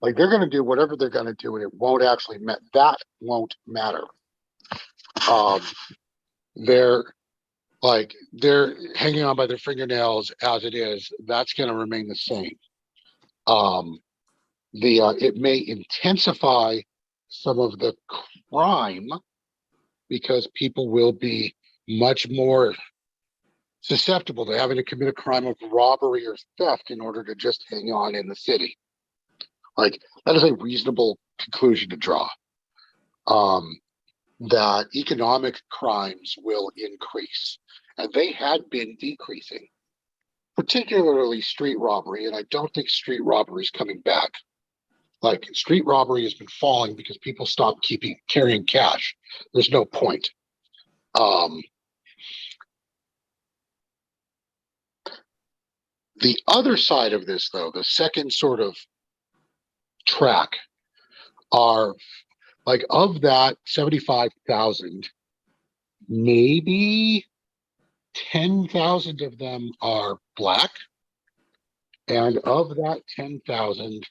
like they're going to do whatever they're going to do, and it won't actually that won't matter. They're hanging on by their fingernails as it is. That's going to remain the same. It may intensify some of the crime because people will be much more susceptible to having to commit a crime of robbery or theft in order to just hang on in the city. Like that is a reasonable conclusion to draw. That economic crimes will increase, and they had been decreasing, particularly street robbery. And I don't think street robbery is coming back. Like street robbery has been falling because people stopped carrying cash. There's no point. The other side of this, though, the second sort of track are like of that 75,000, maybe 10,000 of them are Black. And of that 10,000,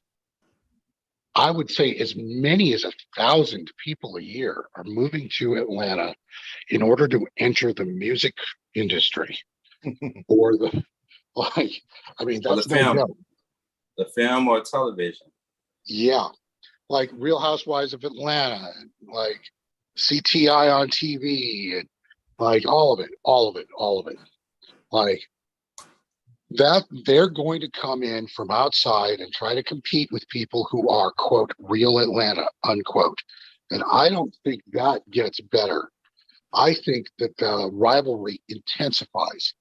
I would say as many as 1,000 people a year are moving to Atlanta in order to enter the music industry or that's no joke. The film or television. Yeah. Like Real Housewives of Atlanta, like CTI on TV, and like all of it. Like that, they're going to come in from outside and try to compete with people who are, quote, real Atlanta, unquote. And I don't think that gets better. I think that the rivalry intensifies.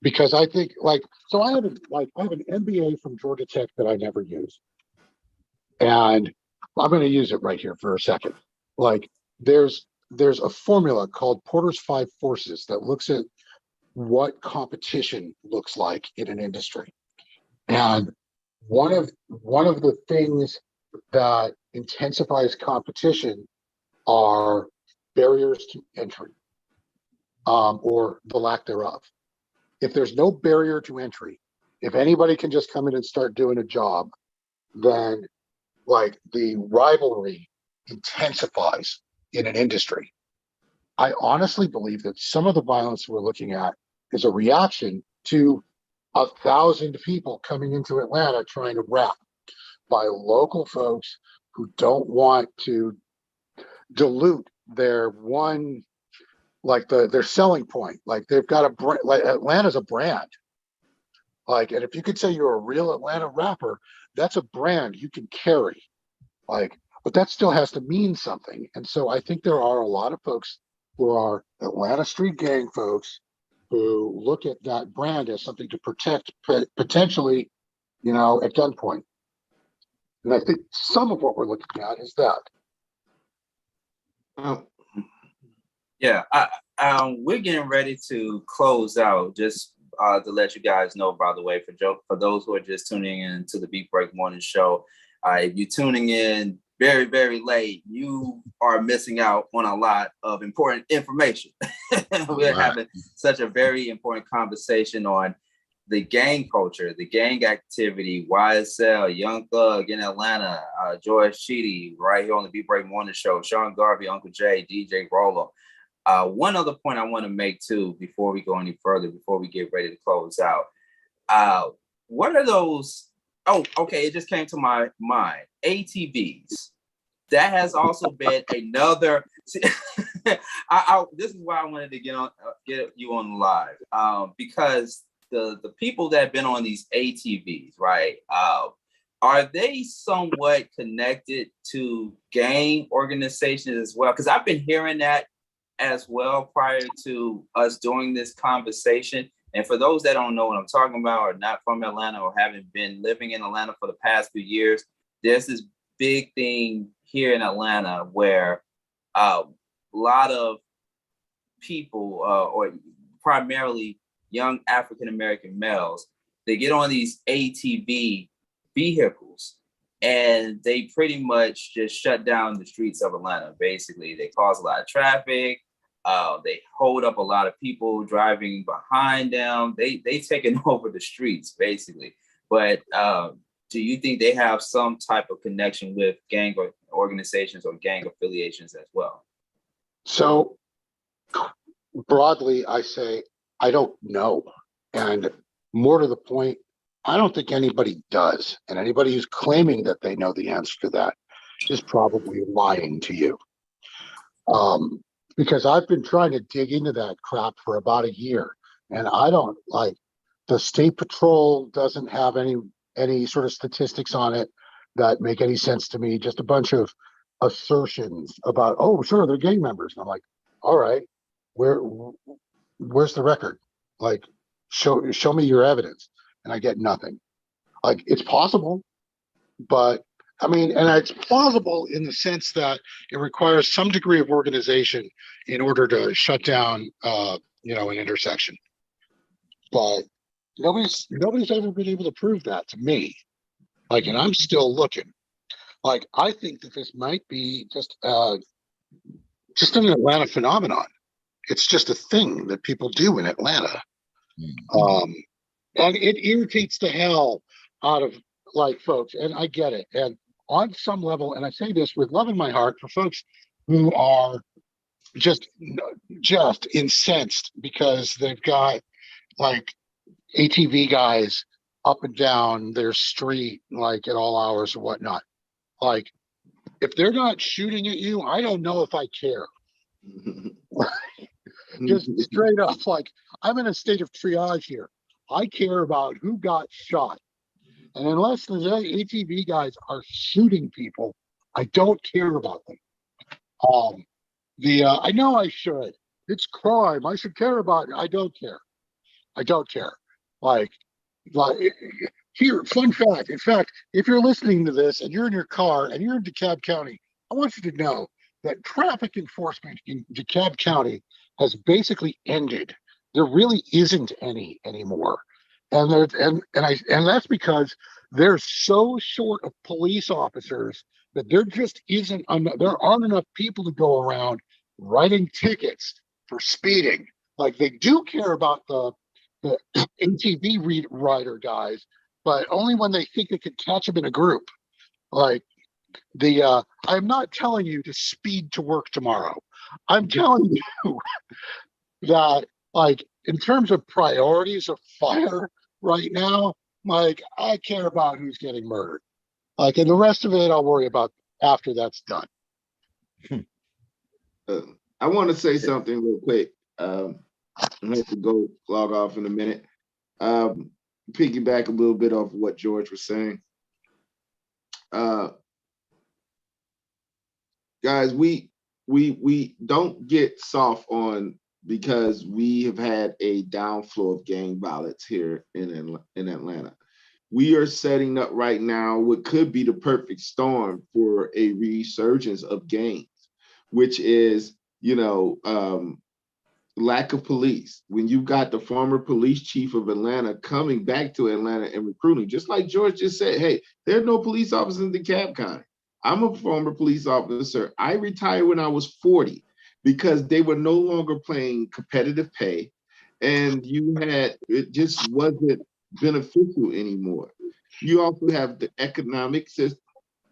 Because I think I have an MBA from Georgia Tech that I never use. And I'm going to use it right here for a second. Like there's a formula called Porter's 5 Forces that looks at what competition looks like in an industry. And one of the things that intensifies competition are barriers to entry, or the lack thereof. If there's no barrier to entry, if anybody can just come in and start doing a job, then like the rivalry intensifies in an industry. I honestly believe that some of the violence we're looking at is a reaction to 1,000 people coming into Atlanta trying to rap by local folks who don't want to dilute their one, like their selling point. Like they've got a brand, like Atlanta's a brand. Like, and if you could say you're a real Atlanta rapper, that's a brand you can carry. Like, but that still has to mean something. And so I think there are a lot of folks who are Atlanta street gang folks who look at that brand as something to protect potentially, at gunpoint. And I think some of what we're looking at is that. Yeah, we're getting ready to close out. Just to let you guys know, by the way, for those who are just tuning in to the Beat Break Morning Show, if you're tuning in very, very late, you are missing out on a lot of important information. We're having such a very important conversation on the gang culture, the gang activity, YSL, Young Thug in Atlanta, George Cheedy, right here on the Beat Break Morning Show, Sean Garvey, Uncle Jay, DJ Rolo. One other point I want to make too, before we go any further, before we get ready to close out. What are those? Oh, okay. It just came to my mind. ATVs. That has also been another. This is why I wanted to get you on live, because the people that have been on these ATVs, right? Are they somewhat connected to gang organizations as well? Because I've been hearing that as well prior to us doing this conversation. And for those that don't know what I'm talking about, or not from Atlanta, or haven't been living in Atlanta for the past few years, there's this big thing here in Atlanta where a lot of people, or primarily young African-American males, they get on these ATV vehicles and they pretty much just shut down the streets of Atlanta. Basically, they cause a lot of traffic. They hold up a lot of people driving behind them. They taking over the streets, basically. But do you think they have some type of connection with gang organizations or gang affiliations as well? So broadly, I say, I don't know. And more to the point, I don't think anybody does. And anybody who's claiming that they know the answer to that is probably lying to you. Because I've been trying to dig into that crap for about a year. And I don't the State Patrol doesn't have any sort of statistics on it that make any sense to me. Just a bunch of assertions about, oh, sure, they're gang members. And I'm like, all right, where's the record? Like, show me your evidence. And I get nothing. Like, it's possible, but I mean, and it's plausible in the sense that it requires some degree of organization in order to shut down, an intersection. But nobody's ever been able to prove that to me. Like, and I'm still looking. Like, I think that this might be just an Atlanta phenomenon. It's just a thing that people do in Atlanta. And it irritates the hell out of folks, and I get it. And on some level, and I say this with love in my heart for folks who are just incensed because they've got ATV guys up and down their street at all hours or whatnot. Like, if they're not shooting at you, I don't know if I care. Just straight up, I'm in a state of triage here. I care about who got shot. And unless the ATV guys are shooting people, I don't care about them. I know I should. It's crime. I should care about it. I don't care. I don't care. Here, fun fact. In fact, if you're listening to this and you're in your car and you're in DeKalb County, I want you to know that traffic enforcement in DeKalb County has basically ended. There really isn't any anymore. And that's because they're so short of police officers that there just there aren't enough people to go around writing tickets for speeding. Like, they do care about the ATV rider guys, but only when they think they could catch them in a group. I'm not telling you to speed to work tomorrow. I'm telling you that, in terms of priorities of fire right now, I care about who's getting murdered. And the rest of it, I'll worry about after that's done. I want to say something real quick. I have to go log off in a minute. Piggyback a little bit off what George was saying. Guys, we don't get soft on because we have had a downflow of gang violence here in Atlanta. We are setting up right now what could be the perfect storm for a resurgence of gangs, which is, lack of police. When you've got the former police chief of Atlanta coming back to Atlanta and recruiting, just like George just said, hey, there are no police officers in DeKalb County. I'm a former police officer. I retired when I was 40 because they were no longer paying competitive pay, and it just wasn't beneficial anymore. You also have the economic system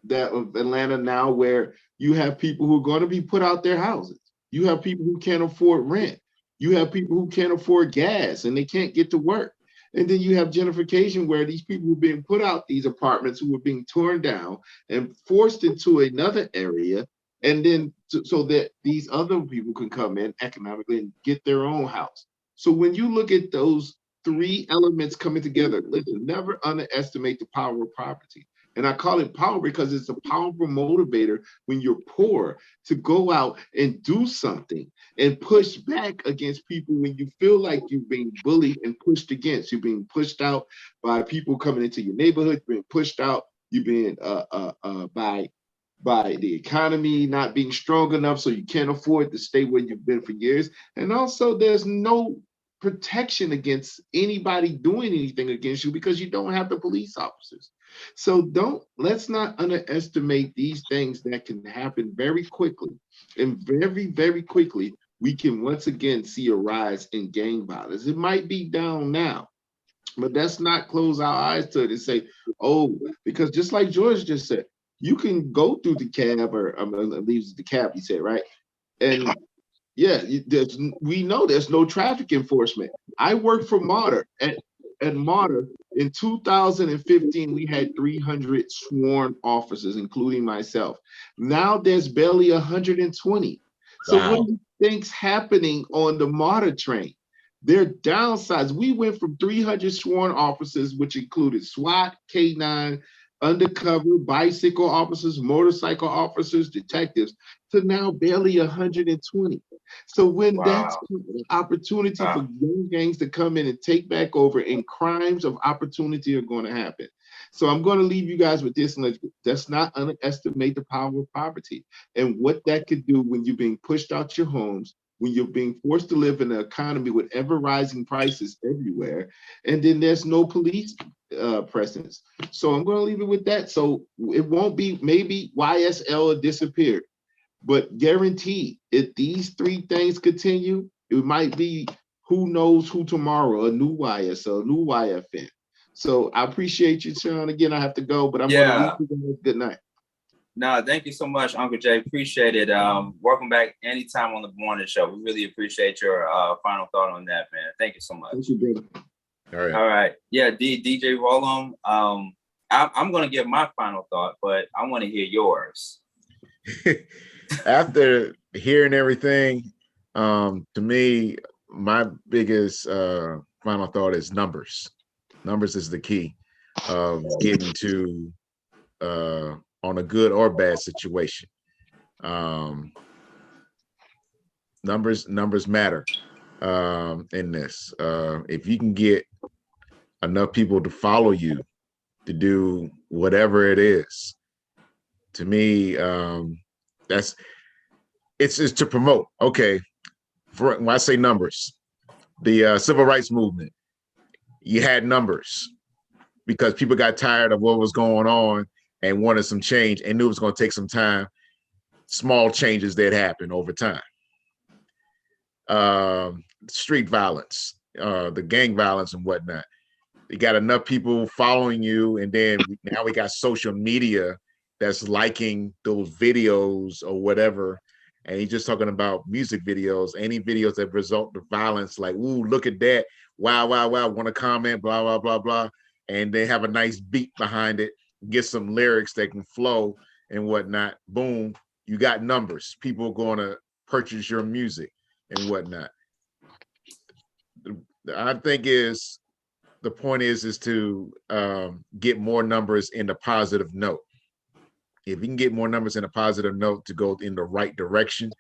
that of Atlanta now, where you have people who are going to be put out their houses. You have people who can't afford rent. You have people who can't afford gas and they can't get to work. And then you have gentrification, where these people who are being put out these apartments, who are being torn down and forced into another area, and then so that these other people can come in economically and get their own house. So when you look at those three elements coming together, listen, never underestimate the power of property. And I call it power because it's a powerful motivator when you're poor to go out and do something and push back against people when you feel like you're being bullied and pushed against. You're being pushed out by people coming into your neighborhood, you're being pushed out, you're being by the economy not being strong enough so you can't afford to stay where you've been for years. And also there's no protection against anybody doing anything against you because you don't have the police officers. So let's not underestimate these things that can happen very quickly. And very, very quickly, we can once again see a rise in gang violence. It might be down now, but let's not close our eyes to it and say, oh, because just like George just said, you can go through the cab, or leaves the cab, he said, right? And yeah, we know there's no traffic enforcement. I worked for Martyr. At Martyr in 2015, we had 300 sworn officers, including myself. Now there's barely 120. So what Wow. do you think's happening on the Martyr train? They're downsides. We went from 300 sworn officers, which included SWAT, K9, undercover, bicycle officers, motorcycle officers, detectives, to now barely 120. So when that's Wow. an opportunity for Wow. young gangs to come in and take back over, and crimes of opportunity are going to happen. So I'm going to leave you guys with this. Let's not underestimate the power of poverty and what that could do when you're being pushed out your homes, when you're being forced to live in an economy with ever rising prices everywhere, and then there's no police presence. So I'm going to leave it with that. So it won't be, maybe YSL disappeared, but guaranteed, if these three things continue, it might be who knows who tomorrow, a new YSL, a new YFN. So I appreciate you, Sean. Again, I have to go, but I'm going to leave Yeah. you guys. Good night. No, thank you so much, Uncle Jay. Appreciate it. Welcome back anytime on the morning show. We really appreciate your final thought on that, man. Thank you so much. Thank you, brother. All right. All right. Yeah, DJ Rollum. I'm going to give my final thought, but I want to hear yours. After hearing everything, to me, my biggest final thought is numbers. Numbers is the key of getting to on a good or bad situation. Numbers matter in this. If you can get enough people to follow you to do whatever it is, to me, it's to promote. Okay, when I say numbers, the civil rights movement, you had numbers because people got tired of what was going on and wanted some change and knew it was going to take some time. Small changes that happen over time. Street violence, the gang violence and whatnot. You got enough people following you, and then now we got social media that's liking those videos or whatever. And he's just talking about music videos, any videos that result in violence, like, ooh, look at that. Wow, wow, wow. Want to comment, blah, blah, blah, blah. And they have a nice beat behind it, get some lyrics that can flow and whatnot. Boom, you got numbers. People are going to purchase your music and whatnot. I think the point is to get more numbers in the positive note. If you can get more numbers in a positive note to go in the right direction,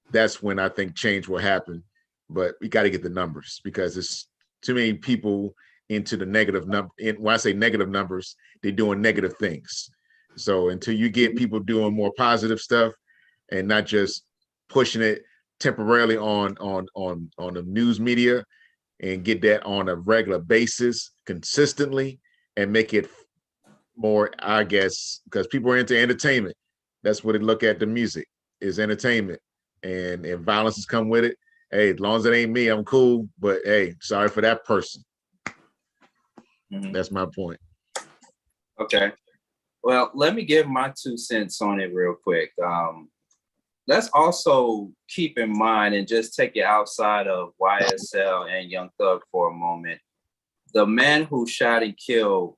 that's when I think change will happen. But we got to get the numbers because it's too many people into the negative number. When I say negative numbers, they're doing negative things. So until you get people doing more positive stuff and not just pushing it temporarily on the news media, and get that on a regular basis consistently and make it more, I guess, because people are into entertainment. that's what it look at. The music is entertainment, and if violence has come with it, hey, as long as it ain't me, I'm cool. But hey, sorry for that person. That's my point. Okay. Well, let me give my 2 cents on it real quick. Let's also keep in mind and just take it outside of YSL and Young Thug for a moment. The man who shot and killed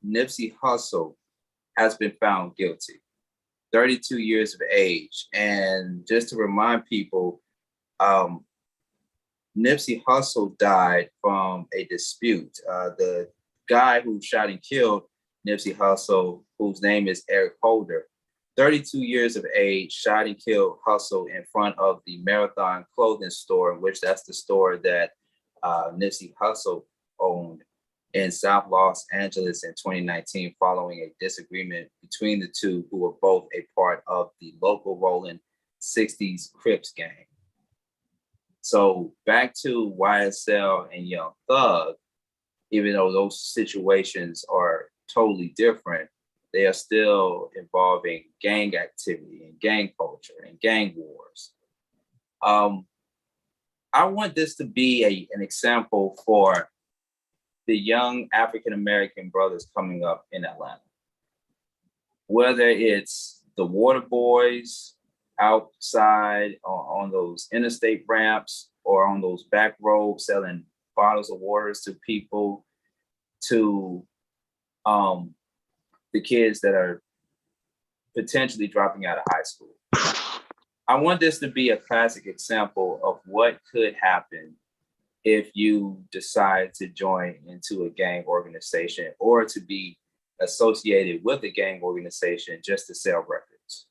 Nipsey Hussle has been found guilty, 32 years of age. And just to remind people, Nipsey Hussle died from a dispute. The guy who shot and killed Nipsey Hussle, whose name is Eric Holder, 32 years of age, shot and killed Hussle in front of the Marathon clothing store, which that's the store that Nipsey Hussle owned in South Los Angeles in 2019, following a disagreement between the two, who were both a part of the local rolling 60s Crips gang. So back to YSL and Young Thug, even though those situations are totally different, they are still involving gang activity and gang culture and gang wars. I want this to be an example for the young African-American brothers coming up in Atlanta. Whether it's the water boys outside on those interstate ramps or on those back roads selling bottles of waters to people, to the kids that are potentially dropping out of high school. I want this to be a classic example of what could happen if you decide to join into a gang organization or to be associated with a gang organization just to sell records.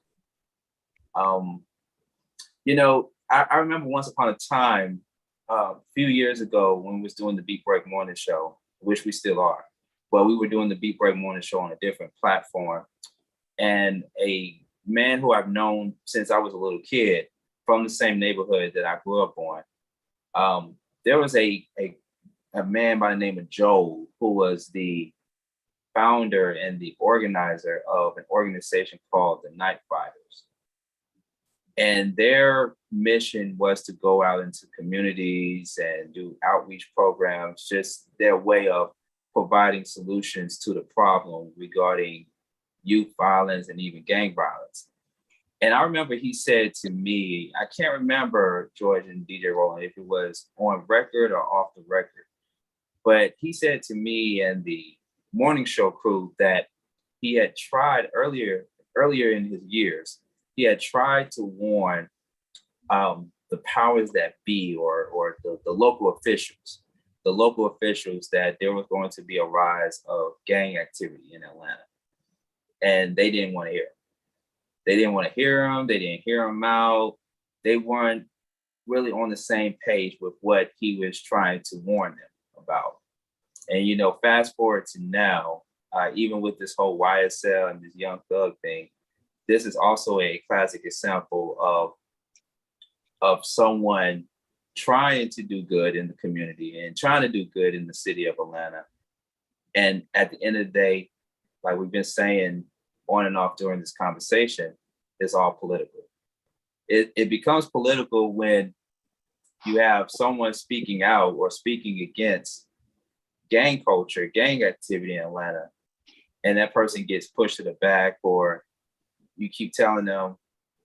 You know, I remember once upon a time, a few years ago, when we was doing the Beat Break Morning Show, which we still are, but we were doing the Beat Break Morning Show on a different platform. And a man who I've known since I was a little kid from the same neighborhood that I grew up on, there was a man by the name of Joel, who was the founder and the organizer of an organization called the Night Fighters. And their mission was to go out into communities and do outreach programs, just their way of providing solutions to the problem regarding youth violence and even gang violence. And I remember he said to me, I can't remember, George and DJ Roland, if it was on record or off the record, but he said to me and the morning show crew that he had tried earlier in his years, he had tried to warn the powers that be or the local officials that there was going to be a rise of gang activity in Atlanta. And they didn't want to hear him. They didn't want to hear him. They didn't hear him out. They weren't really on the same page with what he was trying to warn them about. And, you know, fast forward to now, even with this whole YSL and this Young Thug thing, this is also a classic example of someone trying to do good in the community and trying to do good in the city of Atlanta. And at the end of the day, like we've been saying on and off during this conversation, it's all political. It becomes political when you have someone speaking out or speaking against gang culture, gang activity in Atlanta, and that person gets pushed to the back, or you keep telling them,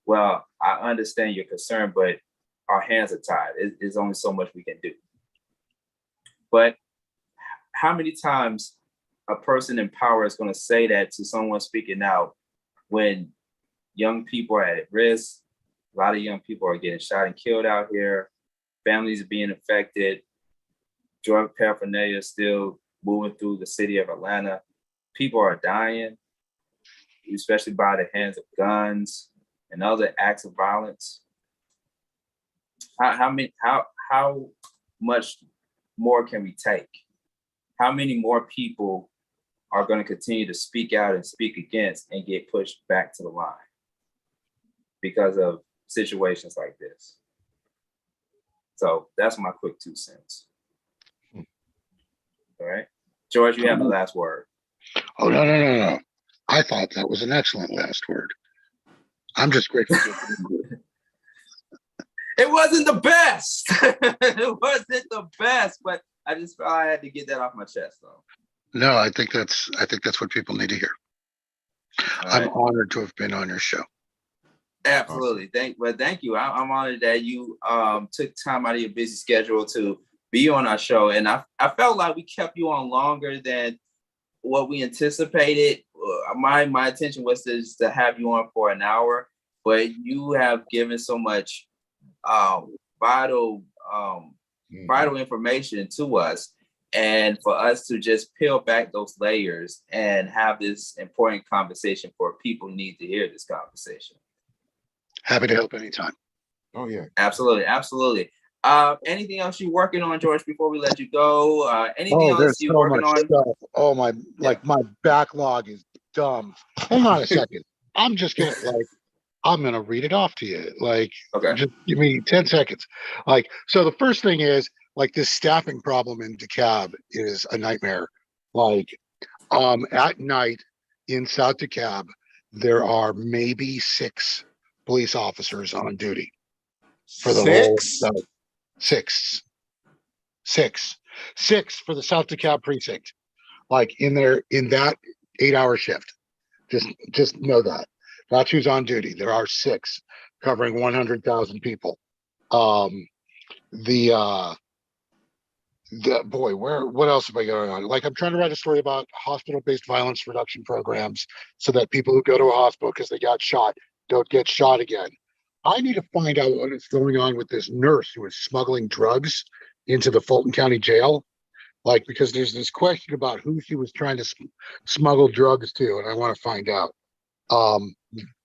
well, I understand your concern, but our hands are tied. There's only so much we can do. But how many times a person in power is going to say that to someone speaking out when young people are at risk? A lot of young people are getting shot and killed out here. Families are being affected. Drug paraphernalia is still moving through the city of Atlanta. People are dying, especially by the hands of guns and other acts of violence. How much more can we take? How many more people are going to continue to speak out and speak against and get pushed back to the line because of situations like this? So that's my quick 2 cents. All right. George, you have the last word. Oh, no. I thought that was an excellent last word. I'm just grateful. It wasn't the best. It wasn't the best, but I just felt I had to get that off my chest, though. No, I think that's what people need to hear. I'm honored to have been on your show. Absolutely. Thank you. I'm honored that you took time out of your busy schedule to be on our show. And I felt like we kept you on longer than what we anticipated. My intention was to have you on for an hour, but you have given so much vital information to us, and for us to just peel back those layers and have this important conversation for people who need to hear this conversation. Happy to help anytime. Oh yeah, absolutely. Anything else you're working on, George, before we let you go? Anything else there's you're so working much on? stuff. Oh my, my backlog is dumb. Hang on a second. I'm gonna read it off to you. Just give me 10 seconds. So the first thing is this staffing problem in DeKalb is a nightmare. At night in South DeKalb, there are maybe 6 police officers on duty for the whole South. 6 for the South DeKalb precinct. In that 8-hour shift. Just know that. That's who's on duty. There are 6 covering 100,000 people. What else am I going on? I'm trying to write a story about hospital-based violence reduction programs so that people who go to a hospital because they got shot don't get shot again. I need to find out what is going on with this nurse who is smuggling drugs into the Fulton County Jail. Because there's this question about who she was trying to smuggle drugs to, and I want to find out.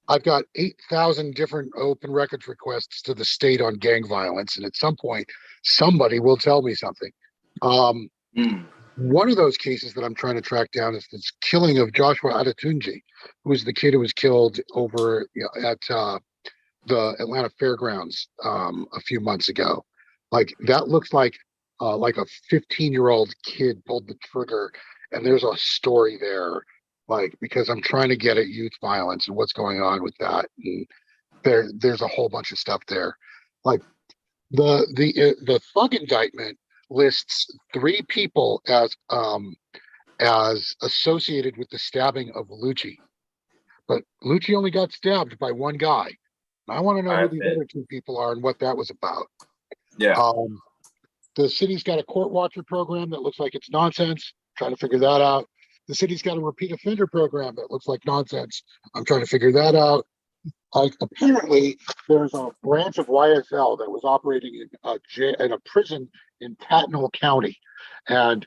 I've got 8,000 different open records requests to the state on gang violence, and at some point, somebody will tell me something. One of those cases that I'm trying to track down is this killing of Joshua Adetunji, who was the kid who was killed over at the Atlanta Fairgrounds a few months ago. That looks like a 15-year-old kid pulled the trigger, and there's a story there, because I'm trying to get at youth violence and what's going on with that. And there's a whole bunch of stuff there. The thug indictment lists 3 people as associated with the stabbing of Lucci, but Lucci only got stabbed by one guy. I want to know who these other 2 people are and what that was about. Yeah. The city's got a court watcher program that looks like it's nonsense. Trying to figure that out. The city's got a repeat offender program that looks like nonsense. I'm trying to figure that out. Apparently, there's a branch of YSL that was operating in a prison in Tattnall County, and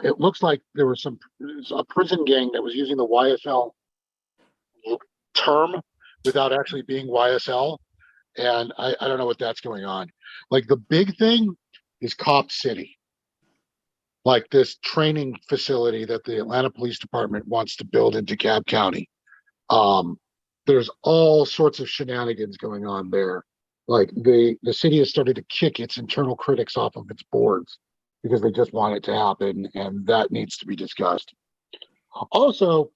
it looks like there was a prison gang that was using the YSL term without actually being YSL, and I don't know what that's going on. The big thing is Cop City, this training facility that the Atlanta Police Department wants to build in DeKalb County. There's all sorts of shenanigans going on there. The city has started to kick its internal critics off of its boards because they just want it to happen, and that needs to be discussed. Also,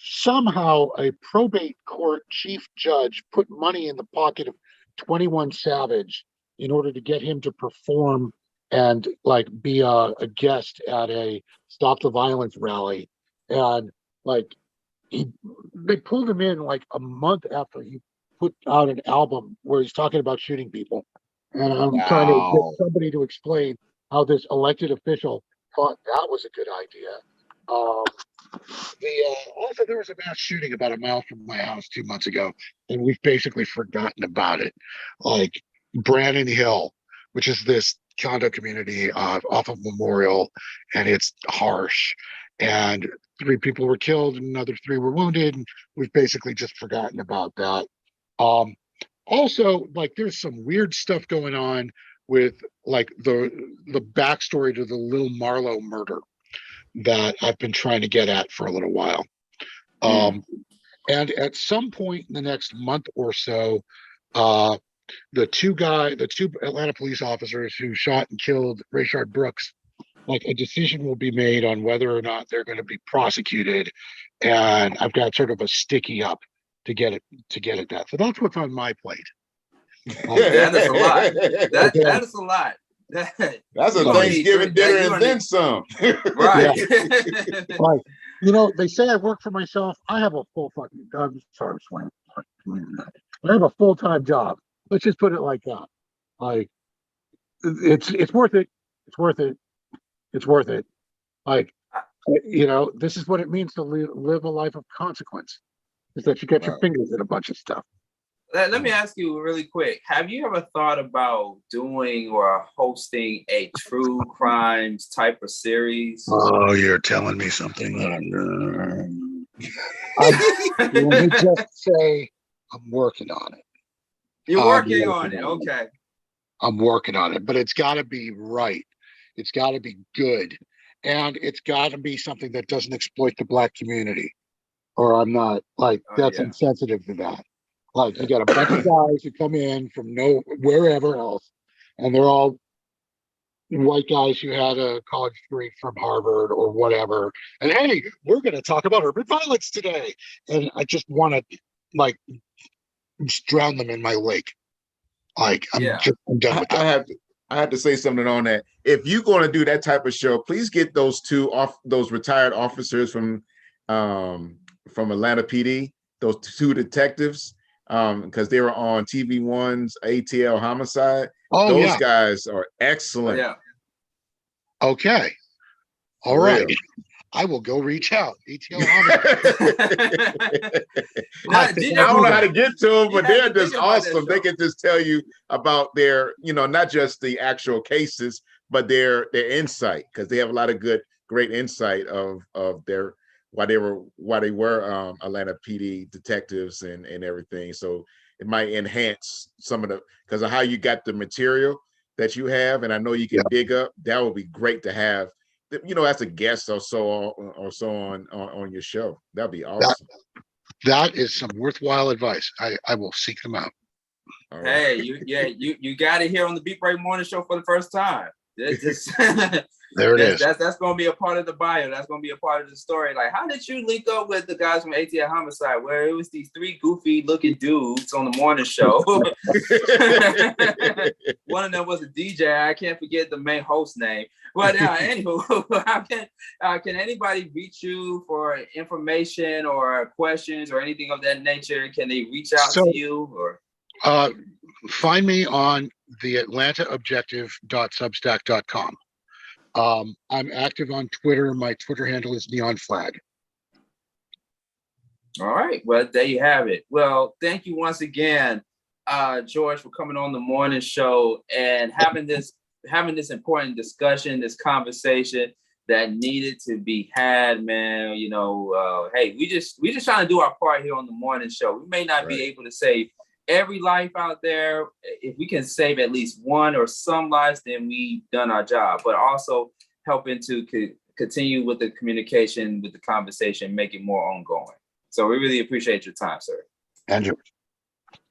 somehow a probate court chief judge put money in the pocket of 21 Savage in order to get him to perform and be a guest at a Stop the Violence rally. And they pulled him in a month after he put out an album where he's talking about shooting people. And I'm trying to get somebody to explain how this elected official thought that was a good idea. Also, there was a mass shooting about a mile from my house 2 months ago, and we've basically forgotten about it. Brannon Hill, which is this condo community off of Memorial, and it's harsh. And 3 people were killed, and another 3 were wounded, and we've basically just forgotten about that. Also, there's some weird stuff going on with the backstory to the Lil Marlowe murder that I've been trying to get at for a little while. And at some point in the next month or so, the 2 Atlanta police officers who shot and killed Rayshard Brooks, a decision will be made on whether or not they're going to be prosecuted. And I've got sort of a sticky up to get it that. So that's what's on my plate. That is a lot. That is a lot. That's a You gonna need Thanksgiving dinner you and gonna then need- some. Right. Like, you know, they say I work for myself. I have a full fucking. I'm sorry, Swain. I have a full-time job. Let's just put it like that. Like, it's worth it. It's worth it. It's worth it. Like, you know, this is what it means to live a life of consequence. Is that you get your fingers in a bunch of stuff. Let me ask you really quick. Have you ever thought about doing or hosting a true crimes type of series? Oh, you're telling me something. Let me just say, I'm working on it. You're working on it. Okay. I'm working on it, but it's got to be right. It's got to be good. And it's got to be something that doesn't exploit the Black community. Or I'm not, like, that's insensitive to that. Like, you got a bunch of guys who come in from wherever else, and they're all white guys who had a college degree from Harvard or whatever. And hey, we're going to talk about urban violence today. And I just want to, like, just drown them in my lake. Like, I'm done with that. I have to say something on that. If you're going to do that type of show, please get those those retired officers from Atlanta PD, those two detectives, because they were on TV1's ATL Homicide. Oh, those guys are excellent. Yeah. Okay. All right. I will go reach out. ATL Homicide. I don't know how to get to them, but they're just awesome. They can just tell you about their, not just the actual cases, but their insight, because they have a lot of great insight of their why they were Atlanta PD detectives and everything. So it might enhance some of because of how you got the material that you have, and I know you can dig up. That would be great to have, as a guest or so on your show. That'd be awesome. That is some worthwhile advice. I will seek them out. Hey, you got it here on the Beat Break Morning Show for the first time. There it is. That's going to be a part of the bio. That's going to be a part of the story. Like, how did you link up with the guys from ATL Homicide, where it was these three goofy looking dudes on the morning show? One of them was a DJ. I can't forget the main host name. But anywho, how can anybody reach you for information or questions or anything of that nature? Can they reach out to you or? Find me on the atlantaobjective.substack.com. I'm active on Twitter. My Twitter handle is Neon Flag. All right. Well, there you have it. Well, thank you once again, George, for coming on the morning show and having this important discussion, this conversation that needed to be had, man. Hey, we just trying to do our part here on the morning show. We may not be able to save every life out there. If we can save at least one or some lives, then we've done our job, but also helping to continue with the communication, with the conversation, make it more ongoing. So we really appreciate your time, sir. Andrew.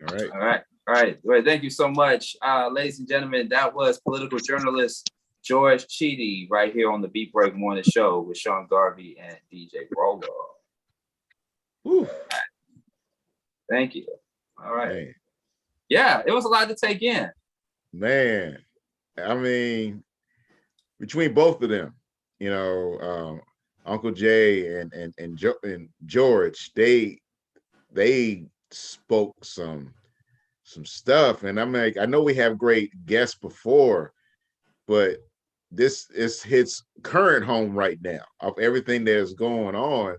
All right. All right. Well, thank you so much. Ladies and gentlemen, that was political journalist George Chidi right here on the Beat Break Morning Show with Sean Garvey and DJ Rolo. Right. Thank you. All right. Man. Yeah, it was a lot to take in. Man, I mean, between both of them, Uncle Jay and George, they spoke some stuff, and I'm like, I know we have great guests before, but this hits current home right now of everything that's going on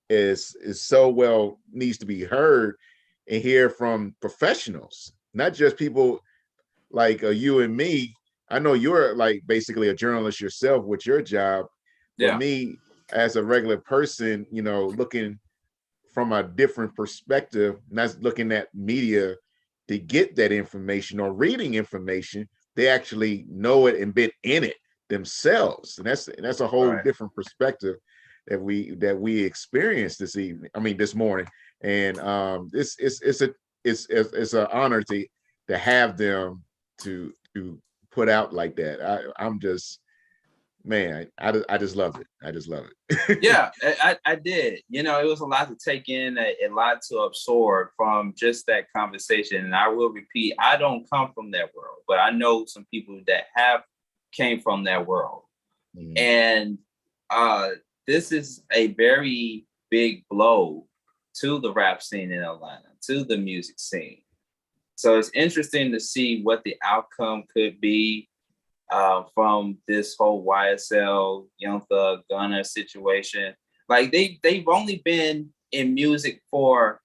is so well needs to be heard and hear from professionals, not just people like you and me. I know you're like basically a journalist yourself with your job, but me as a regular person, looking from a different perspective, not looking at media to get that information or reading information, they actually know it and been in it themselves, and that's a whole different perspective that we experienced this morning. And it's an honor to have them to put out like that. man, I just loved it. I just love it. Yeah, I did. You know, it was a lot to take in, a lot to absorb from just that conversation. And I will repeat, I don't come from that world, but I know some people that have came from that world. And this is a very big blow to the rap scene in Atlanta, to the music scene. So it's interesting to see what the outcome could be from this whole YSL Young Thug Gunna situation. Like they've only been in music for,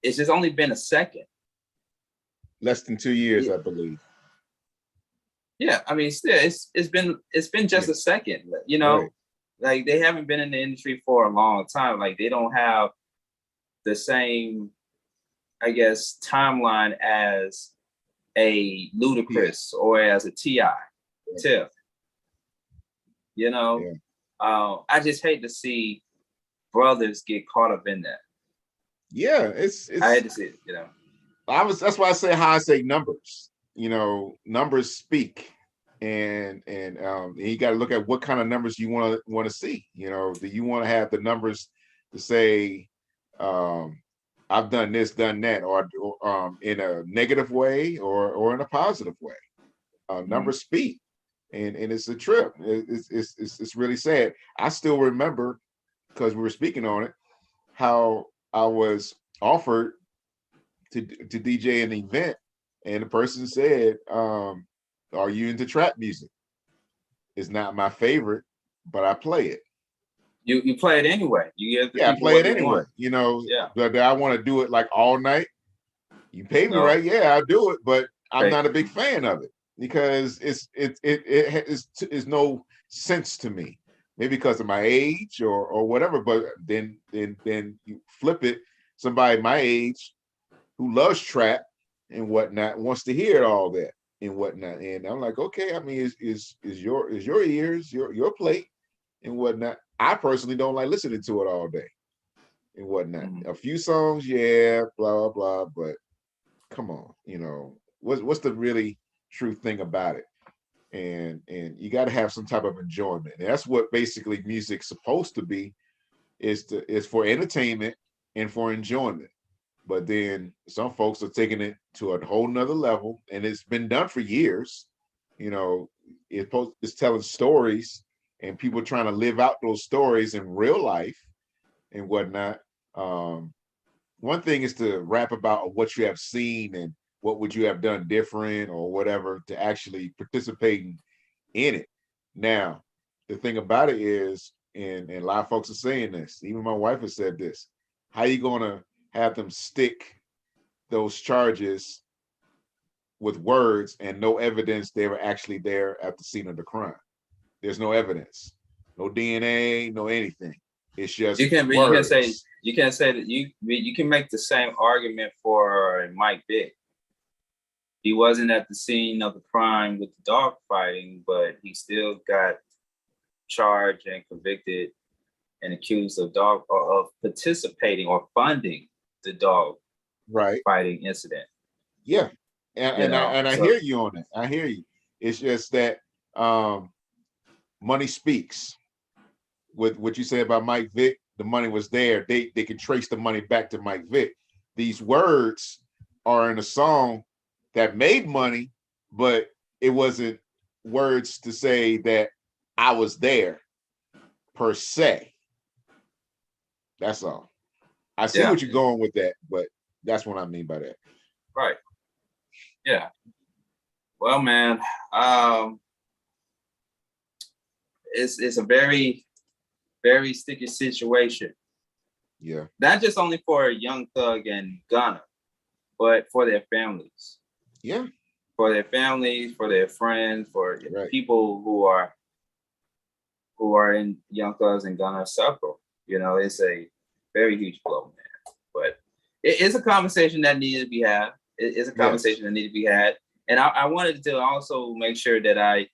it's just only been a second. Less than 2 years, Yeah. I believe. Yeah, I mean, still, it's been just a second. You know, Right. like they haven't been in the industry for a long time. Like they don't have the same, I guess, timeline as a Ludacris or as a T.I. Tip. You know, I just hate to see brothers get caught up in that. Yeah, I hate to see it. You know, that's why I say how I say numbers. You know, numbers speak, and you got to look at what kind of numbers you want to see. You know, do you want to have the numbers to say, I've done this, done that, or in a negative way or in a positive way? Numbers speak, and it's a trip. It's really sad. I still remember, because we were speaking on it, how I was offered to DJ an event, and the person said, "Are you into trap music?" It's not my favorite, but I play it. You play it anyway. You give the I people play what it they anyway. want. You know, Yeah. but do I want to do it like all night? You pay me No. right, yeah, I'll do it, but I'm Right. not a big fan of it because it's no sense to me. Maybe because of my age or whatever. But then you flip it. Somebody my age who loves trap and whatnot wants to hear all that and whatnot. And I'm like, okay, I mean, is your ears, your plate and whatnot. I personally don't like listening to it all day and whatnot. A few songs, yeah, blah blah, but come on, you know, what's the really true thing about it? And you got to have some type of enjoyment. And that's what basically music's supposed to be, is for entertainment and for enjoyment. But then some folks are taking it to a whole nother level, and it's been done for years. You know, it's telling stories, and people trying to live out those stories in real life and whatnot. One thing is to rap about what you have seen and what would you have done different or whatever to actually participating in it. Now, the thing about it is, and a lot of folks are saying this, even my wife has said this, how you gonna have them stick those charges with words and no evidence they were actually there at the scene of the crime? There's no evidence, no DNA, no anything. It's just you can words. you can't say that you can make the same argument for Mike Vick. He wasn't at the scene of the crime with the dog fighting, but he still got charged and convicted and accused of participating or funding the dog fighting incident. Yeah, and I hear you on it. I hear you. It's just that money speaks. With what you say about Mike Vick, the money was there. They can trace the money back to Mike Vick. These words are in a song that made money, but it wasn't words to say that I was there per se. That's all. I see what you're going with that, but that's what I mean by that. Right. Yeah. Well, man, it's a very, very sticky situation. Yeah. Not just only for Young Thug and Gunna, but for their families. Yeah. For their families, for their friends, for people who are in Young Thugs and Gunna circle. You know, it's a very huge blow, man. But it's a conversation that needed to be had. It's a conversation that needed to be had. And I wanted to also make sure that I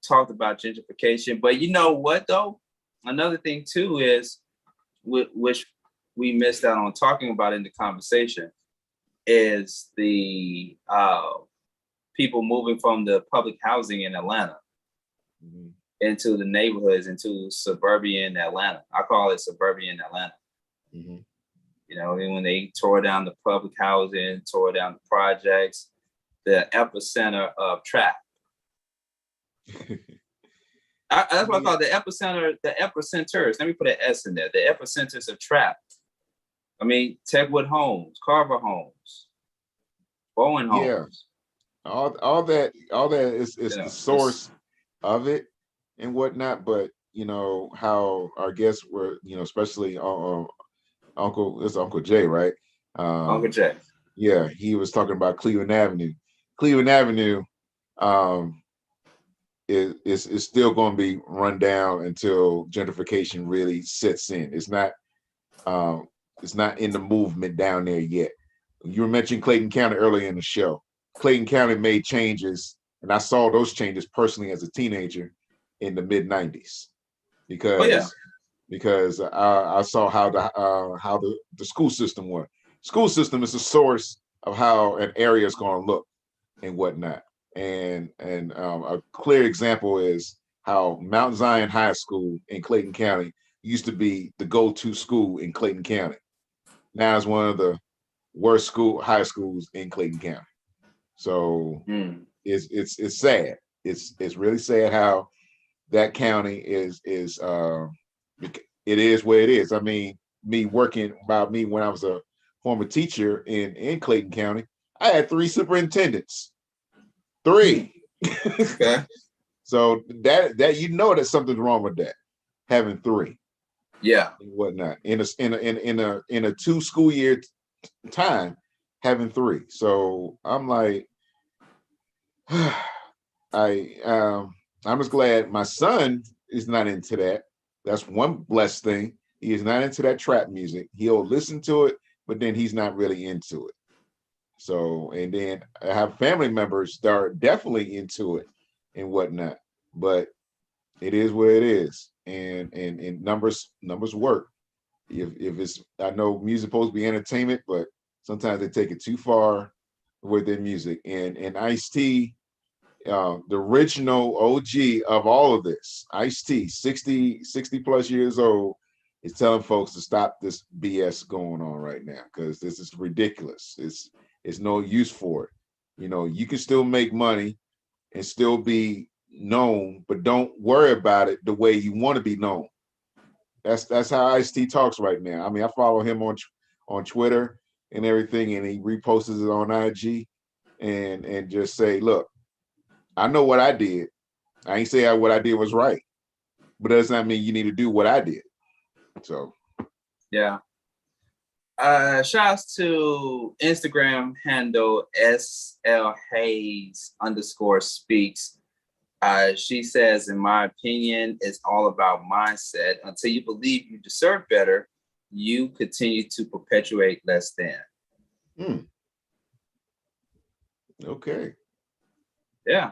talked about gentrification. But you know what, though? Another thing, too, is which we missed out on talking about in the conversation is the people moving from the public housing in Atlanta. into the neighborhoods, into suburban Atlanta. I call it suburban Atlanta. Mm-hmm. You know, and when they tore down the public housing, tore down the projects, the epicenter of trap. That's what I call the epicenter, the epicenters. Let me put an S in there. The epicenters of trap. I mean, Tegwood Homes, Carver Homes, Bowen Homes. Yeah, all that is You know, the source of it and whatnot. But you know how our guests were, you know, especially Uncle Jay, right? Uncle Jay. Yeah, he was talking about Cleveland Avenue. Cleveland Avenue is still going to be run down until gentrification really sets in. It's not in the movement down there yet. You were mentioning Clayton County earlier in the show. Clayton County made changes, and I saw those changes personally as a teenager in the mid '90s because I saw how the school system was. School system is the source of how an area is going to look and whatnot. And a clear example is how Mount Zion High School in Clayton County used to be the go-to school in Clayton County. Now it's one of the worst high schools in Clayton County. So it's sad. It's really sad how that county is it is where it is. I mean, me when I was a former teacher in Clayton County, I had 3 superintendents. 3. Okay. So that you know that something's wrong with that, having 3. Yeah. And whatnot in a 2 school year time, having 3. So I'm like, I'm just glad my son is not into that. That's one blessed thing. He is not into that trap music. He'll listen to it, but then he's not really into it. So, and then I have family members that are definitely into it and whatnot. But it is what it is, and numbers work. If it's, I know music's supposed to be entertainment, but sometimes they take it too far with their music. And Ice-T, the original OG of all of this, Ice-T, 60 plus years old, is telling folks to stop this BS going on right now because this is ridiculous. It's no use for it. You know, you can still make money and still be known, but don't worry about it the way you want to be known. That's how Ice-T talks right now. I mean, I follow him on Twitter and everything, and he reposts it on IG and just say, look, I know what I did. I ain't say what I did was right, but it does not mean you need to do what I did. So yeah. Shouts to Instagram handle SLHayes_speaks. She says, in my opinion, it's all about mindset. Until you believe you deserve better, you continue to perpetuate less than. Okay. Yeah.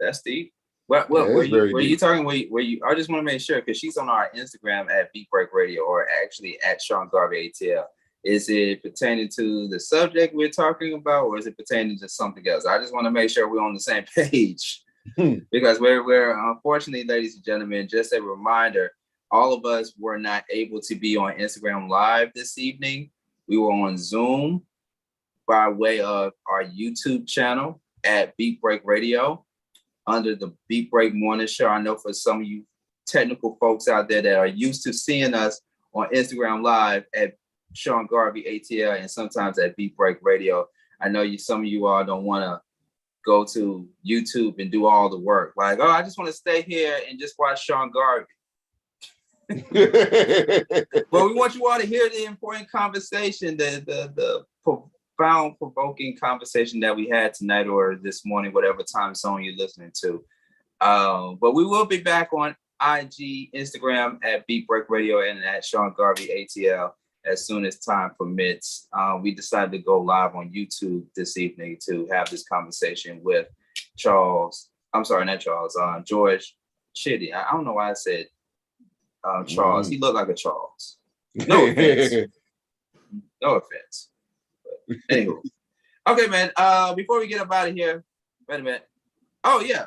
That's deep. What Yeah, were you deep. talking? Were you? I just want to make sure because she's on our Instagram at Beat Break Radio, or actually at Sean Garvey ATL. Is it pertaining to the subject we're talking about, or is it pertaining to something else? I just want to make sure we're on the same page because we're unfortunately, ladies and gentlemen, just a reminder, all of us were not able to be on Instagram Live this evening. We were on Zoom by way of our YouTube channel at Beat Break Radio under the Beat Break Morning Show. I know for some of you technical folks out there that are used to seeing us on Instagram Live at Sean Garvey ATL and sometimes at Beat Break Radio, I know some of you all don't want to go to YouTube and do all the work. Like, oh, I just want to stay here and just watch Sean Garvey. Well, we want you all to hear the important conversation, the profound, provoking conversation that we had tonight or this morning, whatever time zone you're listening to. But we will be back on IG, Instagram at Beat Break Radio and at Sean Garvey ATL as soon as time permits. We decided to go live on YouTube this evening to have this conversation with Charles. I'm sorry, not Charles. George Chitty. I don't know why I said Charles. He looked like a Charles. No offense. No offense. But anywho. Okay, man. Before we get up out of here, wait a minute. Oh yeah.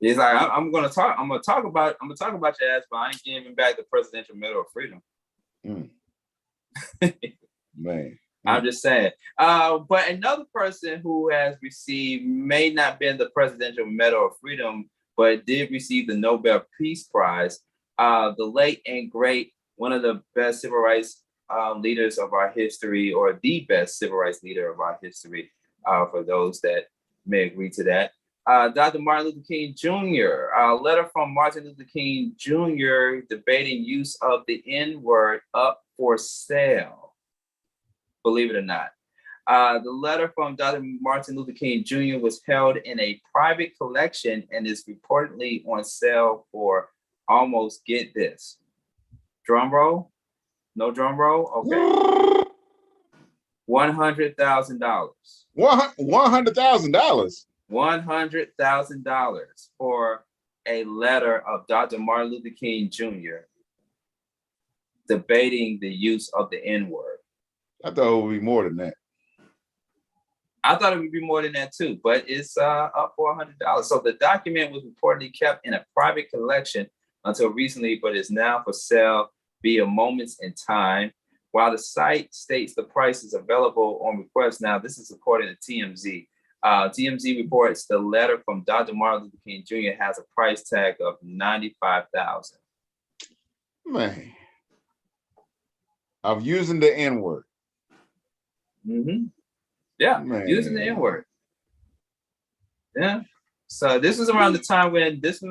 He's like, I'm gonna talk about your ass, but I ain't giving back the Presidential Medal of Freedom. Mm. Man. I'm just saying. But another person who has received, may not been the Presidential Medal of Freedom, but did receive the Nobel Peace Prize, the late and great, one of the best civil rights leaders of our history, or the best civil rights leader of our history, for those that may agree to that. Dr. Martin Luther King Jr., a letter from Martin Luther King Jr. debating use of the N-word up for sale. Believe it or not. The letter from Dr. Martin Luther King Jr. was held in a private collection and is reportedly on sale for almost, get this, drum roll? No drum roll? Okay. $100,000. $100,000. $100,000 for a letter of Dr. Martin Luther King Jr. debating the use of the N-word. I thought it would be more than that. I thought it would be more than that too, but it's up for $100. So the document was reportedly kept in a private collection until recently, but is now for sale via Moments in Time. While the site states the price is available on request now, this is according to TMZ. TMZ reports the letter from Dr. Martin Luther King Jr. has a price tag of $95,000. Man, of using the N-word. Mm-hmm. Yeah, Man. using the N-word. Yeah. So this was around the time when Dr.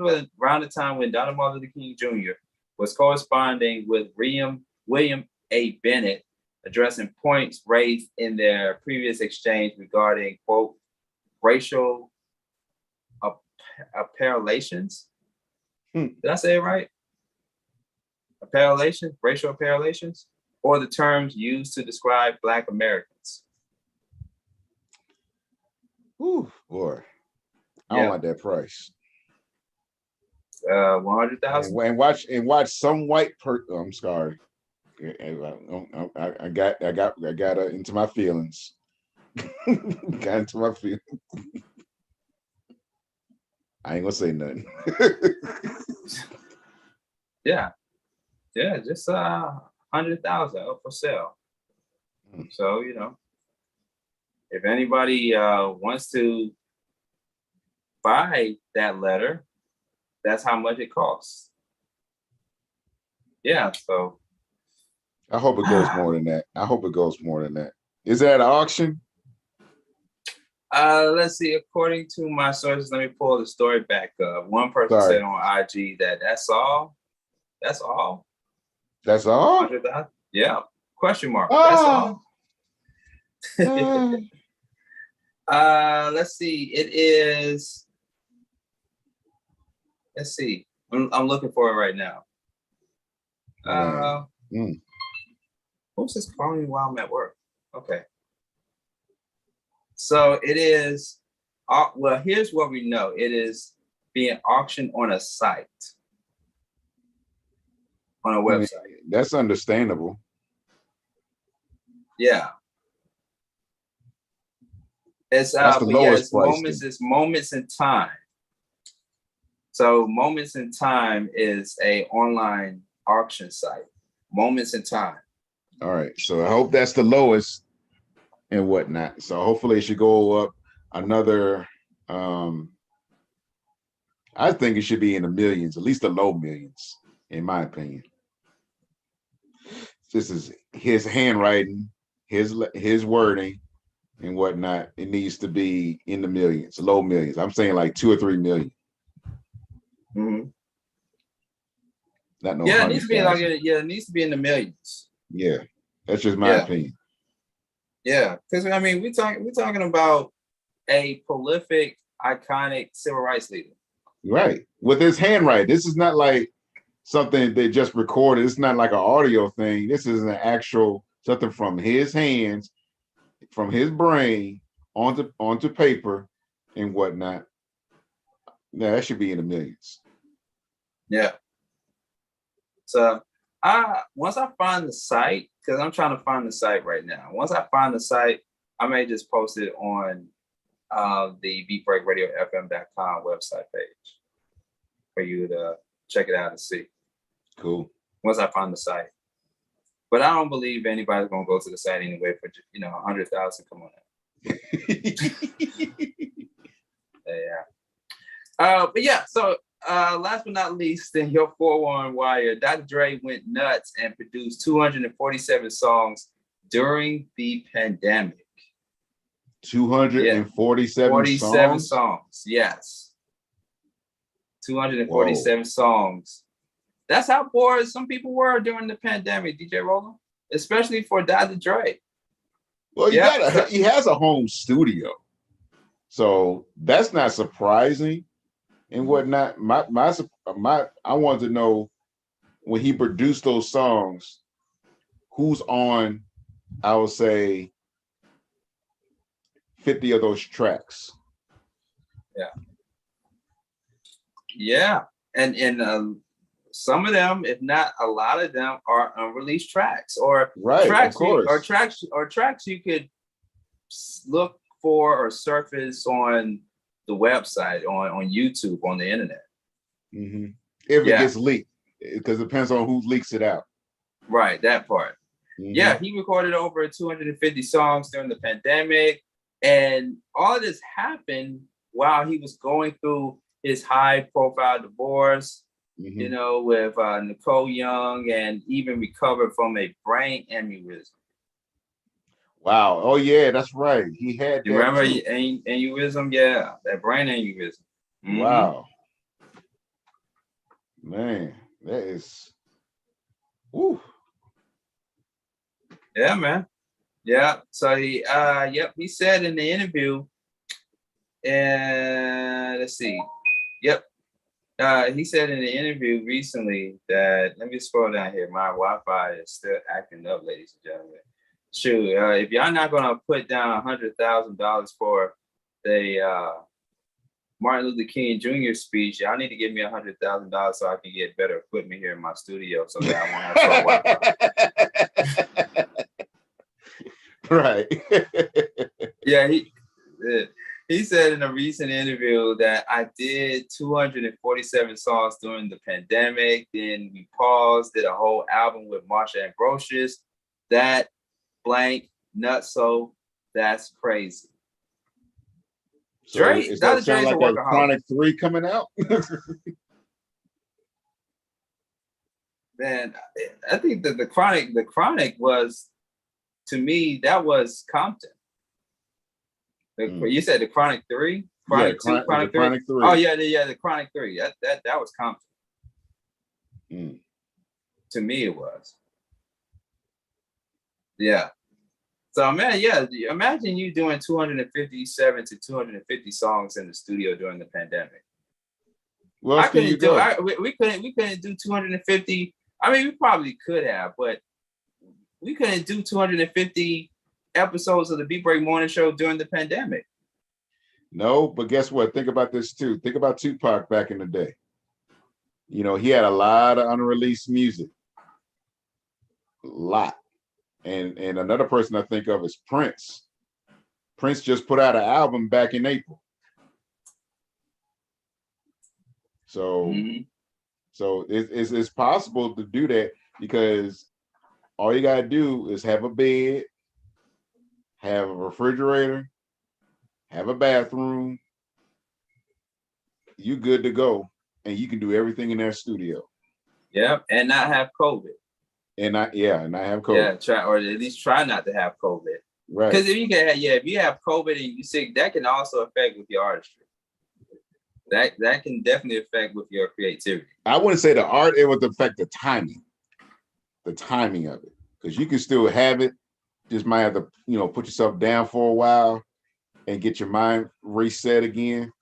Martin Luther King Jr. was corresponding with William A. Bennett, addressing points raised in their previous exchange regarding, quote, racial appellations. Did I say it right? Appellation, racial appellations, or the terms used to describe Black Americans. Ooh, boy, I don't like that price. 100,000. And watch some white person. I'm sorry, I got into my feelings. Got into my feelings. I ain't gonna say nothing. Yeah, just 100,000 up for sale. So if anybody wants to buy that letter, that's how much it costs. Yeah, so I hope it goes more than that. Is that an auction? Let's see. According to my sources, let me pull the story back up. One person said on IG that that's all. That's all. That's all? 100,000? Yeah. Question mark. Oh. That's all. Let's see. It is. Let's see. I'm looking for it right now. Who's this calling me while I'm at work? Okay. So it is. Well, here's what we know. It is being auctioned on a site. On a website. That's understandable. Yeah. It's that's the lowest price. It's Moments in Time. So Moments in Time is a online auction site. Moments in Time. All right. So I hope that's the lowest and whatnot. So hopefully it should go up another. I think it should be in the millions, at least the low millions, in my opinion. This is his handwriting, his wording, and whatnot. It needs to be in the millions, low millions. I'm saying like 2 or 3 million. Mm-hmm. Not no. Yeah, it needs to be like it needs to be in the millions. Yeah, that's just my opinion. Yeah, because I mean, we're talking about a prolific, iconic civil rights leader. Right, with his handwriting. This is not like something they just recorded. It's not like an audio thing. This is an actual something from his hands, from his brain onto paper and whatnot. Yeah, that should be in the millions. Yeah. So once I find the site, because I'm trying to find the site right now. Once I find the site, I may just post it on the beatbreakradiofm.com website page. for you to check it out and see. Cool. Once I find the site. But I don't believe anybody's gonna go to the site anyway for 100,000. Come on now. Yeah. But yeah, so last but not least, in your 411 Wire, Dr. Dre went nuts and produced 247 songs during the pandemic. 247 47 songs? songs, yes. 247 songs. That's how bored some people were during the pandemic, DJ Roller, especially for Dr. Dre. Well, he has a home studio, so that's not surprising and whatnot. I wanted to know when he produced those songs, who's on, I would say, 50 of those tracks. Yeah, and some of them, if not a lot of them, are unreleased tracks or tracks you could look for or surface on the website, on YouTube, on the internet. Mm-hmm. If it gets leaked, because it depends on who leaks it out. Right, that part. Mm-hmm. Yeah, he recorded over 250 songs during the pandemic, and all of this happened while he was going through his high-profile divorce, with Nicole Young, and even recovered from a brain aneurysm. Wow. Oh, yeah, that's right. He had You remember aneurysm? Yeah, that brain aneurysm. Mm-hmm. Wow. Man, that is... Woo. Yeah, man. Yeah. So he said in the interview, and let's see. Yep. He said in the interview recently that, let me scroll down here. My Wi-Fi is still acting up, ladies and gentlemen. Shoot, if y'all not gonna put down $100,000 for the Martin Luther King Jr. speech, y'all need to give me $100,000 so I can get better equipment here in my studio, so that I won't have slow Wi-Fi. Right. Yeah, he said in a recent interview that I did 247 songs during the pandemic. Then we paused, did a whole album with Marsha Ambrosius. That blank nutso, that's crazy. So Dre, does that sound like a Chronic 3 coming out? Man, I think that the Chronic was, to me, that was Compton. You said the Chronic 3? Chronic 2, Chronic 3? Oh, yeah, the Chronic 3. That was Compton. To me, it was. Yeah. So, man, yeah, imagine you doing 257 to 250 songs in the studio during the pandemic. Well, we couldn't do 250. I mean, we probably could have, but we couldn't do 250 episodes of the Beat Break Morning Show during the pandemic. No, but guess what? Think about this too. Think about Tupac back in the day. He had a lot of unreleased music. A lot. And another person I think of is Prince. Prince just put out an album back in April. So, it's possible to do that, because all you gotta do is have a bed, have a refrigerator, have a bathroom. You good to go, and you can do everything in their studio. Yeah, and not have COVID. And not have COVID. Yeah, or at least try not to have COVID. Right. Because if you have COVID and you're sick, that can also affect with your artistry. That can definitely affect with your creativity. I wouldn't say the art, it would affect the timing of it. Because you can still have it, just might have to, put yourself down for a while and get your mind reset again.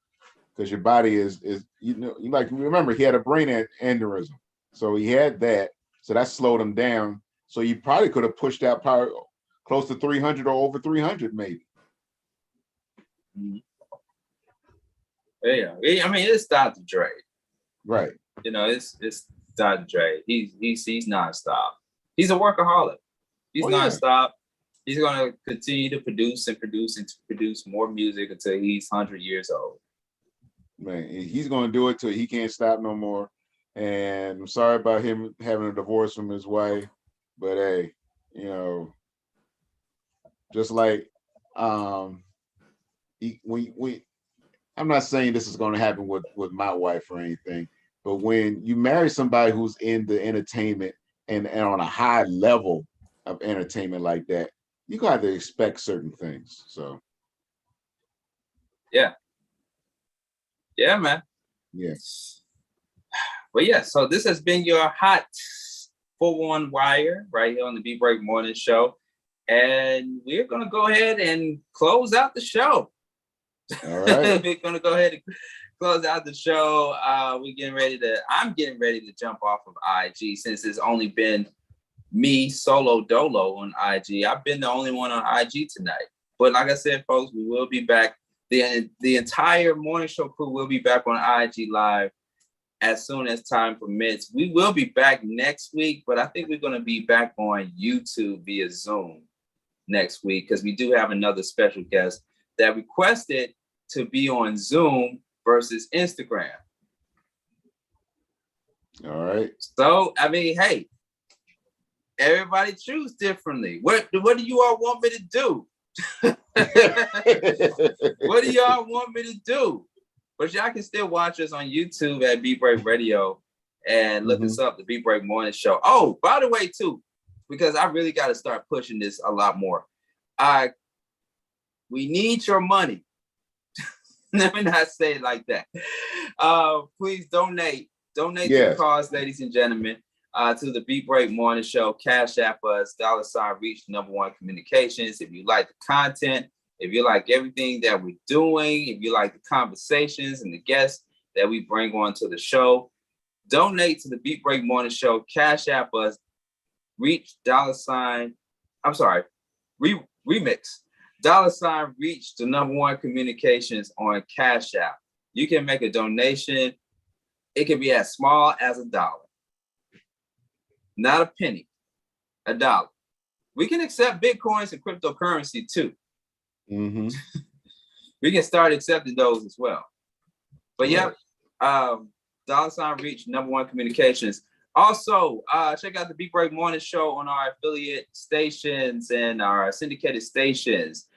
Because your body is remember, he had a brain aneurysm. So he had that. So that slowed him down. So you probably could have pushed out power close to 300 or over 300 maybe. Mm-hmm. Yeah, I mean, it's Dr. Dre. Right. It's Dr. Dre. He's nonstop. He's a workaholic. He's nonstop. He's gonna continue to produce and produce and to produce more music until he's 100 years old. man, he's going to do it till he can't stop no more. And I'm sorry about him having a divorce from his wife, but hey, you know, just like we I'm not saying this is going to happen with my wife or anything, but when you marry somebody who's in the entertainment and on a high level of entertainment like that, you got to expect certain things. So Yeah, man. Yes. But yeah, so this has been your hot 4-1 wire right here on the Beat Break Morning Show. And we're going to go ahead and close out the show. All right. We're going to go ahead and close out the show. I'm getting ready to jump off of IG since it's only been me solo dolo on IG. I've been the only one on IG tonight. But like I said, folks, we will be back. The entire morning show crew will be back on IG Live as soon as time permits. We will be back next week, but I think we're going to be back on YouTube via Zoom next week because we do have another special guest that requested to be on Zoom versus Instagram. All right. So, I mean, hey, everybody choose differently. What do you all want me to do? What do y'all want me to do? But y'all can still watch us on YouTube at Beat Break Radio and look us up, the Beat Break Morning Show. Oh, by the way, too, because I really got to start pushing this a lot more. We need your money. Let me not say it like that. Please donate to the cause, ladies and gentlemen, to the Beat Break Morning Show. Cash App us, $reach #1 communications. If you like the content, if you like everything that we're doing, if you like the conversations and the guests that we bring on to the show, donate to the Beat Break Morning Show. Cash App us, reach remix, reach #1 communications on Cash App. You can make a donation. It can be as small as $1. Not a penny, $1. We can accept Bitcoins and cryptocurrency too. Mm-hmm. We can start accepting those as well. But yeah, $reach #1 communications. Also, check out the Beat Break Morning Show on our affiliate stations and our syndicated stations.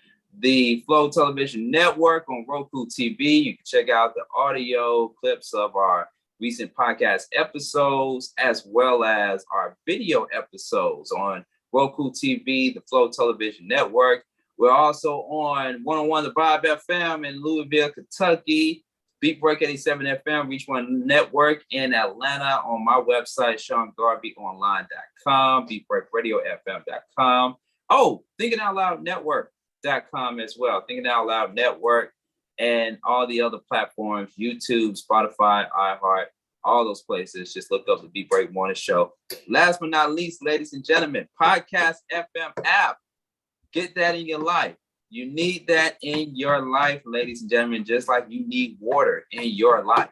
The Flow Television Network on Roku TV. You can check out the audio clips of our recent podcast episodes, as well as our video episodes on Roku TV, the Flow Television Network. We're also on 101 The Vibe FM in Louisville, Kentucky, Beat Break 87 FM, Reach One Network in Atlanta, on my website, SeanGarveyOnline.com, BeatBreakRadioFM.com. Oh, Thinking Out Loud Network.com as well. Thinking Out Loud Network and all the other platforms, YouTube, Spotify, iHeart, all those places. Just look up the Beat Break Morning Show. Last but not least, ladies and gentlemen, Podcast FM app. Get that in your life. You need that in your life, ladies and gentlemen, just like you need water in your life.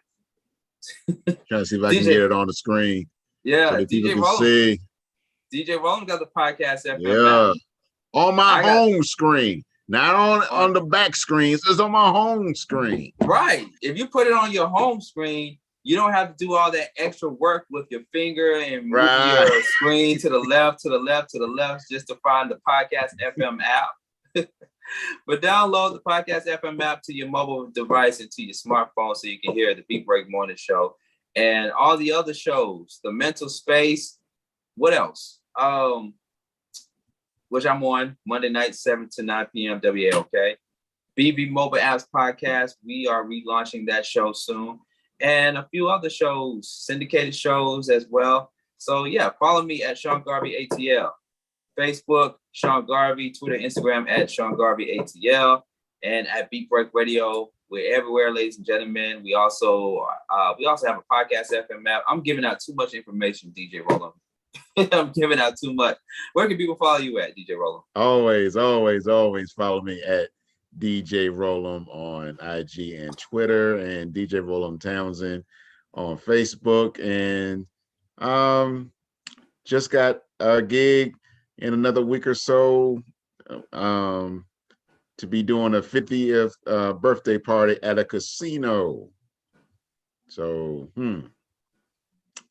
Trying to see if I can get it on the screen. Yeah, so that people can see. DJ Roland got the Podcast FM Yeah. app. On my home screen. Not on the back screens. It's on my home screen. Right. If you put it on your home screen, you don't have to do all that extra work with your finger and move your screen to the left, to the left, to the left, just to find the Podcast FM app. But download the Podcast FM app to your mobile device and to your smartphone so you can hear the Beat Break Morning Show and all the other shows, the Mental Space. What else? Which I'm on Monday night, 7 to 9 p.m. WAOK. BB Mobile Apps Podcast. We are relaunching that show soon. And a few other shows, syndicated shows as well. So yeah, follow me at Sean Garvey ATL. Facebook, Sean Garvey, Twitter, Instagram at Sean Garvey ATL, and at Beat Break Radio. We're everywhere, ladies and gentlemen. We also have a Podcast FM app. I'm giving out too much information, DJ Roland. I'm giving out too much. Where can people follow you at, DJ Roland? Always follow me at DJ Roland on IG and Twitter, and DJ Roland Townsend on Facebook. And just got a gig in another week or so to be doing a 50th birthday party at a casino. So,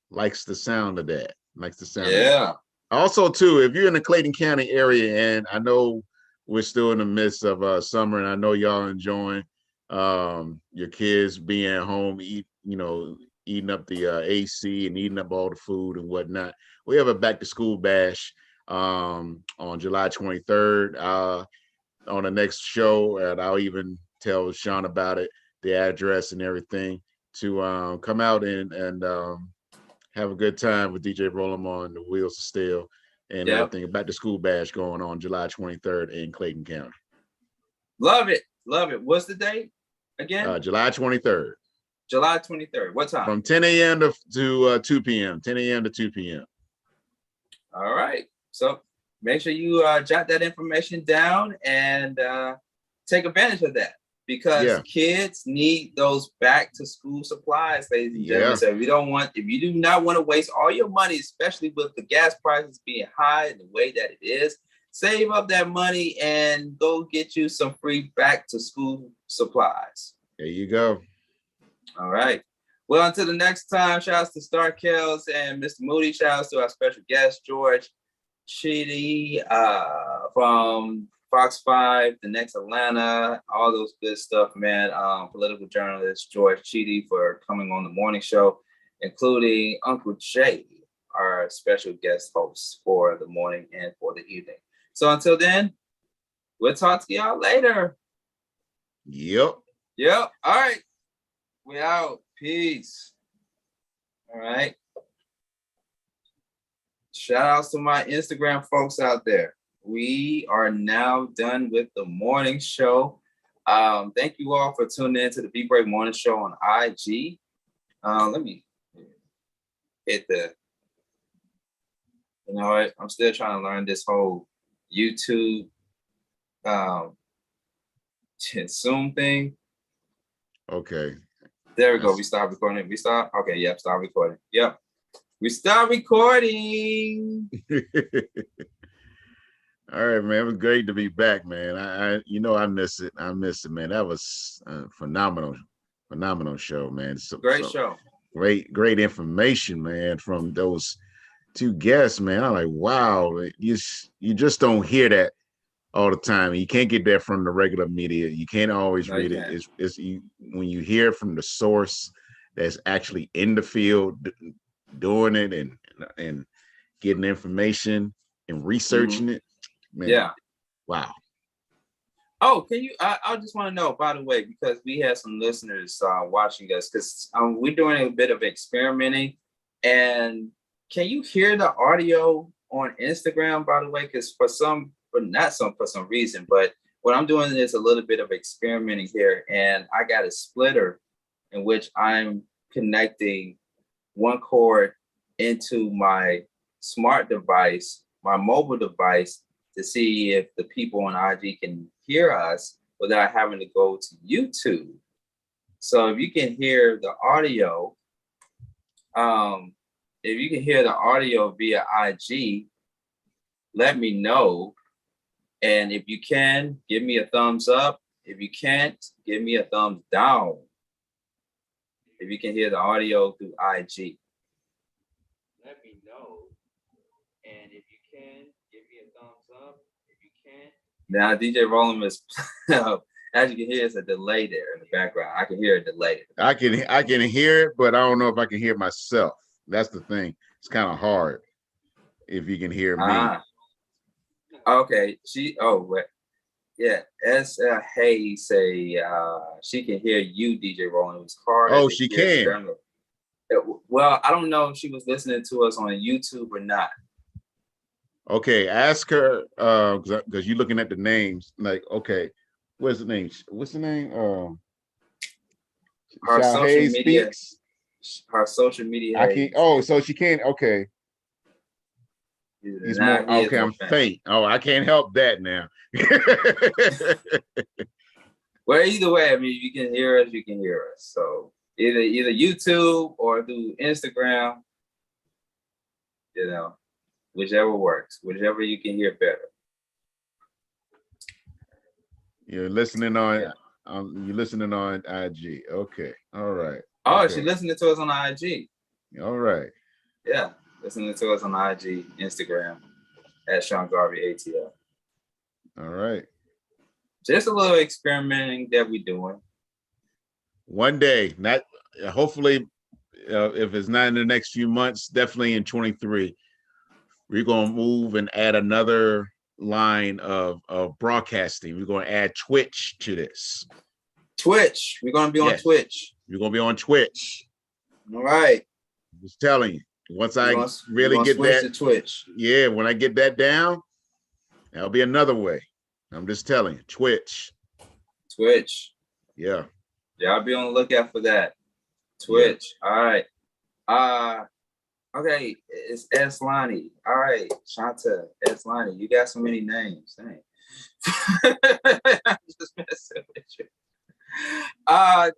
likes the sound of that. Likes the sound. Yeah. Also, too, if you're in the Clayton County area, and I know we're still in the midst of summer, and I know y'all enjoying your kids being at home, eating up the AC and eating up all the food and whatnot. We have a back to school bash on July 23rd on the next show, and I'll even tell Sean about it, the address and everything, to come out and have a good time with DJ Roll'em on the Wheels of Steel and everything. A back to school bash going on July 23rd in Clayton County. Love it. Love it. What's the date again? July 23rd. July 23rd. What time? From 10 a.m. to 2 p.m. 10 a.m. to 2 p.m. All right. So make sure you jot that information down and take advantage of that, because kids need those back to school supplies, ladies and gentlemen. So if you do not want to waste all your money, especially with the gas prices being high and the way that it is, save up that money and go get you some free back to school supplies. There you go. All right. Well, until the next time, shout outs to Star Kells and Mr. Moody. Shout outs to our special guest, George Chidi from Fox 5, The Next Atlanta, all those good stuff, man. Political journalist George Chidi for coming on the morning show, including Uncle Jay, our special guest host for the morning and for the evening. So until then, we'll talk to y'all later. Yep. All right. We out. Peace. All right. Shout outs to my Instagram folks out there. We are now done with the morning show. Thank you all for tuning in to the Be Brave Morning Show on IG. Let me hit I'm still trying to learn this whole YouTube Zoom thing. Okay. There we go. We stopped recording. We stop. Okay. Yep. Stop recording. Yep. We start recording. All right, man. It was great to be back, man. I miss it. I miss it, man. That was a phenomenal show, man. Great show. Great information, man, from those two guests, man. I'm like, wow, you just don't hear that all the time. You can't get that from the regular media. You can't always read it. It's when you hear from the source that's actually in the field doing it and getting information and researching it. Man, yeah. Wow. Oh, can you? I just want to know, by the way, because we have some listeners watching us, because we're doing a bit of experimenting. And can you hear the audio on Instagram, by the way? Because for some reason, but what I'm doing is a little bit of experimenting here, and I got a splitter in which I'm connecting one cord into my smart device, my mobile device, to see if the people on IG can hear us without having to go to YouTube. So if you can hear the audio, via IG, let me know. And if you can, give me a thumbs up. If you can't, give me a thumbs down. If you can hear the audio through IG, let me know. And if you can, give me a thumbs up. If you can't. Now, DJ Roll'em is, as you can hear, it's a delay there in the background. I can hear a delay. I can hear it, but I don't know if I can hear myself. That's the thing. It's kind of hard if you can hear me. Okay. Yeah. Hayes say she can hear you, DJ Roll'em. It was hard. Oh, she can. Well, I don't know if she was listening to us on YouTube or not. Okay, ask her because you're looking at the names. Like, okay, what's the name? Her social media. Her social media. I can't. Oh, so she can't. Okay. He's more okay. I'm faint. Oh, I can't help that now. Well, either way, I mean, you can hear us. You can hear us. So either YouTube or through Instagram. Whichever works, whichever you can hear better. You're listening on IG. Okay. All right. Oh, Okay. she listening to us on IG. All right. Yeah, listening to us on IG, Instagram at Sean Garvey ATL. All right. Just a little experimenting that we're doing. One day, not hopefully, if it's not in the next few months, definitely in 23, we're gonna move and add another line of broadcasting. We're gonna add Twitch to this. Twitch. We're gonna be on Yes. Twitch. We're gonna be on Twitch. All right. Just telling you. Once I We're really gonna get switch that to Twitch. Yeah, when I get that down, that'll be another way. I'm just telling you, Twitch. Twitch. Yeah. Y'all be on the lookout for that. Twitch. Yeah. All right. Okay, it's S. Lonnie. All right, Shanta, S. Lonnie. You got so many names. Dang. I'm just messing with you.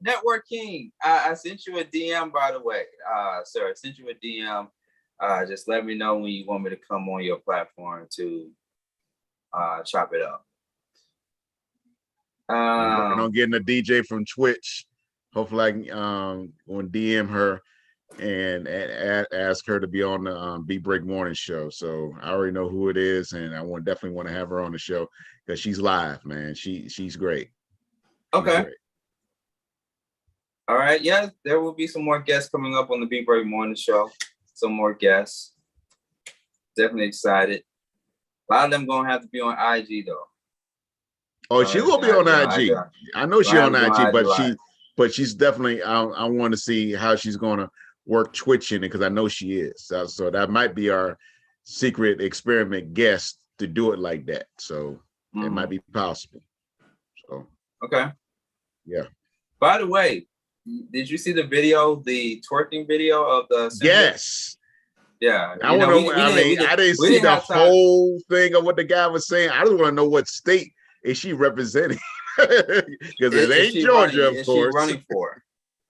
Network King. I sent you a DM, by the way. Sir, I sent you a DM. Just let me know when you want me to come on your platform to chop it up. I'm working on getting a DJ from Twitch. Hopefully I can go and DM her and ask her to be on the Beat Break Morning Show. So I already know who it is, and I definitely want to have her on the show because she's live, man. She's great. Okay. She's great. All right. Yeah, there will be some more guests coming up on the Beat Break Morning Show. Some more guests. Definitely excited. A lot of them gonna have to be on IG though. Oh, she will be on IG. I know she's on IG, but she's definitely. I want to see how she's gonna work Twitch in it because I know she is. So that might be our secret experiment guest to do it like that. So it might be possible. So okay. Yeah. By the way, did you see the video, the twerking video of the senator? Yes. Yeah. I want to. I didn't see the whole thing of what the guy was saying. I just want to know what state is she representing? Because it ain't Georgia, of course. Is she running for?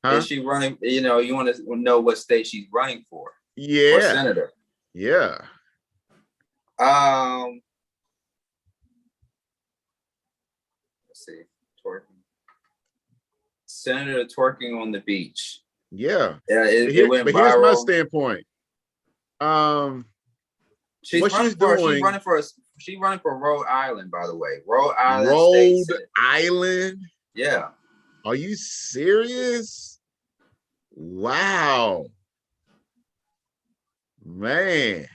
Huh? Is she running? You know, you want to know what state she's running for? Yeah. For senator. Yeah. Let's see. Twerking. Senator twerking on the beach. Yeah. Yeah. It went but viral. Here's my standpoint. She's what running she's for. doing. She's running for Rhode Island, by the way. Rhode Island. Rhode Island. Yeah. Are you serious? Wow. Man.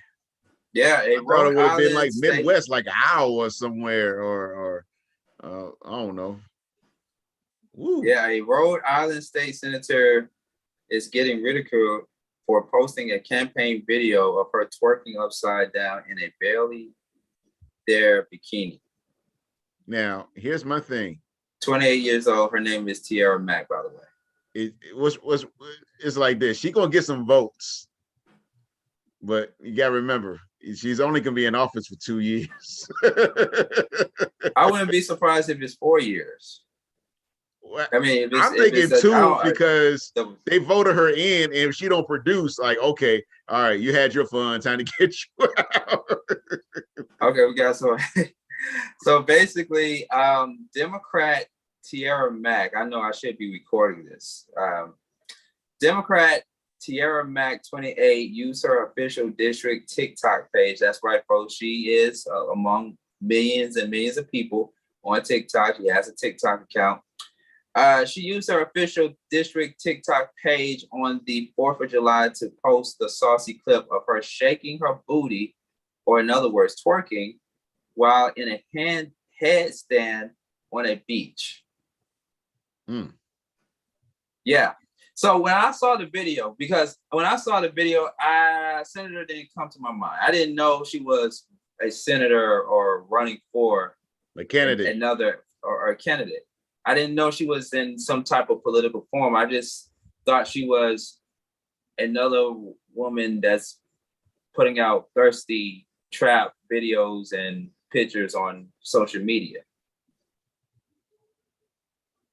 Yeah, I thought it would have been like Midwest, like Iowa somewhere, or I don't know. Woo. Yeah, a Rhode Island state senator is getting ridiculed for posting a campaign video of her twerking upside down in a barely there bikini. Now, here's my thing. 28 years old. Her name is Tiara Mack, by the way. It's like this. She gonna get some votes, but you gotta remember, she's only gonna be in office for 2 years. I wouldn't be surprised if it's 4 years. I mean, I'm thinking 2 because they voted her in, and if she don't produce, like, okay, all right, you had your fun, time to get you out. Okay, we got so basically, Democrat Tiara Mack. I know I should be recording this. Democrat Tiara Mack, 28, used her official district TikTok page. That's right, folks. She is among millions and millions of people on TikTok. She has a TikTok account. She used her official district TikTok page on the 4th of July to post the saucy clip of her shaking her booty, or in other words, twerking, while in a headstand on a beach. Yeah. So when I saw the video, senator didn't come to my mind. I didn't know she was a senator or running for a candidate, or a candidate. I didn't know she was in some type of political form. I just thought she was another woman that's putting out thirsty trap videos and pictures on social media.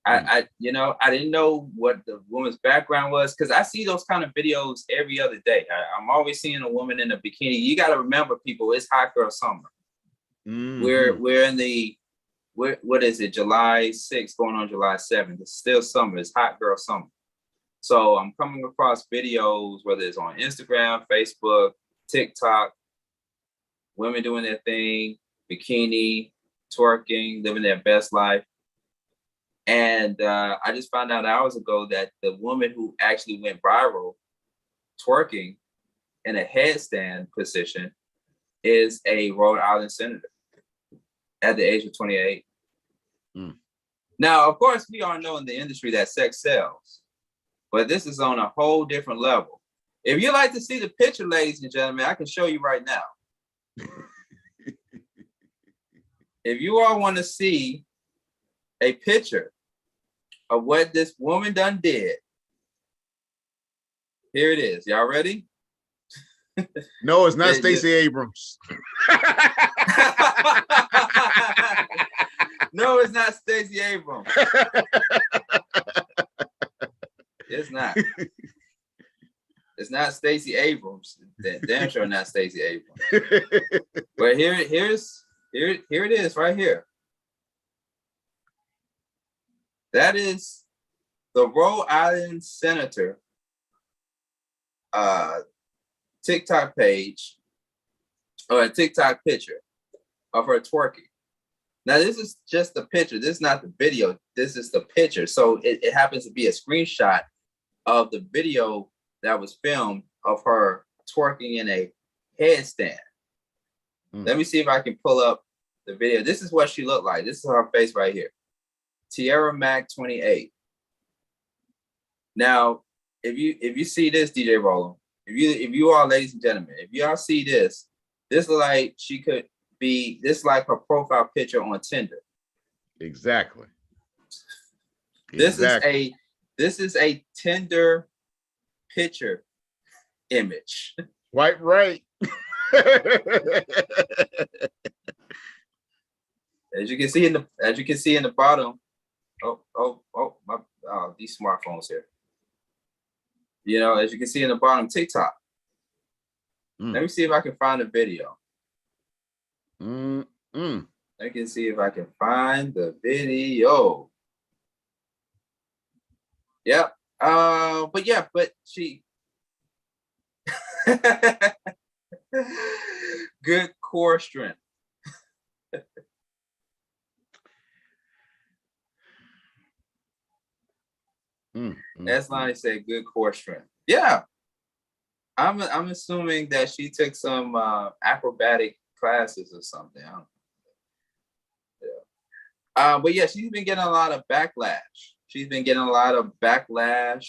I didn't know what the woman's background was, because I see those kind of videos every other day. I'm always seeing a woman in a bikini. You got to remember, people, it's hot girl summer. Mm-hmm. We're in the what is it? July 6th going on July 7th. It's still summer. It's hot girl summer. So I'm coming across videos, whether it's on Instagram, Facebook, TikTok, women doing their thing, bikini, twerking, living their best life. And I just found out hours ago that the woman who actually went viral twerking in a headstand position is a Rhode Island senator at the age of 28. Mm. Now, of course, we all know in the industry that sex sells, but this is on a whole different level. If you like to see the picture, ladies and gentlemen, I can show you right now. If you all want to see a picture of what this woman done did, here it is. Y'all ready? No, it's not Stacey Abrams. No, it's not Stacey Abrams. It's not. It's not Stacey Abrams. Damn sure not Stacey Abrams. But here it is right here. That is the Rhode Island senator TikTok page or a TikTok picture of her twerking. Now, this is just the picture. This is not the video. This is the picture. So it happens to be a screenshot of the video that was filmed of her twerking in a headstand. Let me see if I can pull up the video. This is what she looked like. This is her face right here. Tierra Mac 28. Now, if you see this, DJ Roland, if you all, ladies and gentlemen, if y'all see this, this look like she could be, this like her profile picture on Tinder. Exactly. This is a Tinder picture image. Quite right. As you can see in the bottom. These smartphones here. You know, as you can see in the bottom, TikTok. Let me see if I can find a video. I can see if I can find the video. Yep. But she good core strength. That's Lonnie said good core strength. Yeah. I'm assuming that she took some acrobatic classes or something. But yeah, she's been getting a lot of backlash. She's been getting a lot of backlash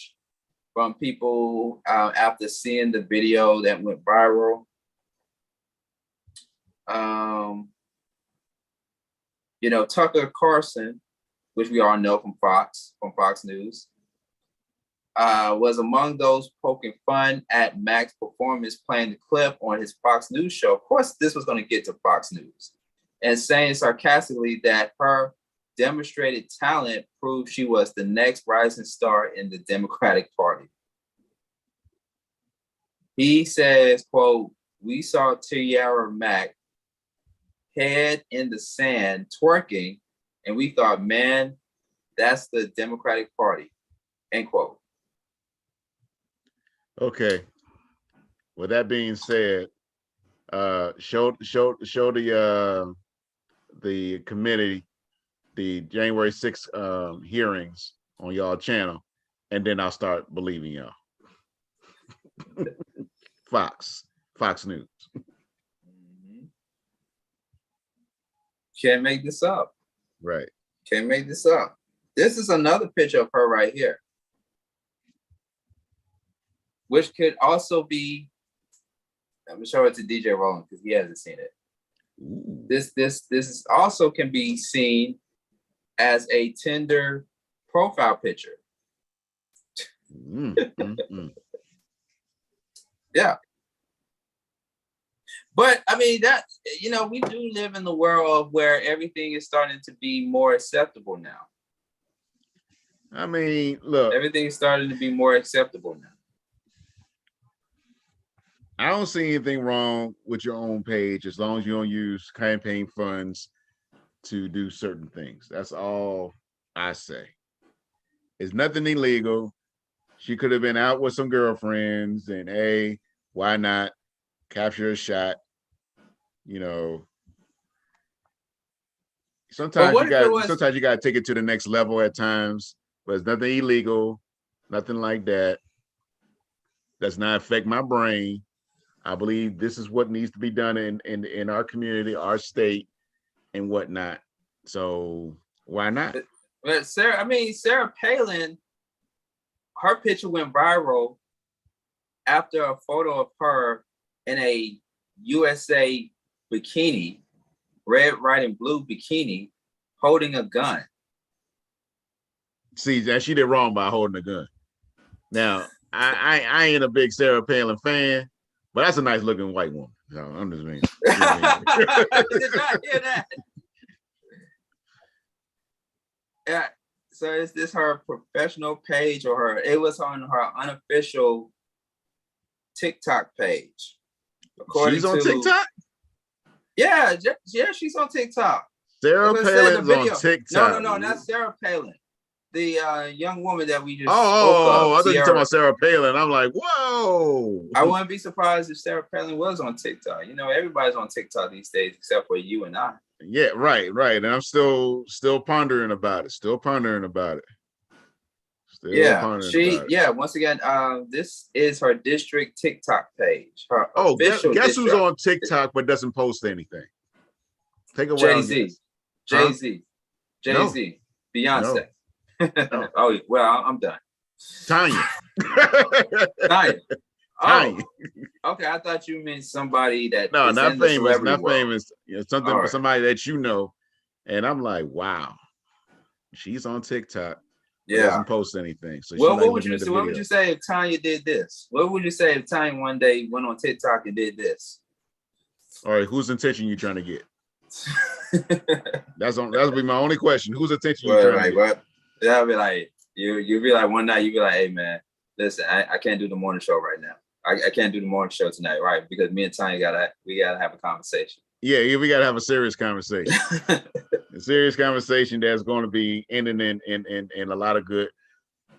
from people after seeing the video that went viral. Tucker Carlson, which we all know from Fox News, was among those poking fun at Mac's performance, playing the clip on his Fox News show. Of course, this was going to get to Fox News, and saying sarcastically that her demonstrated talent proved she was the next rising star in the Democratic Party. He says, quote, "We saw Tierra Mac head in the sand twerking, and we thought, man, that's the Democratic Party," end quote. Okay. With that being said, show the committee the January 6th hearings on y'all channel, and then I'll start believing y'all. Fox News. Can't make this up. Right. Can't make this up. This is another picture of her right here, which could also be, let me show it to DJ Roland because he hasn't seen it. Ooh. This also can be seen as a Tinder profile picture. Yeah. But I mean, that, we do live in the world where everything is starting to be more acceptable now. I mean, look. Everything is starting to be more acceptable now. I don't see anything wrong with your own page as long as you don't use campaign funds to do certain things. That's all I say. It's nothing illegal. She could have been out with some girlfriends, and hey, why not capture a shot? You know, But what if it was? sometimes you got to take it to the next level at times, but it's nothing illegal, nothing like that. Does not affect my brain. I believe this is what needs to be done in our community, our state, and whatnot. So why not? But Sarah Palin, her picture went viral after a photo of her in a USA bikini, red, white, and blue bikini, holding a gun. See, that she did wrong by holding a gun. Now, I ain't a big Sarah Palin fan, but that's a nice looking white woman. So I'm just saying. I did not hear that. Yeah. So is this her professional page or her? It was on her unofficial TikTok page. She's on TikTok? Yeah, she's on TikTok. Sarah Palin's on TikTok. No, not Sarah Palin. The young woman that we just I thought you were talking about Sarah Palin. I'm like, whoa. I wouldn't be surprised if Sarah Palin was on TikTok. You know, everybody's on TikTok these days except for you and I. Yeah, right. And I'm still pondering about it. Once again, this is her district TikTok page. Her guess who's on TikTok but doesn't post anything? Take a Jay-Z. Jay-Z. Beyonce. No. Oh, well, I'm done. Tanya. Oh, okay. I thought you meant somebody that not famous. Not world. famous. You know, somebody that you know. And I'm like, wow, she's on TikTok. Yeah, doesn't post anything. So what would you say if Tanya did this? What would you say if Tanya one day went on TikTok and did this? All right, whose attention you trying to get? That'll be my only question. Whose attention you trying to get? That'll be like you'll be like one night you'll be like, hey man, listen, I can't do the morning show right now. I can't do the morning show tonight, right? Because me and Tanya gotta have a conversation. Yeah, we gotta have a serious conversation. A serious conversation that's going to be ending in a lot of good,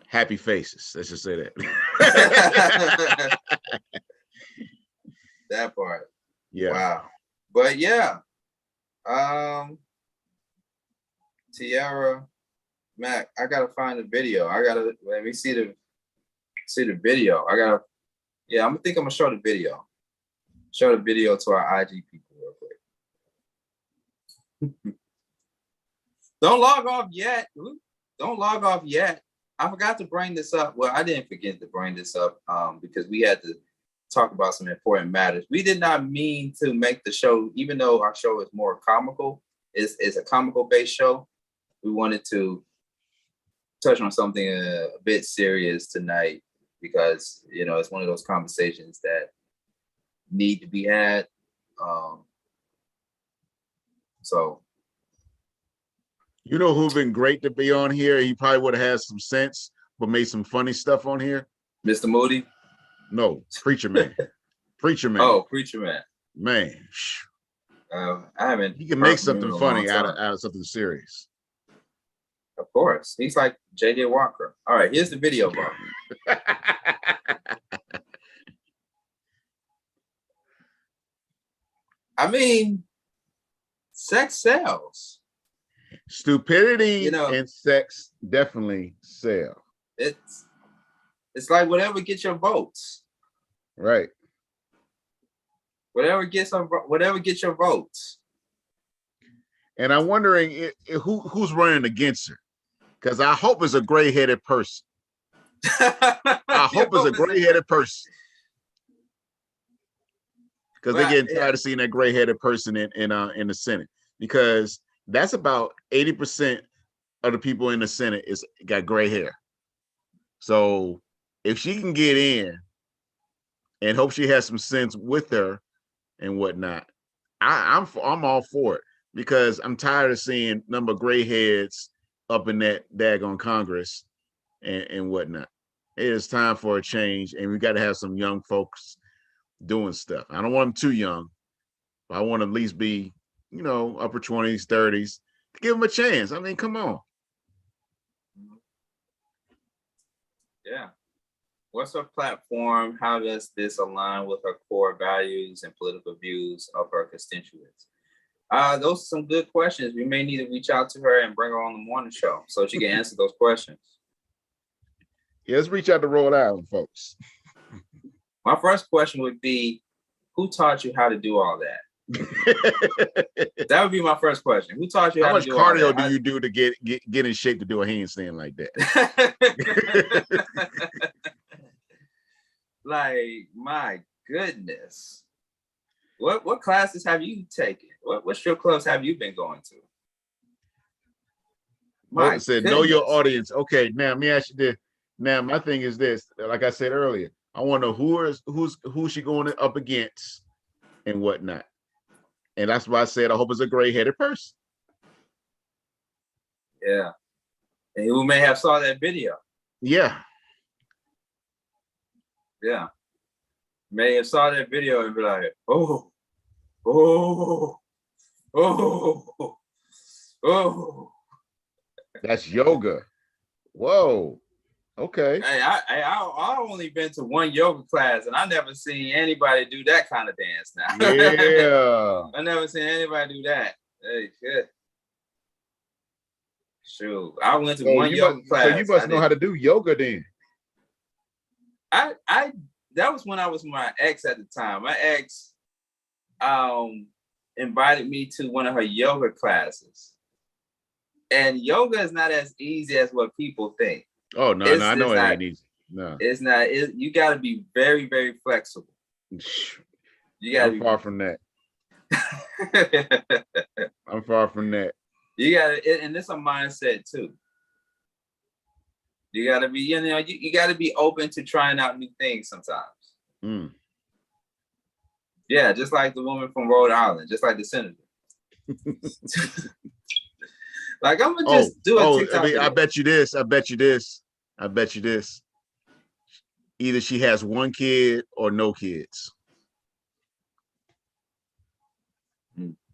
happy faces. Let's just say that. That part. Yeah. Wow. But yeah. Tiara Mac, I gotta find the video. Let me see the video. I'm gonna show the video. Show the video to our IG people real quick. Don't log off yet. Don't log off yet. I forgot to bring this up. Well, I didn't forget to bring this up because we had to talk about some important matters. We did not mean to make the show, even though our show is more comical, it's a comical based show. We wanted to touch on something a bit serious tonight because, you know, it's one of those conversations that need to be had. So. You know who've been great to be on here? He probably would have had some sense, but made some funny stuff on here. Mr. Moody? No, Preacher Man. Preacher Man. Oh, Preacher Man. Man. I haven't. He can make something funny out of something serious. Of course. He's like J.J. Walker. All right, here's the video, bro. I mean, sex sells. Stupidity and sex definitely sell. It's like whatever gets your votes. Right. Whatever gets your votes. And I'm wondering who's running against her, because I hope it's a gray-headed person. I hope it's a gray-headed person, because they're getting tired of seeing that gray-headed person in the Senate, because that's about 80% of the people in the Senate got gray hair. So if she can get in, and hope she has some sense with her and whatnot, I'm all for it, because I'm tired of seeing number of gray heads up in that daggone Congress and whatnot. It is time for a change, and we got to have some young folks doing stuff. I don't want them too young, but I want to at least be, upper 20s, 30s, to give them a chance. I mean, come on. Yeah. What's her platform? How does this align with her core values and political views of her constituents? Those are some good questions. We may need to reach out to her and bring her on the morning show so she can answer those questions. Yeah, let's reach out to Rhode Island, folks. My first question would be, who taught you how to do all that? That would be my first question. Who taught you how how much to do all cardio that? do you do to get in shape to do a handstand like that? Like, my goodness. What classes have you taken? What strip clubs have you been going to? My said, know your audience. Okay, now let me ask you this. Now, my thing is this, like I said earlier, I want to know who's she going up against and whatnot. And that's why I said I hope it's a gray-headed person. Yeah. And who may have saw that video. Yeah. Yeah. May have saw that video and be like, oh, that's yoga. Whoa. Okay. Hey, I only been to one yoga class and I never seen anybody do that kind of dance now. Yeah. I never seen anybody do that. Hey, good. Shoot. I went to one yoga class. So you must know how to do yoga then. That was when I was with my ex at the time. My ex invited me to one of her yoga classes. And yoga is not as easy as what people think. Oh, no, I know it ain't easy. No. It's not. You got to be very, very flexible. You got to be far from that. I'm far from that. You got to, and it's a mindset too. You got to be, you got to be open to trying out new things sometimes. Mm. Yeah, just like the woman from Rhode Island, just like the senator. Like, I'm gonna just do a TikTok video. I bet you this. Either she has one kid or no kids.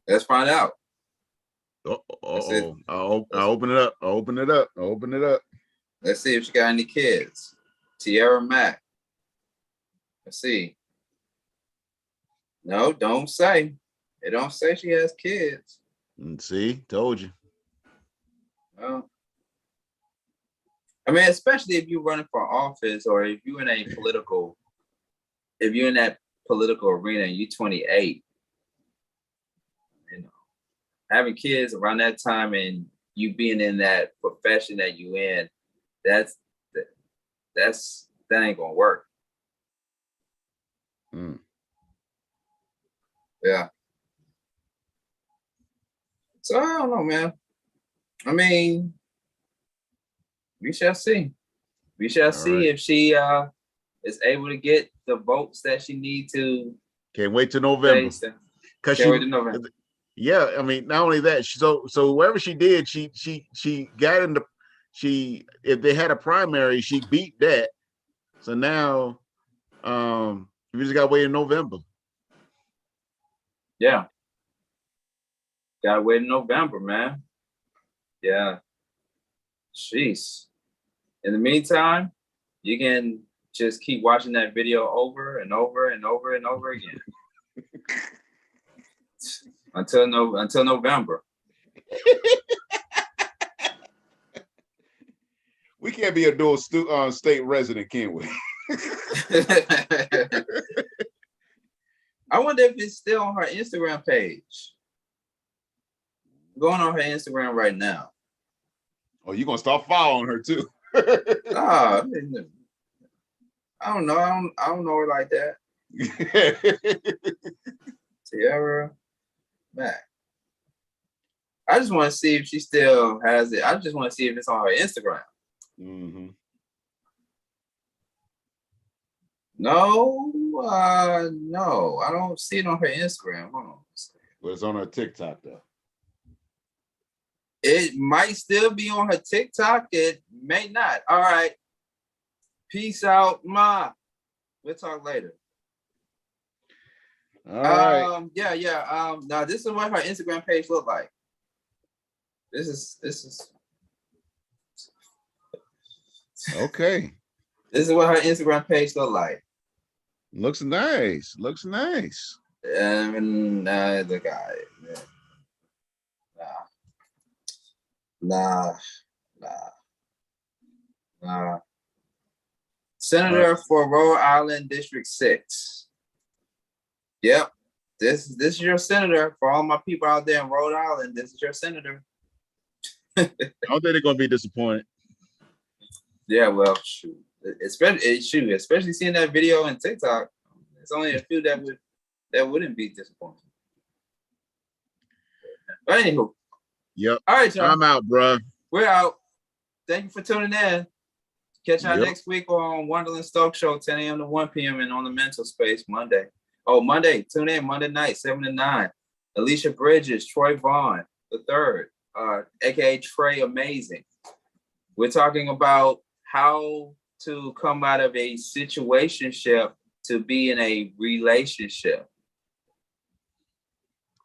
Let's find out. I'll open it up. Let's see if she got any kids. Tierra Mack. Let's see. No, don't say. It don't say she has kids. See, told you. Well, I mean, especially if you're running for office or if you're in that political arena and you're 28, having kids around that time and you being in that profession that you in, that ain't gonna work. Mm. Yeah. So I don't know, man. I mean, we shall see. We shall see if she is able to get the votes that she needs to. Can't wait till November. Yeah, I mean, not only that, so wherever she did, she got into if they had a primary, she beat that. So now we just gotta wait in November. Yeah. Gotta wait in November, man. Yeah. Jeez. In the meantime, you can just keep watching that video over and over and over and over again. until November. We can't be a dual state resident, can we? I wonder if it's still on her Instagram page. I'm going on her Instagram right now. Oh, you're gonna start following her too? I don't know. I don't know her like that. Tierra Mack. I just want to see if she still has it. I just want to see if it's on her Instagram. Mm-hmm. No, no, I don't see it on her Instagram. Hold on. But it's on her TikTok though. It might still be on her TikTok. It may not. All right. Peace out, Ma. We'll talk later. All right. Yeah. Now this is what her Instagram page look like. This is okay. This is what her Instagram page look like. Looks nice. Looks nice. The guy. Nah. Senator for Rhode Island District 6. Yep. This is your senator. For all my people out there in Rhode Island, this is your senator. I don't think they're gonna be disappointed. Yeah, well, shoot. Especially seeing that video on TikTok. There's only a few that wouldn't be disappointed. But anywho. Yep. All right, y'all. I'm out, bro. We're out. Thank you for tuning in. Catch y'all Yep. next week on Wonderland Stoke Show, 10 a.m. to 1 p.m. and on the Mental Space Monday. Oh, Monday. Tune in Monday night, 7 to 9. Alicia Bridges, Troy Vaughn, the third, aka Trey Amazing. We're talking about how to come out of a situationship to be in a relationship.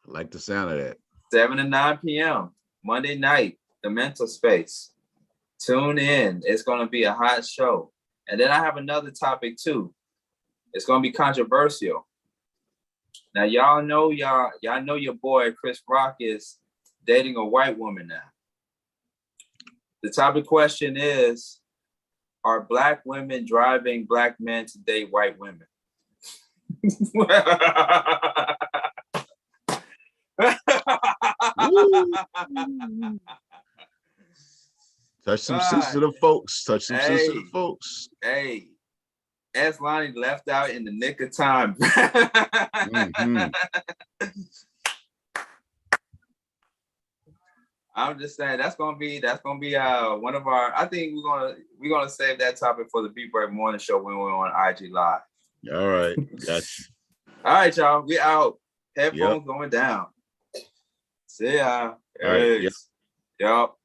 I like the sound of that. 7 to 9 p.m. Monday night, the Mental Space. Tune in. It's going to be a hot show. And then I have another topic too. It's going to be controversial. Now y'all know your boy Chris Rock is dating a white woman now. The topic question is, are black women driving black men to date white women? Touch some sensitive folks. Touch some sensitive folks. Hey, S. Lonnie left out in the nick of time. I'm just saying that's gonna be one of our. I think we're gonna save that topic for the Beat Break Morning Show when we're on IG Live. All right, gotcha. All right, y'all. We out. Headphones going down. See ya. All right. Yup.